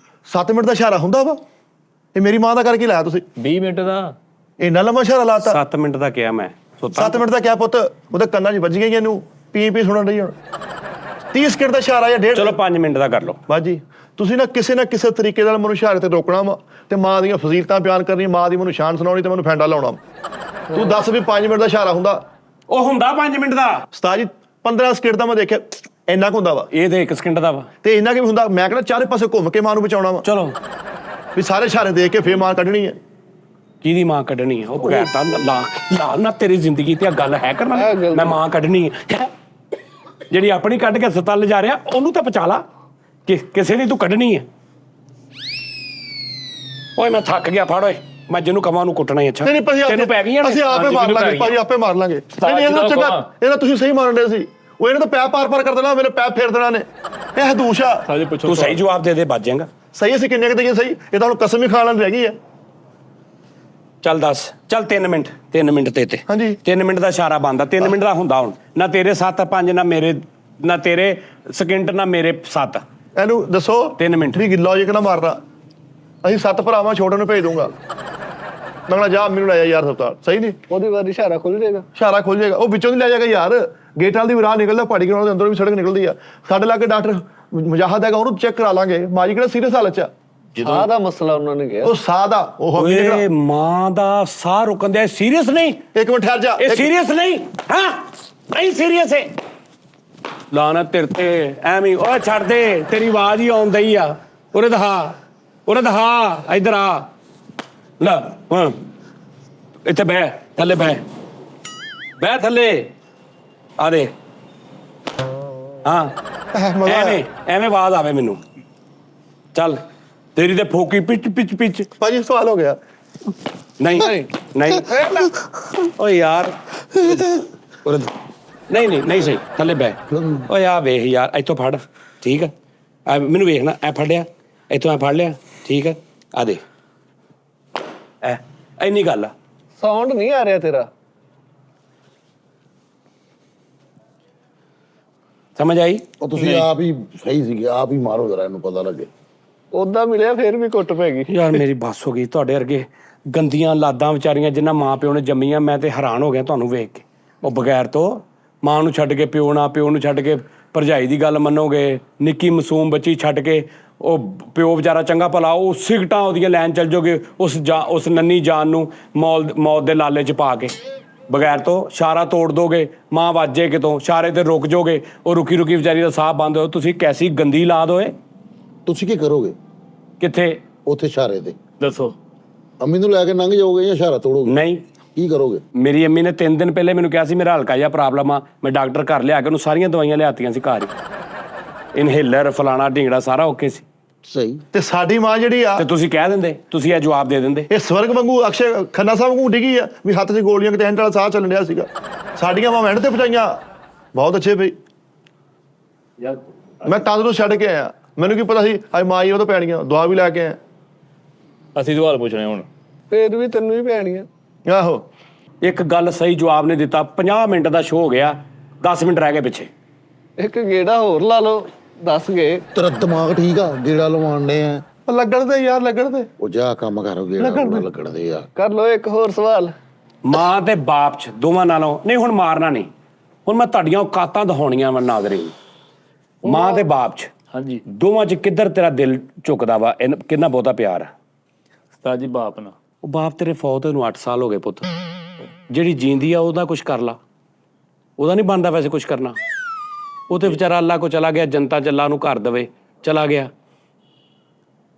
Speaker 5: 7 ਮਿੰਟ ਦਾ ਇਸ਼ਾਰਾ ਹੁੰਦਾ ਵਾ ਇਹ ਮੇਰੀ ਮਾਂ ਦਾ ਕਰਕੇ ਲਾਇਆ ਤੁਸੀਂ
Speaker 3: 20 ਮਿੰਟ ਦਾ
Speaker 5: ਇੰਨਾ ਲੰਮਾ ਇਸ਼ਾਰਾ ਲਾਤਾ
Speaker 1: 7 ਮਿੰਟ ਦਾ ਕਿਹਾ ਮੈਂ
Speaker 5: 7 ਮਿੰਟ ਦਾ ਕਿਆ ਪੁੱਤ ਉਹਦੇ ਕੰਨਾਂ 'ਚ ਵੱਜ ਗਈ ਇਹਨੂੰ ਪੀ ਸੁਣਨ ਰਹੀ ਹੁਣ 30 ਸਕਿੰਟ ਦਾ ਇਸ਼ਾਰਾ ਜਾਂ 1.5
Speaker 1: ਚਲੋ 5 ਮਿੰਟ ਦਾ ਕਰ ਲਓ
Speaker 5: ਬਾਜੀ ਤੁਸੀਂ ਨਾ ਕਿਸੇ ਤਰੀਕੇ ਨਾਲ ਮੈਨੂੰ ਇਸ਼ਾਰੇ ਤੇ ਰੋਕਣਾ ਵਾ ਤੇ ਮਾਂ ਦੀਆਂ ਫਜ਼ੀਲਤਾਂ ਬਿਆਨ ਕਰਨੀਆਂ ਮਾਂ ਦੀ ਮੈਨੂੰ ਸ਼ਾਨ ਸੁਣਾਉਣੀ ਤੇ ਮੈਨੂੰ ਫੈਂਡਾ ਲਾਉਣਾ ਤੂੰ ਦੱਸ ਵੀ 5 ਮਿੰਟ ਦਾ ਇਸ਼ਾਰਾ ਹੁੰਦਾ
Speaker 1: ਉਹ ਹੁੰਦਾ 5 ਮਿੰਟ ਦਾ
Speaker 5: ਉਸਤਾਦ ਜੀ 15 ਸਕਿੰਟ ਦਾ ਮੈਂ ਦੇਖਿਆ ਇੰਨਾ ਕੁ ਹੁੰਦਾ ਵਾ
Speaker 1: ਇਹ ਤੇ 1 ਸਕਿੰਟ ਦਾ ਵਾ
Speaker 5: ਤੇ ਇੰਨਾ ਕਿ ਵੀ ਹੁੰਦਾ ਮੈਂ ਕਹਿੰਦਾ ਚਾਰੇ ਪਾਸੇ ਘੁੰਮ ਕੇ ਮਾਂ ਨੂੰ ਬਚਾਉਣਾ ਵਾ
Speaker 1: ਚਲੋ
Speaker 5: ਵੀ ਸਾਰੇ ਇਸ਼ਾਰੇ ਦੇਖ ਕੇ ਫੇਰ ਮਾਂ ਕੱਢਣੀ ਹੈ
Speaker 1: ਕਿਹਦੀ ਮਾਂ ਕੱਢਣੀ ਹੈ ਉਹ ਬਗੈਰ ਤਾਂ ਲਾ ਨਾ ਤੇਰੀ ਜ਼ਿੰਦਗੀ ਤੇ ਗੱਲ ਹੈ ਕਰਨਾ ਮੈਂ ਮਾਂ ਕੱਢਣੀ ਹੈ ਜਿਹੜੀ ਆਪਣੀ ਕੱਢ ਕੇ ਹਸਪਤਾਲ ਜਾ ਰਿਹਾ ਉਹਨੂੰ ਤਾਂ ਬਚਾ ਲਾ ਕਿਸੇ ਦੀ ਤੂੰ ਕੱਢਣੀ ਹੈ ਓਏ ਮੈਂ ਥੱਕ ਗਿਆ, ਫੜ ਓਏ, ਮੈਂ ਜਿਹਨੂੰ ਕਵਾਂ ਉਹਨੂੰ ਕੁੱਟਣਾ ਹੀ। ਅੱਛਾ
Speaker 5: ਨਹੀਂ ਭਾਜੀ
Speaker 1: ਤੈਨੂੰ ਪੈ ਗਈਆਂ ਨੇ?
Speaker 5: ਅਸੀਂ ਆਪੇ
Speaker 3: ਹਾਂਜੀ,
Speaker 5: ਮਾਰ
Speaker 3: ਮੈਨੂੰ
Speaker 5: ਲਾਂਗੇ
Speaker 3: ਪੈ
Speaker 5: ਭਾਜੀ, ਆਪੇ ਮਾਰ ਲਾਂਗੇ। ਨਹੀਂ ਇਹਦਾ ਚੰਗਾ, ਇਹਦਾ ਤੁਸੀਂ ਸਹੀ ਮਾਰਨ ਦੇ ਸੀ। ਉਹ ਇਹਨੇ ਤਾਂ ਪੈਪ ਪਾਰ ਕਰ ਦੇਣਾ, ਮੇਰੇ ਪੈਪ ਫੇਰ ਦੇਣਾ ਨੇ। ਇਹ ਹਦੂਸ਼ ਆ।
Speaker 3: ਸਾਜੀ ਪੁੱਛੋ
Speaker 1: ਤੂੰ ਸਹੀ ਜਵਾਬ ਦੇ ਦੇ, ਬਚ ਜਾਏਗਾ।
Speaker 5: ਸਹੀ ਅਸੀਂ ਕਿੰਨੇ ਕੁ ਦਈਏ ਸਹੀ? ਇਹ ਤਾਂ ਹੁਣ ਕਸਮ ਹੀ ਖਾਣ ਵਾਲੀ ਰਹਿ ਗਈ ਆ।
Speaker 1: ਚੱਲ ਦੱਸ, ਚੱਲ 3 ਮਿੰਟ, 3 ਮਿੰਟ ਤੇ
Speaker 5: ਹਾਂਜੀ।
Speaker 1: 3 ਮਿੰਟ ਦਾ ਇਸ਼ਾਰਾ ਬੰਦਾ, 3 ਮਿੰਟ ਦਾ ਹੁੰਦਾ ਹੁਣ। ਨਾ ਤੇਰੇ 7-5, ਨਾ ਮੇਰੇ, ਨਾ ਤੇਰੇ ਸਕਿੰਟ, ਨਾ ਮੇਰੇ 7।
Speaker 5: ਇਹਨੂੰ ਦੱਸੋ
Speaker 1: 3 ਮਿੰਟ
Speaker 5: ਵੀ ਲੌਜਿਕ ਨਾ ਮਾਰਨਾ। ਅਸੀਂ 7 ਭਰਾਵਾਂ, ਛੋਟੇ ਨੂੰ ਭੇਜ ਦੂੰਗਾ। ਮੈਂ ਕਹਿਣਾ ਜਾ ਮੈਨੂੰ ਲੈ ਜਾ ਯਾਰ ਹਸਪਤਾਲ, ਸਹੀ ਨਹੀਂ?
Speaker 4: ਉਹਦੀ ਵਾਰੀ ਇਸ਼ਾਰਾ ਖੁੱਲ ਜਾਏਗਾ।
Speaker 5: ਇਸ਼ਾਰਾ ਖੁੱਲ ਜਾਏਗਾ, ਉਹ ਵਿੱਚੋਂ ਦੀ ਲੈ ਜਾਏਗਾ ਯਾਰ। ਗੇਟ ਵਾਲ ਦੀ ਵੀ ਰਾਹ ਨਿਕਲਦਾ, ਪਹਾੜੀ ਗਰਾਊਂਡ ਦੇ ਅੰਦਰੋਂ ਵੀ ਸੜਕ ਨਿਕਲਦੀ ਆ। ਸਾਡੇ ਲਾਗੇ ਡਾਕਟਰ ਮੁਜਾਹਦ ਹੈਗਾ, ਉਹਨੂੰ ਚੈੱਕ ਕਰਾ ਲਾਂਗੇ। ਮਾਜੀ ਕਿਹੜਾ ਸੀਰੀਅਸ ਹਾਲਤ ਚ ਆ।
Speaker 4: ਸਾਹ ਦਾ ਮਸਲਾ ਉਹਨਾਂ ਨੇ ਕਿਹਾ।
Speaker 5: ਉਹ ਸਾਹ ਦਾ ਉਹ
Speaker 1: ਓਏ ਮਾਂ ਦਾ ਸਾਹ ਰੁਕਣ ਦੇ ਸੀਰੀਅਸ ਨਹੀਂ?
Speaker 5: ਇੱਕ ਮਿੰਟ ਠਹਿਰ ਜਾ।
Speaker 1: ਇਹ ਸੀਰੀਅਸ ਨਹੀਂ? ਹਾਂ ਨਹੀਂ ਸੀਰੀਅਸ ਹੈ। ਲਾਣਾ ਤੇਰੇ ਤੇ ਐਵੇਂ। ਓਏ ਛੱਡ ਦੇ, ਤੇਰੀ ਆਵਾਜ਼ ਹੀ ਆਉਂਦੀ ਹੀ ਆ। ਉਰੇ ਦਿਖਾ, ਉਰੇ ਦਿਖਾ, ਇੱਧਰ ਆ ਲੈ। ਹਾਂ ਇੱਥੇ ਬਹਿ, ਥੱਲੇ ਬਹਿ, ਬਹਿ ਥੱਲੇ ਆ ਦੇ। ਹਾਂ ਐਵੇਂ ਐਵੇਂ ਆਵਾਜ਼ ਆਵੇ ਮੈਨੂੰ। ਚੱਲ ਤੇਰੀ ਤੇ ਫੋਕੀ ਪਿੱਚ ਪਿੱਚ ਪਿੱਚ।
Speaker 5: ਭਾਜੀ ਸਵਾਲ ਹੋ ਗਿਆ।
Speaker 1: ਨਹੀਂ ਨਹੀਂ ਓਏ ਯਾਰ, ਉਰੇ ਨਹੀਂ ਨਹੀਂ ਨਹੀਂ ਸਹੀ, ਥੱਲੇ ਬਹਿ। ਓਏ ਆ ਵੇਖ ਯਾਰ, ਇੱਥੋਂ ਫੜ, ਠੀਕ ਆ? ਆ ਮੈਨੂੰ ਵੇਖਣਾ, ਐ ਫੜਿਆ, ਇੱਥੋਂ ਐ ਫੜ ਲਿਆ, ਠੀਕ ਆ? ਆ ਦੇ, ਐ ਇੰਨੀ ਗੱਲ ਆ।
Speaker 4: ਸਾਊਂਡ ਨਹੀਂ ਆ ਰਿਹਾ ਤੇਰਾ।
Speaker 1: ਸਮਝ ਆਈ?
Speaker 2: ਉਹ ਤੁਸੀਂ ਆਪ ਹੀ ਸਹੀ ਸੀਗੇ, ਆਪ ਹੀ ਮਾਰੋ ਜਰਾ, ਇਹਨੂੰ ਪਤਾ ਲੱਗੇ।
Speaker 4: ਉਦਾਂ ਮਿਲਿਆ ਫੇਰ ਵੀ ਕੁੱਟ ਪੈ ਗਈ।
Speaker 1: ਯਾਰ ਮੇਰੀ ਬੱਸ ਹੋ ਗਈ। ਤੁਹਾਡੇ ਵਰਗੇ ਗੰਦੀਆਂ ਲਾਦਾਂ ਵਿਚਾਰੀਆਂ ਜਿਨ੍ਹਾਂ ਮਾਂ ਪਿਓ ਨੇ ਜੰਮੀਆਂ, ਮੈਂ ਤੇ ਹੈਰਾਨ ਹੋ ਗਿਆ ਤੁਹਾਨੂੰ ਵੇਖ ਕੇ। ਉਹ ਬਗੈਰ ਤੋਂ ਮਾਂ ਨੂੰ ਛੱਡ ਕੇ ਪਿਓ ਨਾ, ਪਿਓ ਨੂੰ ਛੱਡ ਕੇ ਭਰਜਾਈ ਦੀ ਗੱਲ ਮੰਨੋਗੇ। ਨਿੱਕੀ ਮਾਸੂਮ ਬੱਚੀ ਛੱਡ ਕੇ ਉਹ ਪਿਓ ਵਿਚਾਰਾ ਚੰਗਾ ਭਲਾ, ਉਹ ਸਿਗਟਾਂ ਉਹਦੀਆਂ ਲੈਣ ਚੱਲ ਜਾਓਗੇ ਉਸ ਨੰਨੀ ਜਾਨ ਨੂੰ ਮੌਤ ਦੇ ਲਾਲੇ 'ਚ ਪਾ ਕੇ। ਬਗੈਰ ਤੋਂ ਇਸ਼ਾਰਾ ਤੋੜ ਦੋਗੇ, ਮਾਂ ਵਾਜੇ ਕਿਤੋਂ, ਇਸ਼ਾਰੇ ਤੇ ਰੁਕ ਜਾਓਗੇ। ਉਹ ਰੁਕੀ ਰੁਕੀ ਵਿਚਾਰੀ ਦਾ ਸਾਹ ਬੰਦ ਹੋਏ। ਤੁਸੀਂ ਕੈਸੀ ਗੰਦੀ ਲਾਦ ਹੋਏ।
Speaker 2: ਤੁਸੀਂ ਕੀ ਕਰੋਗੇ
Speaker 1: ਕਿੱਥੇ?
Speaker 2: ਉੱਥੇ ਇਸ਼ਾਰੇ ਤੇ
Speaker 3: ਦੱਸੋ।
Speaker 2: ਅੰਮੀ ਨੂੰ ਲੈ ਕੇ ਲੰਘ ਜਾਓਗੇ ਜਾਂ ਇਸ਼ਾਰਾ ਤੋੜੋਗੇ?
Speaker 1: ਨਹੀਂ,
Speaker 2: ਕੀ ਕਰੋਗੇ?
Speaker 1: ਮੇਰੀ ਅੰਮੀ ਨੇ 3 ਦਿਨ ਪਹਿਲੇ ਮੈਨੂੰ ਕਿਹਾ ਸੀ ਮੇਰਾ ਹਲਕਾ ਜਿਹਾ ਪ੍ਰੋਬਲਮ ਆ। ਮੈਂ ਡਾਕਟਰ ਘਰ ਲਿਆ ਕੇ ਉਹਨੂੰ ਸਾਰੀਆਂ ਦਵਾਈਆਂ ਲਿਆਤੀਆਂ ਸੀ ਘਰ ਹੀ। ਇਨਹੇਲਰ ਫਲਾਣਾ ਢਿੰਗੜਾ ਸਾਰਾ ਓਕੇ ਸੀ।
Speaker 2: ਸਹੀ।
Speaker 5: ਤੇ ਸਾਡੀ ਮਾਂ ਜਿਹੜੀ ਆ,
Speaker 1: ਤੇ ਤੁਸੀਂ ਕਹਿ ਦਿੰਦੇ, ਤੁਸੀਂ ਇਹ ਜਵਾਬ ਦੇ ਦਿੰਦੇ।
Speaker 5: ਇਹ ਸਵਰਗ ਵਾਂਗੂ ਅਕਸ਼ੇ ਖੰਨਾ ਸਾਹਿਬ ਵਾਂਗੂ ਡਿੱਗੀ ਆ ਵੀ ਹੱਥ 'ਚ ਗੋਲੀਆਂ ਕਿਤੇ ਐਂਡ ਵਾਲਾ ਸਾਹ ਚੱਲਣ ਡਿਆ ਸੀਗਾ। ਸਾਡੀਆਂ ਮਾਂ ਐਂਡ ਤੇ ਪਹੁੰਚਾਈਆਂ। ਬਹੁਤ ਅੱਛੇ ਬਈ। ਮੈਂ ਤੰਦਰੁਸਤ ਛੱਡ ਕੇ ਆਇਆ, ਮੈਨੂੰ ਕੀ ਪਤਾ ਸੀ ਅੱਜ ਮਾਂ ਹੀ ਉਹ ਤੋਂ ਪੈਣੀਆਂ। ਦੁਆ ਵੀ ਲੈ ਕੇ ਆਇਆ।
Speaker 3: ਅਸੀਂ ਸਵਾਲ ਪੁੱਛਣੇ ਹੁਣ।
Speaker 4: ਫੇਰ ਵੀ ਤੈਨੂੰ ਹੀ ਪੈਣੀਆਂ।
Speaker 5: ਆਹੋ
Speaker 1: ਇੱਕ ਗੱਲ ਸਹੀ ਜਵਾਬ ਨਹੀਂ ਦਿੱਤਾ। 50 ਮਿੰਟ ਦਾ ਸ਼ੋਅ ਹੋ ਗਿਆ, 10 ਮਿੰਟ ਰਹਿ ਗਏ ਪਿੱਛੇ।
Speaker 4: ਇੱਕ ਗੇੜਾ ਹੋਰ ਲਾ ਲਓ, 10 ਗਏ।
Speaker 2: ਤੇਰਾ ਦਿਮਾਗ ਠੀਕ ਆ? ਗੇੜਾ ਲਵਾਉਣ ਦੇ ਆ।
Speaker 5: ਲੱਗਣ ਦੇ ਯਾਰ, ਲੱਗਣ ਦੇ।
Speaker 2: ਉਹ ਜਾ ਕੰਮ ਕਰੋ, ਗੇੜਾ ਲੱਗਣ ਦੇ ਆ।
Speaker 4: ਕਰ ਲਓ ਇੱਕ ਹੋਰ ਸਵਾਲ।
Speaker 1: ਮਾਂ ਤੇ ਬਾਪ 'ਚ ਦੋਵਾਂ ਨਾਲੋਂ ਨਹੀਂ, ਹੁਣ ਮਾਰਨਾ ਨਹੀਂ, ਹੁਣ ਮੈਂ ਤੁਹਾਡੀਆਂ ਔਕਾਤਾਂ ਦਿਖਾਉਣੀਆਂ ਵਾ ਨਾਜ਼ਰੀਨ। ਮਾਂ ਤੇ ਬਾਪ 'ਚ
Speaker 3: ਹਾਂਜੀ
Speaker 1: ਦੋਵਾਂ 'ਚ ਕਿੱਧਰ ਤੇਰਾ ਦਿਲ ਝੁਕਦਾ ਵਾ? ਕਿੰਨਾ ਬਹੁਤਾ ਪਿਆਰ ਆ?
Speaker 3: ਉਸਤਾਦ ਜੀ ਬਾਪ ਨਾਲ।
Speaker 1: ਉਹ ਬਾਪ ਤੇਰੇ ਫੌਤ ਨੂੰ 8 ਸਾਲ ਹੋ ਗਏ ਪੁੱਤ। ਜਿਹੜੀ ਜੀਂਦੀ ਆ ਉਹਦਾ ਕੁਛ ਕਰ ਲਾ। ਉਹਦਾ ਨਹੀਂ ਬਣਦਾ ਵੈਸੇ ਕੁਛ ਕਰਨਾ। ਉਹ ਤੇ ਵਿਚਾਰਾ ਅੱਲਾ ਕੋ ਚਲਾ ਗਿਆ, ਜਨਤਾ ਚ ਅੱਲਾ ਨੂੰ ਘਰ ਦੇਵੇ, ਚਲਾ ਗਿਆ।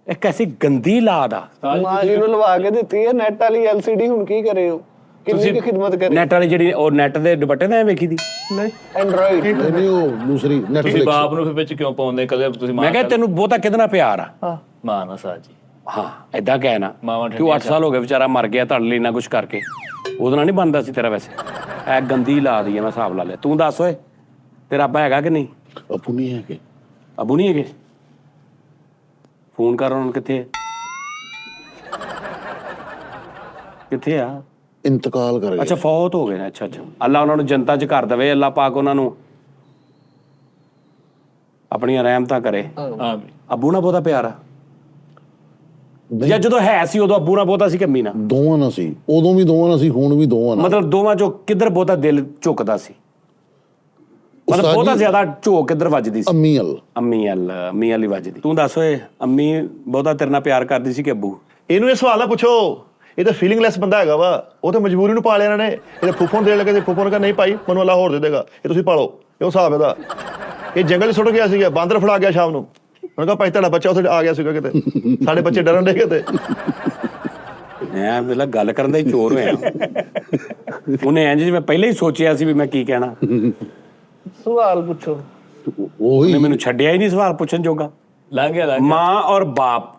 Speaker 1: ਇਹ ਕੈਸੀ ਗੰਦੀ ਲਾਦ ਆ।
Speaker 4: ਮਾਂ ਜੀ ਨੂੰ ਲਵਾ ਕੇ ਦਿੱਤੀ ਹੈ ਨੈਟ ਵਾਲੀ LCD, ਹੁਣ ਕੀ ਕਰੇ ਹੋ? ਕਿੰਨੀ ਕੁ ਖਿਦਮਤ ਕਰੇ।
Speaker 1: ਨੈਟ ਵਾਲੀ ਜਿਹੜੀ ਉਹ ਨੈਟ ਦੇ ਦੁਪੱਟੇ ਨਾ ਵੇਖੀ ਦੀ।
Speaker 5: ਨਹੀਂ
Speaker 4: ਐਂਡਰੋਇਡ।
Speaker 2: ਨਹੀਂ ਉਹ ਦੂਸਰੀ
Speaker 3: ਤੁਸੀਂ
Speaker 2: ਨੈਟਫਲਿਕਸ।
Speaker 3: ਬਾਪ ਨੂੰ ਫਿਰ ਵਿੱਚ ਕਿਉਂ ਪਾਉਂਦੇ? ਕਦੇ ਤੁਸੀਂ
Speaker 1: ਮੈਂ ਕਿਹਾ ਤੈਨੂੰ ਬਹੁਤਾ ਕਿਹਦੇ ਨਾਲ ਪਿਆਰ ਆ?
Speaker 3: ਮਾਂ ਨਾਲ ਉਸਤਾਦ ਜੀ।
Speaker 1: ਹਾਂ ਏਦਾਂ ਕਹਿ ਨਾ।
Speaker 3: ਮਾਵਾਂ
Speaker 1: ਤੂੰ 8 ਸਾਲ ਹੋ ਗਏ ਵਿਚਾਰਾ ਮਰ ਗਿਆ ਤੁਹਾਡੇ ਲਈ ਨਾ ਕੁਛ ਕਰਕੇ। ਉਹਦੇ ਨਾਲ ਨਹੀਂ ਬਣਦਾ ਸੀ ਤੇਰਾ ਵੈਸੇ। ਐ ਗੰਦੀ ਲਾਦ ਹੀ ਆ, ਮੈਂ ਹਿਸਾਬ ਲਾ ਲਿਆ। ਤੂੰ ਦੱਸ ਓਏ, ਤੇਰਾ ਅੱਬਾ ਹੈਗਾ ਕਿ ਨਹੀਂ?
Speaker 2: ਅਪੂ ਨਹੀਂ ਹੈ ਕਿ?
Speaker 1: ਅਬੂ ਨਹੀਂ ਹੈਗੇ? ਫੋਨ ਕਰ ਉਹਨਾਂ ਨੂੰ। ਕਿੱਥੇ ਕਿੱਥੇ ਆ?
Speaker 2: ਇੰਤਕਾਲ ਕਰ ਗਿਆ।
Speaker 1: ਅੱਛਾ ਫੌਤ ਹੋ ਗਏ ਨੇ। ਅੱਛਾ ਅੱਛਾ, ਅੱਲਾ ਉਹਨਾਂ ਨੂੰ ਜਨਤਾ 'ਚ ਘਰ ਦੇਵੇ। ਅੱਲਾ ਪਾਕ ਉਹਨਾਂ ਨੂੰ ਆਪਣੀਆਂ ਰਹਿਮਤਾਂ ਕਰੇ।
Speaker 3: ਆਮੀਨ।
Speaker 1: ਅੱਬੂ ਨਾਲ ਬਹੁਤਾ ਪਿਆਰ ਆ? ਜਾਂ ਜਦੋਂ ਹੈ ਸੀ ਉਦੋਂ ਅੱਬੂ ਨਾਲ ਬਹੁਤਾ ਸੀ ਕਿ ਅੰਮੀ ਨਾਲ?
Speaker 2: ਦੋਵਾਂ ਨਾਲ ਸੀ, ਉਦੋਂ ਵੀ ਦੋਵਾਂ ਨਾਲ ਸੀ, ਹੁਣ ਵੀ ਦੋਵਾਂ ਨਾਲ।
Speaker 1: ਮਤਲਬ ਦੋਵਾਂ 'ਚੋਂ ਕਿੱਧਰ ਬਹੁਤਾ ਦਿਲ ਝੁਕਦਾ ਸੀ? ਮਤਲਬ
Speaker 2: ਉਸਤਾਦ
Speaker 1: ਬਹੁਤਾ
Speaker 2: ਜੀ,
Speaker 1: ਜ਼ਿਆਦਾ ਝੋਕ ਕਿੱਧਰ ਵੱਜਦੀ ਸੀ?
Speaker 2: ਅੰਮੀ ਵੱਲ।
Speaker 1: ਅੰਮੀ ਵਾਲੀ ਵੱਜਦੀ। ਤੂੰ ਦੱਸ ਓਏ, ਅੰਮੀ ਬਹੁਤਾ ਤੇਰੇ ਨਾਲ ਪਿਆਰ ਕਰਦੀ ਸੀ ਕਿ ਅੱਬੂ?
Speaker 5: ਇਹਨੂੰ ਇਹ ਸਵਾਲ ਨਾ ਪੁੱਛੋ। ਇਹ ਤਾਂ ਫੀਲਿੰਗਲੈਸ ਬੰਦਾ ਹੈਗਾ ਵਾ। ਉਹ ਤਾਂ ਮਜਬੂਰੀ ਨੂੰ ਪਾਲਿਆ ਇਹਨਾਂ ਨੇ। ਇਹਦੇ ਫੁੱਫੜ ਨੂੰ ਦੇਣ ਲੱਗੇ ਤੇ ਫੁੱਫੜ ਨੇ ਕਿਹਾ ਨਹੀਂ ਭਾਈ, ਮੈਨੂੰ ਅੱਲਾ ਹੋਰ ਦੇ ਦੇਗਾ, ਇਹ ਤੁਸੀਂ ਪਾਲੋ। ਇਹ ਉਹ ਹਿਸਾਬ ਇਹਦਾ। ਇਹ ਜੰਗਲ 'ਚ ਸੁੱਟ ਗਿਆ ਸੀਗਾ, ਬਾਂਦਰ ਫੜਾ ਗਿਆ ਸ਼ਾਮ ਨੂੰ। ਉਹਨੇ ਕਿਹਾ ਭਾਈ ਤੁਹਾਡਾ ਬੱਚਾ ਉੱਥੇ ਆ ਗਿਆ ਸੀਗਾ ਕਿਤੇ, ਸਾਡੇ ਬੱਚੇ ਡਰਨ ਦੇ ਕਿਤੇ।
Speaker 1: ਮੈਂ ਵੇਲਾ ਗੱਲ ਕਰਨ ਦਾ ਹੀ ਚੋਰ ਹੋਇਆ। ਉਹਨੇ ਇੰਜ ਜਿਵੇਂ ਪਹਿਲਾਂ ਹੀ ਸੋਚਿਆ ਸੀ ਵੀ ਮੈਂ ਕੀ ਕਹਿਣਾ।
Speaker 4: ਸਵਾਲ ਪੁੱਛੋ।
Speaker 2: ਉਹੀ
Speaker 1: ਉਹਨੇ ਮੈਨੂੰ ਛੱਡਿਆ ਹੀ ਨਹੀਂ ਸਵਾਲ ਪੁੱਛਣ ਜੋਗਾ।
Speaker 3: ਲੰਘ ਗਿਆ
Speaker 1: ਮਾਂ ਔਰ ਬਾਪ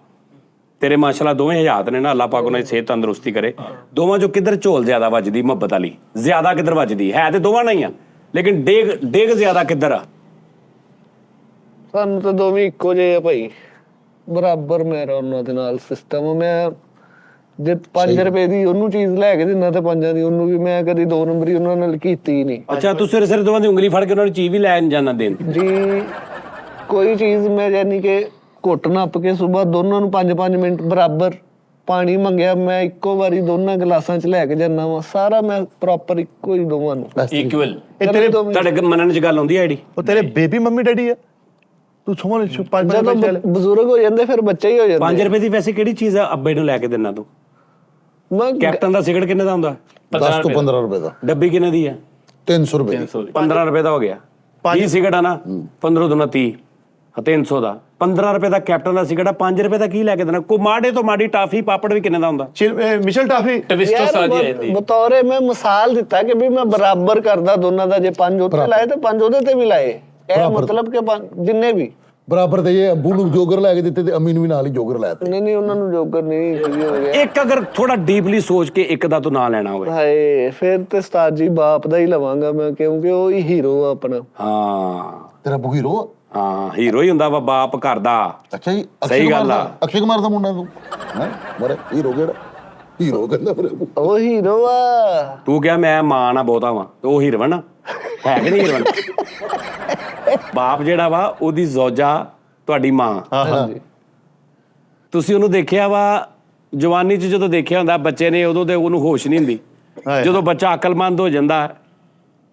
Speaker 1: ਤੇਰੇ ਮਾਸ਼ਾਅੱਲਾ ਦੋਵੇਂ ਹਯਾਤ ਨੇ ਨਾ, ਅੱਲਾਹ ਪਾਕ ਉਹਨਾਂ ਦੀ ਸਿਹਤ ਤੰਦਰੁਸਤੀ ਕਰੇ। ਦੋਵਾਂ ਚੋਂ ਕਿੱਧਰ ਝੋਲ ਜ਼ਿਆਦਾ ਵੱਜਦੀ ਮੁਹੱਬਤ ਵਾਲੀ, ਜ਼ਿਆਦਾ ਕਿੱਧਰ ਵੱਜਦੀ ਹੈ? ਤੇ ਦੋਵਾਂ ਨਹੀਂ ਆ, ਲੇਕਿਨ ਡੇਗ ਜ਼ਿਆਦਾ ਕਿੱਧਰ ਆ?
Speaker 4: ਸਾਨੂੰ ਤਾਂ ਦੋਵੇਂ ਇੱਕੋ ਜਿਹੇ ਆ ਭਾਈ, ਬਰਾਬਰ ਮੇਰਾ ਉਹਨਾਂ ਦੇ ਨਾਲ ਸਿਸਟਮ। ਮੈਂ ਜੇ 5 ਰੁਪਏ ਦੀ ਉਹਨੂੰ ਚੀਜ਼ ਲੈ ਕੇ ਦਿੰਦਾ ਤੇ 5 ਦੀ ਉਹਨੂੰ ਵੀ, ਮੈਂ ਕਦੀ 2 ਨੰਬਰੀ ਉਹਨਾਂ ਨਾਲ ਕੀਤੀ ਹੀ ਨਹੀਂ।
Speaker 1: ਅੱਛਾ, ਤੂੰ ਸਿਰ ਸਿਰ ਦੋਵਾਂ ਦੀ ਉਂਗਲੀ ਫੜ ਕੇ ਉਹਨਾਂ ਨੂੰ ਚੀਜ਼ ਵੀ ਲੈ ਜਾਣਾ ਦੇਣ?
Speaker 4: ਜੀ ਕੋਈ ਚੀਜ਼ ਮੈਂ ਯਾਨੀ ਕਿ ਘੁੱਟ ਨੱਪ ਕੇ ਸਵੇਰ ਦੋਨਾਂ ਨੂੰ 5-5 ਮਿੰਟ ਬਰਾਬਰ ਪਾਣੀ ਮੰਗਿਆ, ਮੈਂ ਇੱਕੋ ਵਾਰੀ ਦੋਨਾਂ ਗਲਾਸਾਂ 'ਚ ਲੈ ਕੇ ਜਾਂਦਾ ਵਾ, ਸਾਰਾ ਮੈਂ ਪ੍ਰੋਪਰ ਇੱਕੋ ਹੀ ਦੋਵਾਂ ਨੂੰ
Speaker 1: ਇਕੁਅਲ।
Speaker 5: ਇਹ ਤੇਰੇ
Speaker 1: ਤੁਹਾਡੇ ਮੰਨਣ 'ਚ ਗੱਲ ਆਉਂਦੀ ਹੈ ਜਿਹੜੀ
Speaker 5: ਉਹ ਤੇਰੇ ਬੇਬੀ ਮੰਮੀ ਡੈਡੀ ਆ? ਤੂੰ ਸਮਝ 5
Speaker 4: ਜਦੋਂ ਬਜ਼ੁਰਗ ਹੋ ਜਾਂਦੇ ਫਿਰ ਬੱਚਾ ਹੀ ਹੋ ਜਾਂਦਾ।
Speaker 1: 5 ਰੁਪਏ ਦੀ ਵੈਸੇ ਕਿਹੜੀ ਚੀਜ਼ ਆ ਅੱਬੇ ਨੂੰ ਲੈ ਕੇ ਦਿੰਨਾ ਤੂੰ?
Speaker 4: ਮੈਂ
Speaker 1: ਕੈਪਟਨ ਦਾ ਸਿਗਰਟ ਕਿੰਨੇ ਦਾ ਹੁੰਦਾ?
Speaker 2: 10 ਤੋਂ 15 ਰੁਪਏ ਦਾ।
Speaker 1: ਡੱਬੀ ਕਿੰਨੇ ਦੀ ਆ?
Speaker 2: 300 ਰੁਪਏ ਦੀ।
Speaker 1: 15 ਰੁਪਏ ਦਾ ਹੋ ਗਿਆ। 20 ਸਿਗਰਟ ਆ ਨਾ, 15 ਦੁਨਾ 30, 300 ਦਾ। 15 ਰੁਪਏ ਦਾ ਕੈਪਟਨ ਦਾ ਸਿਗਰਟ ਆ, 5 ਰੁਪਏ ਦਾ ਕੀ ਲੈ ਕੇ ਦੇਣਾ? ਕੋ ਮਾੜੇ ਤੋਂ ਮਾੜੀ ਟਾਫੀ ਪਾਪੜ ਵੀ ਕਿੰਨੇ ਦਾ ਹੁੰਦਾ?
Speaker 5: ਮਿਸ਼ਲ ਟਾਫੀ
Speaker 3: ਟਵਿਸਟੋ ਸਾਜੀ ਆ ਜਾਂਦੀ।
Speaker 4: ਬਤੌਰੇ ਮੈਂ ਮਿਸਾਲ ਦਿੱਤਾ ਕਿ ਵੀ ਮੈਂ ਬਰਾਬਰ ਕਰਦਾ ਦੋਨਾਂ ਦਾ, ਜੇ 5 ਉੱਤੇ ਲਾਏ ਤੇ 5 ਉਹਦੇ ਤੇ ਵੀ ਲਾਏ। ਇਹ ਮਤਲਬ ਕਿ ਜਿੰਨੇ ਵੀ
Speaker 2: ਬਰਾਬਰ ਤੇ ਇਹ ਅੱਬੂ ਨੂੰ ਜੋਗਰ ਲੈ ਕੇ ਦਿੱਤੇ ਤੇ ਅੰਮੀ ਨੂੰ ਵੀ ਨਾਲ ਹੀ ਜੋਗਰ ਲੈ ਦਿੱਤੇ।
Speaker 4: ਨਹੀਂ ਉਹਨਾਂ ਨੂੰ ਜੋਗਰ ਨਹੀਂ ਹੋ ਗਿਆ।
Speaker 1: ਇੱਕ ਅਗਰ ਥੋੜਾ ਡੀਪਲੀ ਸੋਚ ਕੇ ਇੱਕ ਦਾ ਤੂੰ ਨਾਂ ਲੈਣਾ ਹੋਵੇ।
Speaker 4: ਹਾਏ ਫਿਰ ਤੇ ਉਸਤਾਦ ਜੀ ਬਾਪ ਦਾ ਹੀ ਲਵਾਂਗਾ ਮੈਂ, ਕਿਉਂਕਿ ਉਹ ਹੀ ਹੀਰੋ ਆ ਆਪਣਾ।
Speaker 1: ਹਾਂ
Speaker 2: ਤੇਰਾ ਅੱਬੂ ਹੀਰੋ?
Speaker 1: ਹਾਂ, ਹੀਰੋ ਹੀ ਹੁੰਦਾ ਵਾ ਬਾਪ ਘਰ ਦਾ।
Speaker 2: ਅੱਛਾ ਜੀ,
Speaker 1: ਸਹੀ ਗੱਲ ਆ।
Speaker 2: ਅਕਸ਼ੇ ਕੁਮਾਰ ਦਾ ਮੁੰਡਾ ਤੂੰ ਹੈ? ਮਰੇ ਹੀਰੋ ਕਿਹੜਾ? ਹੀਰੋ ਕਹਿੰਦਾ ਮੇਰੇ ਅੱਬੂ।
Speaker 4: ਉਹ ਹੀਰੋ ਆ।
Speaker 1: ਤੂੰ ਕਿਹਾ ਮੈਂ ਮਾਂ ਨਾ ਬਹੁਤਾ ਵਾਂ, ਤੇ ਉਹ ਹੀਰਵਨ ਆ? ਹੈ ਕਿ ਨਹੀਂ ਹੀਰਵਨ? ਬਾਪ ਜਿਹੜਾ ਵਾ ਉਹਦੀ ਜ਼ੌਜਾ ਤੁਹਾਡੀ ਮਾਂ।
Speaker 4: ਹਾਂਜੀ
Speaker 1: ਤੁਸੀਂ ਉਹਨੂੰ ਦੇਖਿਆ ਵਾ ਜਵਾਨੀ 'ਚ, ਜਦੋਂ ਦੇਖਿਆ ਹੁੰਦਾ ਬੱਚੇ ਨੇ, ਉਦੋਂ ਤੇ ਉਹਨੂੰ ਹੋਸ਼ ਨਹੀਂ ਹੁੰਦੀ। ਜਦੋਂ ਬੱਚਾ ਅਕਲਮੰਦ ਹੋ ਜਾਂਦਾ,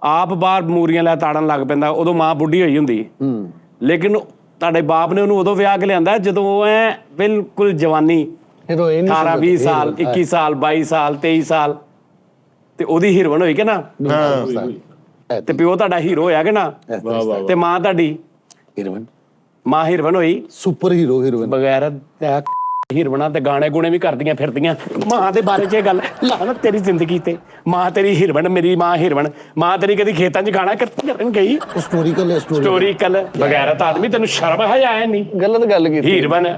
Speaker 1: ਆਪ ਬਾਹਰ ਮੂਰੀਆਂ ਲੈ ਤਾੜਨ ਲੱਗ ਪੈਂਦਾ, ਉਦੋਂ ਮਾਂ ਬੁੱਢੀ ਹੋਈ ਹੁੰਦੀ। ਲੇਕਿਨ ਤੁਹਾਡੇ ਬਾਪ ਨੇ ਉਹਨੂੰ ਉਦੋਂ ਵਿਆਹ ਕੇ ਲਿਆਂਦਾ ਜਦੋਂ ਉਹ ਐ ਬਿਲਕੁਲ ਜਵਾਨੀ,
Speaker 4: ਹੀਰੋਇਨ
Speaker 1: 18-20 ਸਾਲ, 21 ਸਾਲ, 22 ਸਾਲ, 23 ਸਾਲ, ਤੇ ਉਹਦੀ ਹੀਰੋਇਨ ਹੋਈ ਕਿ ਨਾ? ਤੇ ਪਿਓ ਤੁਹਾਡਾ ਹੀਰੋ ਹੋਇਆ ਕਿ ਨਾ? ਤੇ ਮਾਂ ਤੁਹਾਡੀ
Speaker 2: ਹੀਰੋਇਨ,
Speaker 1: ਮਾਂ ਹੀਰੋਇਨ ਹੋਈ।
Speaker 2: Super hero heroine.
Speaker 1: ਬਗੈਰ ਹੀਰੋਇਨਾਂ ਤੇ ਗਾਣੇ ਗੁਣੇ ਵੀ ਕਰਦੀਆਂ ਫਿਰਦੀਆਂ। ਮਾਂ ਦੇ ਬਾਰੇ 'ਚ ਇਹ ਗੱਲ, ਲਾਹਨਤ ਤੇਰੀ ਜ਼ਿੰਦਗੀ ਤੇ। ਮਾਂ ਤੇਰੀ ਹੀਰੋਇਨ, ਮੇਰੀ ਮਾਂ ਹੀਰੋਇਨ। ਮਾਂ ਤੇਰੀ ਕਦੀ ਖੇਤਾਂ 'ਚ ਗਾਣਾ ਕਰਨ ਗਈ?
Speaker 2: ਹਿਸਟੋਰੀਕਲ ਹੈ,
Speaker 1: ਹਿਸਟੋਰੀਕਲ ਬਗੈਰਤ ਆਦਮੀ, ਤੈਨੂੰ ਸ਼ਰਮ ਆਇਆ ਨਹੀਂ?
Speaker 4: ਗਲਤ ਗੱਲ ਕੀਤੀ,
Speaker 1: ਹੀਰੋਇਨ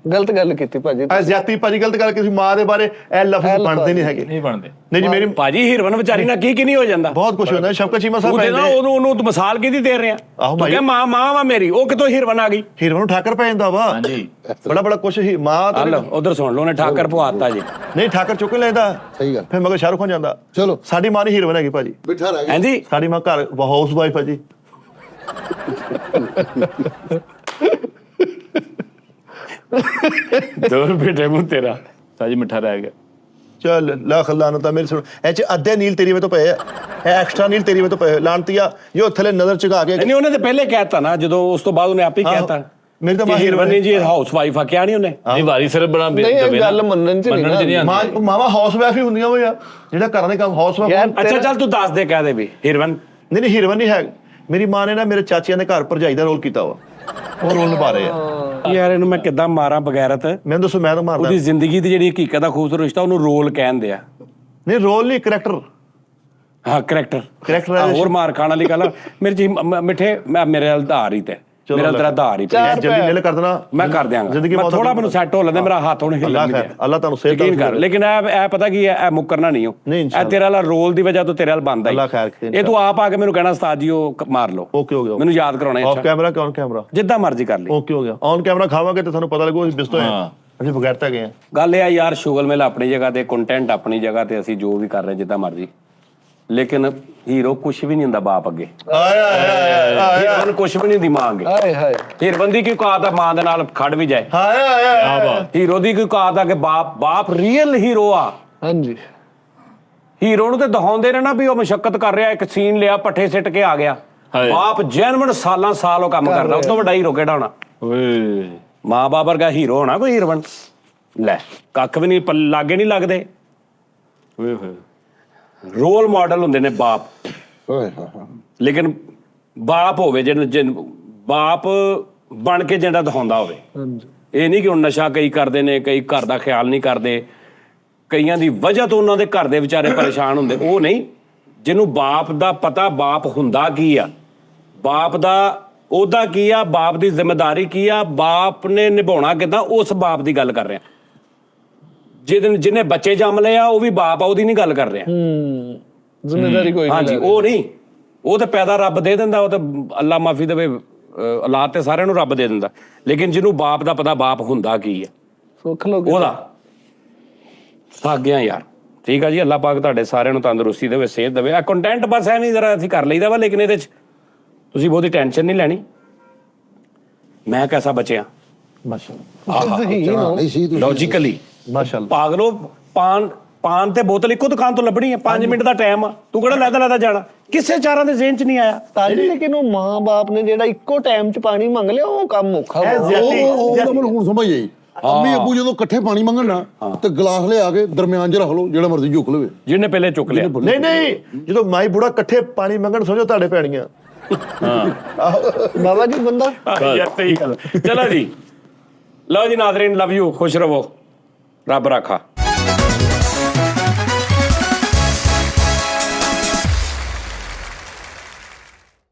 Speaker 4: ਗਲਤ ਗੱਲ ਕੀਤੀ ਭਾਜੀ।
Speaker 5: ਜ਼ਿਆਤੀ ਭਾਜੀ ਗਲਤ ਗੱਲ ਕਿਸੇ ਮਾਂ ਦੇ ਬਾਰੇ ਇਹ ਲਫ਼ਜ਼ ਬਣਦੇ ਨਹੀਂ ਹੈਗੇ।
Speaker 3: ਨਹੀਂ ਬਣਦੇ।
Speaker 5: ਨਹੀਂ ਜੀ ਮੇਰੀ
Speaker 1: ਭਾਜੀ ਹੀਰੋਇਨ ਵਿਚਾਰੀ ਨਾਲ ਕੀ ਨਹੀਂ ਹੋ ਜਾਂਦਾ?
Speaker 5: ਬਹੁਤ ਕੁਝ ਹੁੰਦਾ। ਸ਼ਬਕਤ ਚੀਮਾ ਸਾਹਿਬ
Speaker 1: ਉਹਦੇ ਨਾਲ ਉਹਨੂੰ ਤੂੰ ਮਿਸਾਲ ਕਿਹਦੀ ਦੇ ਰਿਹਾ?
Speaker 5: ਆਹੋ
Speaker 1: ਤੂੰ ਕਿਹਾ ਮਾਂ ਵਾ ਮੇਰੀ, ਉਹ ਕਿਤੋਂ ਹੀਰੋਇਨ ਆ ਗਈ?
Speaker 5: ਹੀਰੋ ਨੂੰ ਠਾਕਰ ਪੈ ਜਾਂਦਾ ਵਾ।
Speaker 3: ਹਾਂਜੀ
Speaker 5: ਬੜਾ ਕੁਝ ਹੀ ਮਾਂ ਤਾਂ
Speaker 1: ਹਲ ਉਧਰ ਸੁਣ ਲਓ, ਉਹਨੇ ਠਾਕਰ ਪਵਾਤਾ ਜੀ।
Speaker 5: ਨਹੀਂ, ਠਾਕਰ ਚੁੱਕ ਲੈਂਦਾ।
Speaker 2: ਸਹੀ ਗੱਲ।
Speaker 5: ਫਿਰ ਮਗਰ ਸ਼ਾਹਰੁਖ ਖਾਨ ਜਾਂਦਾ।
Speaker 2: ਚਲੋ
Speaker 5: ਸਾਡੀ ਮਾਂ ਨਹੀਂ ਹੀਰੋਇਨ ਹੈਗੀ ਭਾਜੀ।
Speaker 2: ਬਿਠਾ ਰਹਿ ਗਿਆ।
Speaker 1: ਹਾਂਜੀ,
Speaker 5: ਸਾਡੀ ਮਾਂ ਘਰ ਹਾਊਸ ਵਾਈਫ ਹੈ ਜੀ।
Speaker 1: ਦੋਰ ਬੇਟੇ ਮੂੰ ਤੇਰਾ
Speaker 3: ਸਾਜੀ ਮਿੱਠਾ ਰਹਿ ਗਿਆ।
Speaker 5: ਚੱਲ ਲੱਖ ਲਾਨਤ ਮੇਰੇ ਸੁਣ, ਇਹ ਚ ਅੱਧੇ ਨੀਲ ਤੇਰੀ ਵੇ ਤੋਂ ਪਏ ਆ, ਇਹ ਐਕਸਟਰਾ ਨੀਲ ਤੇਰੀ ਵੇ ਤੋਂ ਪਏ। ਲਾਨਤੀਆ ਜੋ ਥੱਲੇ ਨਜ਼ਰ ਝੁਕਾ ਕੇ।
Speaker 1: ਨਹੀਂ, ਉਹਨੇ ਤਾਂ ਪਹਿਲੇ ਕਹਿਤਾ ਨਾ, ਜਦੋਂ ਉਸ ਤੋਂ ਬਾਅਦ ਉਹਨੇ ਆਪੇ ਹੀ ਕਹਿਤਾ
Speaker 5: ਮੇਰੀ ਤਾਂ ਮਾਂ
Speaker 1: ਹੀਰੋਇਨ ਨਹੀਂ ਜੀ, ਹਾਊਸ ਵਾਈਫ ਆ। ਕਿਹਾ ਨਹੀਂ ਉਹਨੇ?
Speaker 3: ਨਹੀਂ ਵਾਰੀ ਸਿਰ ਬਣਾ
Speaker 4: ਨਹੀਂ, ਇਹ ਗੱਲ ਮੰਨਣ 'ਚ ਨਹੀਂ
Speaker 3: ਆਉਂਦੀ।
Speaker 5: ਮਾਵਾਂ ਹਾਊਸ ਵਾਈਫ ਹੀ ਹੁੰਦੀਆਂ ਹੋਇਆ, ਜਿਹੜਾ ਘਰਾਂ ਦੇ ਕੰਮ ਹਾਊਸ ਵਾਈਫ।
Speaker 1: ਅੱਛਾ ਚੱਲ ਤੂੰ ਦੱਸ ਦੇ, ਕਹਿ ਦੇ ਵੀ ਹੀਰੋਇਨ।
Speaker 5: ਨਹੀਂ ਹੀਰੋਇਨ ਨਹੀਂ ਹੈ। ਮੇਰੀ ਮਾਂ ਨੇ ਨਾ ਮੇਰੇ ਚਾਚਿਆਂ ਦੇ ਘਰ ਭਰਜਾਈ ਦਾ ਰੋਲ ਕੀਤਾ ਵਾ, ਉਹ ਰੋਲ ਨਿਭਾ ਰਹੇ ਆ।
Speaker 1: ਯਾਰ ਇਹਨੂੰ ਮੈਂ ਕਿੱਦਾਂ ਮਾਰਾਂ ਬਗੈਰਤ?
Speaker 5: ਮੈਨੂੰ ਦੱਸੋ, ਮੈਂ ਤਾਂ ਮਾਰਦਾ।
Speaker 1: ਉਹਦੀ ਜ਼ਿੰਦਗੀ ਦੀ ਜਿਹੜੀ ਹਕੀਕਤ ਦਾ ਖੂਬਸੂਰਤ ਰਿਸ਼ਤਾ, ਉਹਨੂੰ ਰੋਲ ਕਹਿੰਦੇ ਆ।
Speaker 5: ਨਹੀਂ, ਰੋਲ ਨਹੀਂ, ਕਰੈਕਟਰ।
Speaker 1: ਹਾਂ, ਕਰੈਕਟਰ।
Speaker 5: Characterization।
Speaker 1: ਹੋਰ ਮਾਰ ਖਾਣ ਵਾਲੀ ਗੱਲ ਮੇਰੇ ਜੀ ਮਿੱਠੇ, ਮੇਰੇ ਆਧਾਰ ਹੀ ਤੇ ਮੇਰਾ ਤੇਰਾ ਆਧਾਰ ਹੀ
Speaker 5: ਮੈਂ ਜਲਦੀ ਨਿਲ ਕਰ ਦੇਣਾ।
Speaker 1: ਮੈਂ ਕਰ ਦਿਆਂਗਾ।
Speaker 5: ਜ਼ਿੰਦਗੀ
Speaker 1: ਮੈਂ ਥੋੜਾ ਮੈਨੂੰ ਸੈੱਟ ਹੋ ਲੈਂਦਾ, ਮੇਰਾ ਹੱਥ ਹੁਣ ਹਿੱਲਣ ਨਹੀਂ ਦਿਆ।
Speaker 5: ਅੱਲਾਹ ਤੁਹਾਨੂੰ ਸਿਹਤ
Speaker 1: ਯਕੀਨ ਕਰ। ਲੇਕਿਨ ਇਹ ਪਤਾ ਕੀ ਹੈ, ਇਹ ਮੁੱਕਰਨਾ ਨਹੀਂ ਹੋ।
Speaker 5: ਨਹੀਂ,
Speaker 1: ਇਹ ਤੇਰੇ ਵਾਲਾ ਰੋਲ ਦੀ ਵਜ੍ਹਾ ਤੋਂ ਤੇਰੇ ਵਾਲ ਬਣਦਾ
Speaker 5: ਅੱਲਾਹ ਖੈਰ
Speaker 1: ਹੀ।
Speaker 5: ਕਰੇ।
Speaker 1: ਇਹ ਤੂੰ ਆਪ ਆ ਕੇ ਮੈਨੂੰ ਕਹਿਣਾ ਉਸਤਾਦ ਜੀ ਉਹ ਮਾਰ ਲਓ।
Speaker 5: ਓਕੇ ਹੋ ਗਿਆ।
Speaker 1: ਮੈਨੂੰ ਯਾਦ ਕਰਾਉਣਾ ਹੈ।
Speaker 5: ਆਫ ਕੈਮਰਾ ਕਿ ਔਨ ਕੈਮਰਾ?
Speaker 1: ਜਿੱਦਾਂ ਮਰਜ਼ੀ ਕਰ ਲਈ।
Speaker 5: ਓਕੇ ਹੋ ਗਿਆ। ਔਨ ਕੈਮਰਾ ਖਾਵਾਂਗੇ ਤੇ ਤੁਹਾਨੂੰ ਪਤਾ ਲੱਗੂ ਅਸੀਂ ਬਿਸਤੋ ਹਾਂ, ਅਸੀਂ ਬਗੈਰ ਤਾਂ ਗਏ ਆ।
Speaker 1: ਗੱਲ ਇਹ ਆ ਯਾਰ, ਸ਼ੁਗਲ ਮੇਲ ਆਪਣੀ ਜਗ੍ਹਾ ਤੇ, ਕੰਟੈਂਟ ਆਪਣੀ ਜਗ੍ਹਾ ਤੇ, ਅਸੀਂ ਜੋ ਵੀ ਕਰ ਰਹੇ ਜਿੱਦਾਂ ਮਰਜ਼ੀ। ਲੇਕਿਨ ਹੀਰੋ ਕੁਛ ਵੀ ਨਹੀਂ ਹੁੰਦਾ ਬਾਪ ਅੱਗੇ। ਹੀਰੋਇਨ ਕੁਛ ਵੀ ਨਹੀਂ ਹੁੰਦੀ ਮਾਂ ਅੱਗੇ।
Speaker 4: ਹਾਏ ਹਾਏ,
Speaker 1: ਹੀਰੋਇਨ ਦੀ ਕੀ ਔਕਾਤ ਆ ਮਾਂ ਦੇ ਨਾਲ ਖੜ ਵੀ ਜਾਏ? ਹੀਰੋ ਦੀ ਕੀ ਔਕਾਤ ਆ ਕਿ ਬਾਪ ਰੀਅਲ ਹੀਰੋ ਆ।
Speaker 4: ਹਾਂਜੀ
Speaker 1: ਹੀਰੋ ਨੂੰ ਤੇ ਦਿਖਾਉਂਦੇ ਨੇ ਨਾ ਵੀ ਉਹ ਮੁਸ਼ੱਕਤ ਕਰ ਰਿਹਾ, ਇੱਕ ਸੀਨ ਲਿਆ, ਪੱਠੇ ਸਿੱਟ ਕੇ ਆ ਗਿਆ। ਬਾਪ ਜੈਨੂਇਨ ਸਾਲਾਂ ਸਾਲ ਉਹ ਕੰਮ ਕਰਦਾ, ਉਸ ਤੋਂ ਵੱਡਾ ਹੀਰੋ ਕਿਹੜਾ ਹੋਣਾ?
Speaker 3: ਓਏ
Speaker 1: ਮਾਂ ਬਾਪ ਵਰਗਾ ਹੀਰੋ ਹੋਣਾ ਕੋਈ ਹੀਰੋਇਨ? ਲੈ ਕੱਖ ਵੀ ਨਹੀਂ, ਲਾਗੇ ਨਹੀਂ ਲੱਗਦੇ।
Speaker 3: ਓਏ ਹੋਏ।
Speaker 1: ਰੋਲ ਮਾਡਲ ਹੁੰਦੇ ਨੇ ਬਾਪ।
Speaker 2: ਓਏ ਹਾਂ ਹਾਂ।
Speaker 1: ਲੇਕਿਨ ਬਾਪ ਹੋਵੇ ਜਿਹਨੂੰ ਬਾਪ ਬਣ ਕੇ ਜਿਹੜਾ ਦਿਖਾਉਂਦਾ ਹੋਵੇ।
Speaker 4: ਹਾਂਜੀ,
Speaker 1: ਇਹ ਨਹੀਂ ਕਿ ਹੁਣ ਨਸ਼ਾ ਕਈ ਕਰਦੇ ਨੇ, ਕਈ ਘਰ ਦਾ ਖਿਆਲ ਨਹੀਂ ਕਰਦੇ, ਕਈਆਂ ਦੀ ਵਜ੍ਹਾ ਤੋਂ ਉਹਨਾਂ ਦੇ ਘਰ ਦੇ ਵਿਚਾਰੇ ਪਰੇਸ਼ਾਨ ਹੁੰਦੇ। ਉਹ ਨਹੀਂ, ਜਿਹਨੂੰ ਬਾਪ ਦਾ ਪਤਾ ਬਾਪ ਹੁੰਦਾ ਕੀ ਆ, ਬਾਪ ਦਾ ਉਹਦਾ ਕੀ ਆ, ਬਾਪ ਦੀ ਜ਼ਿੰਮੇਵਾਰੀ ਕੀ ਆ, ਬਾਪ ਨੇ ਨਿਭਾਉਣਾ ਕਿੱਦਾਂ, ਉਸ ਬਾਪ ਦੀ ਗੱਲ ਕਰ ਰਿਹਾ। ਜਿਹਨੇ ਬੱਚੇ ਜੰਮ ਲਏ ਆ ਉਹ ਵੀ ਬਾਪ ਆ, ਉਹਦੀ ਨਹੀਂ ਗੱਲ ਕਰ ਰਿਹਾ।
Speaker 4: ਜ਼ਿੰਮੇਵਾਰੀ ਕੋਈ ਨਹੀਂ।
Speaker 1: ਹਾਂਜੀ, ਉਹ ਨਹੀਂ, ਉਹ ਤਾਂ ਪੈਦਾ ਰੱਬ ਦੇ ਦਿੰਦਾ, ਉਹ ਤਾਂ ਅੱਲਾ ਮਾਫੀ ਦੇਵੇ, ਔਲਾਦ ਤੇ ਸਾਰਿਆਂ ਨੂੰ ਰੱਬ ਦੇ ਦਿੰਦਾ, ਲੇਕਿਨ ਜਿਹਨੂੰ ਬਾਪ ਦਾ ਪਤਾ ਬਾਪ ਹੁੰਦਾ ਕੀ ਹੈ
Speaker 4: ਸੁੱਖ ਲੋਕ
Speaker 1: ਉਹਦਾ ਥੱਕ ਗਿਆ ਯਾਰ। ਠੀਕ ਆ ਜੀ, ਅੱਲਾ ਪਾਕ ਤੁਹਾਡੇ ਸਾਰਿਆਂ ਨੂੰ ਤੰਦਰੁਸਤੀ ਦੇਵੇ, ਸਿਹਤ ਦੇਵੇ। ਆ ਕੰਟੈਂਟ ਬਸ ਐਵੇਂ ਜ਼ਰਾ ਅਸੀਂ ਕਰ ਲਈਦਾ ਵਾ, ਲੇਕਿਨ ਇਹਦੇ 'ਚ ਤੁਸੀਂ ਬਹੁਤੀ ਟੈਨਸ਼ਨ ਨਹੀਂ ਲੈਣੀ। ਮੈਂ ਕੈਸਾ ਬਚਿਆ
Speaker 2: ਨਹੀਂ ਸੀ ਤੁਸੀਂ
Speaker 1: ਲੌਜੀਕਲੀ
Speaker 5: ਮਾਸ਼ਾਅੱਲਾ।
Speaker 1: ਪਾਗਲੋ, ਪਾਨ ਤੇ ਬੋਤਲ ਇੱਕੋ ਦੁਕਾਨ ਤੋਂ ਲੱਭਣੀ ਹੈ, 5 ਮਿੰਟ ਦਾ ਟਾਈਮ ਆ, ਤੂੰ ਕਿਹੜਾ ਲੈਦਾ ਜਾਣਾ, ਕਿਸੇ ਚਾਰਾਂ ਦੇ ਜ਼ਿਹਨ 'ਚ ਨਹੀਂ ਆਇਆ।
Speaker 4: ਲੇਕਿਨ ਉਹ ਮਾਂ-ਬਾਪ ਨੇ ਜਿਹੜਾ ਇੱਕੋ ਟਾਈਮ 'ਚ ਪਾਣੀ ਮੰਗ ਲਿਆ, ਉਹ ਕੰਮ ਔਖਾ ਵਾ।
Speaker 2: ਉਹ ਤਾਂ ਮੈਨੂੰ ਹੁਣ ਸਮਝ ਆਈ। ਅੰਮੀ ਅੱਬੂ ਜਦੋਂ ਇਕੱਠੇ ਪਾਣੀ ਮੰਗਣ ਨਾ ਤੇ ਗਲਾਸ ਲਿਆ ਕੇ ਦਰਮਿਆਨ 'ਚ ਰੱਖ ਲਓ, ਜਿਹੜਾ ਮਰਜ਼ੀ ਝੁਕ ਲਵੇ।
Speaker 1: ਜਿਹਨੇ ਪਹਿਲੇ ਚੁੱਕ ਲਿਆ।
Speaker 5: ਨਹੀਂ ਨਹੀਂ, ਜਦੋਂ ਮਾਈ ਬੁੜਾ ਇਕੱਠੇ ਪਾਣੀ ਮੰਗਣ, ਸਮਝੋ ਤੁਹਾਡੇ ਪੈਣੀਆਂ।
Speaker 4: ਬਾਬਾ ਜੀ ਬੰਦਾ
Speaker 1: ਯਾਰ ਸਹੀ ਗੱਲ। ਚਲੋ ਜੀ, ਲਓ ਜੀ ਨਾਜ਼ਰੀਨ, ਲਵ ਯੂ, ਖੁਸ਼ ਰਵੋ, ਰੱਬ ਰਾਖਾ।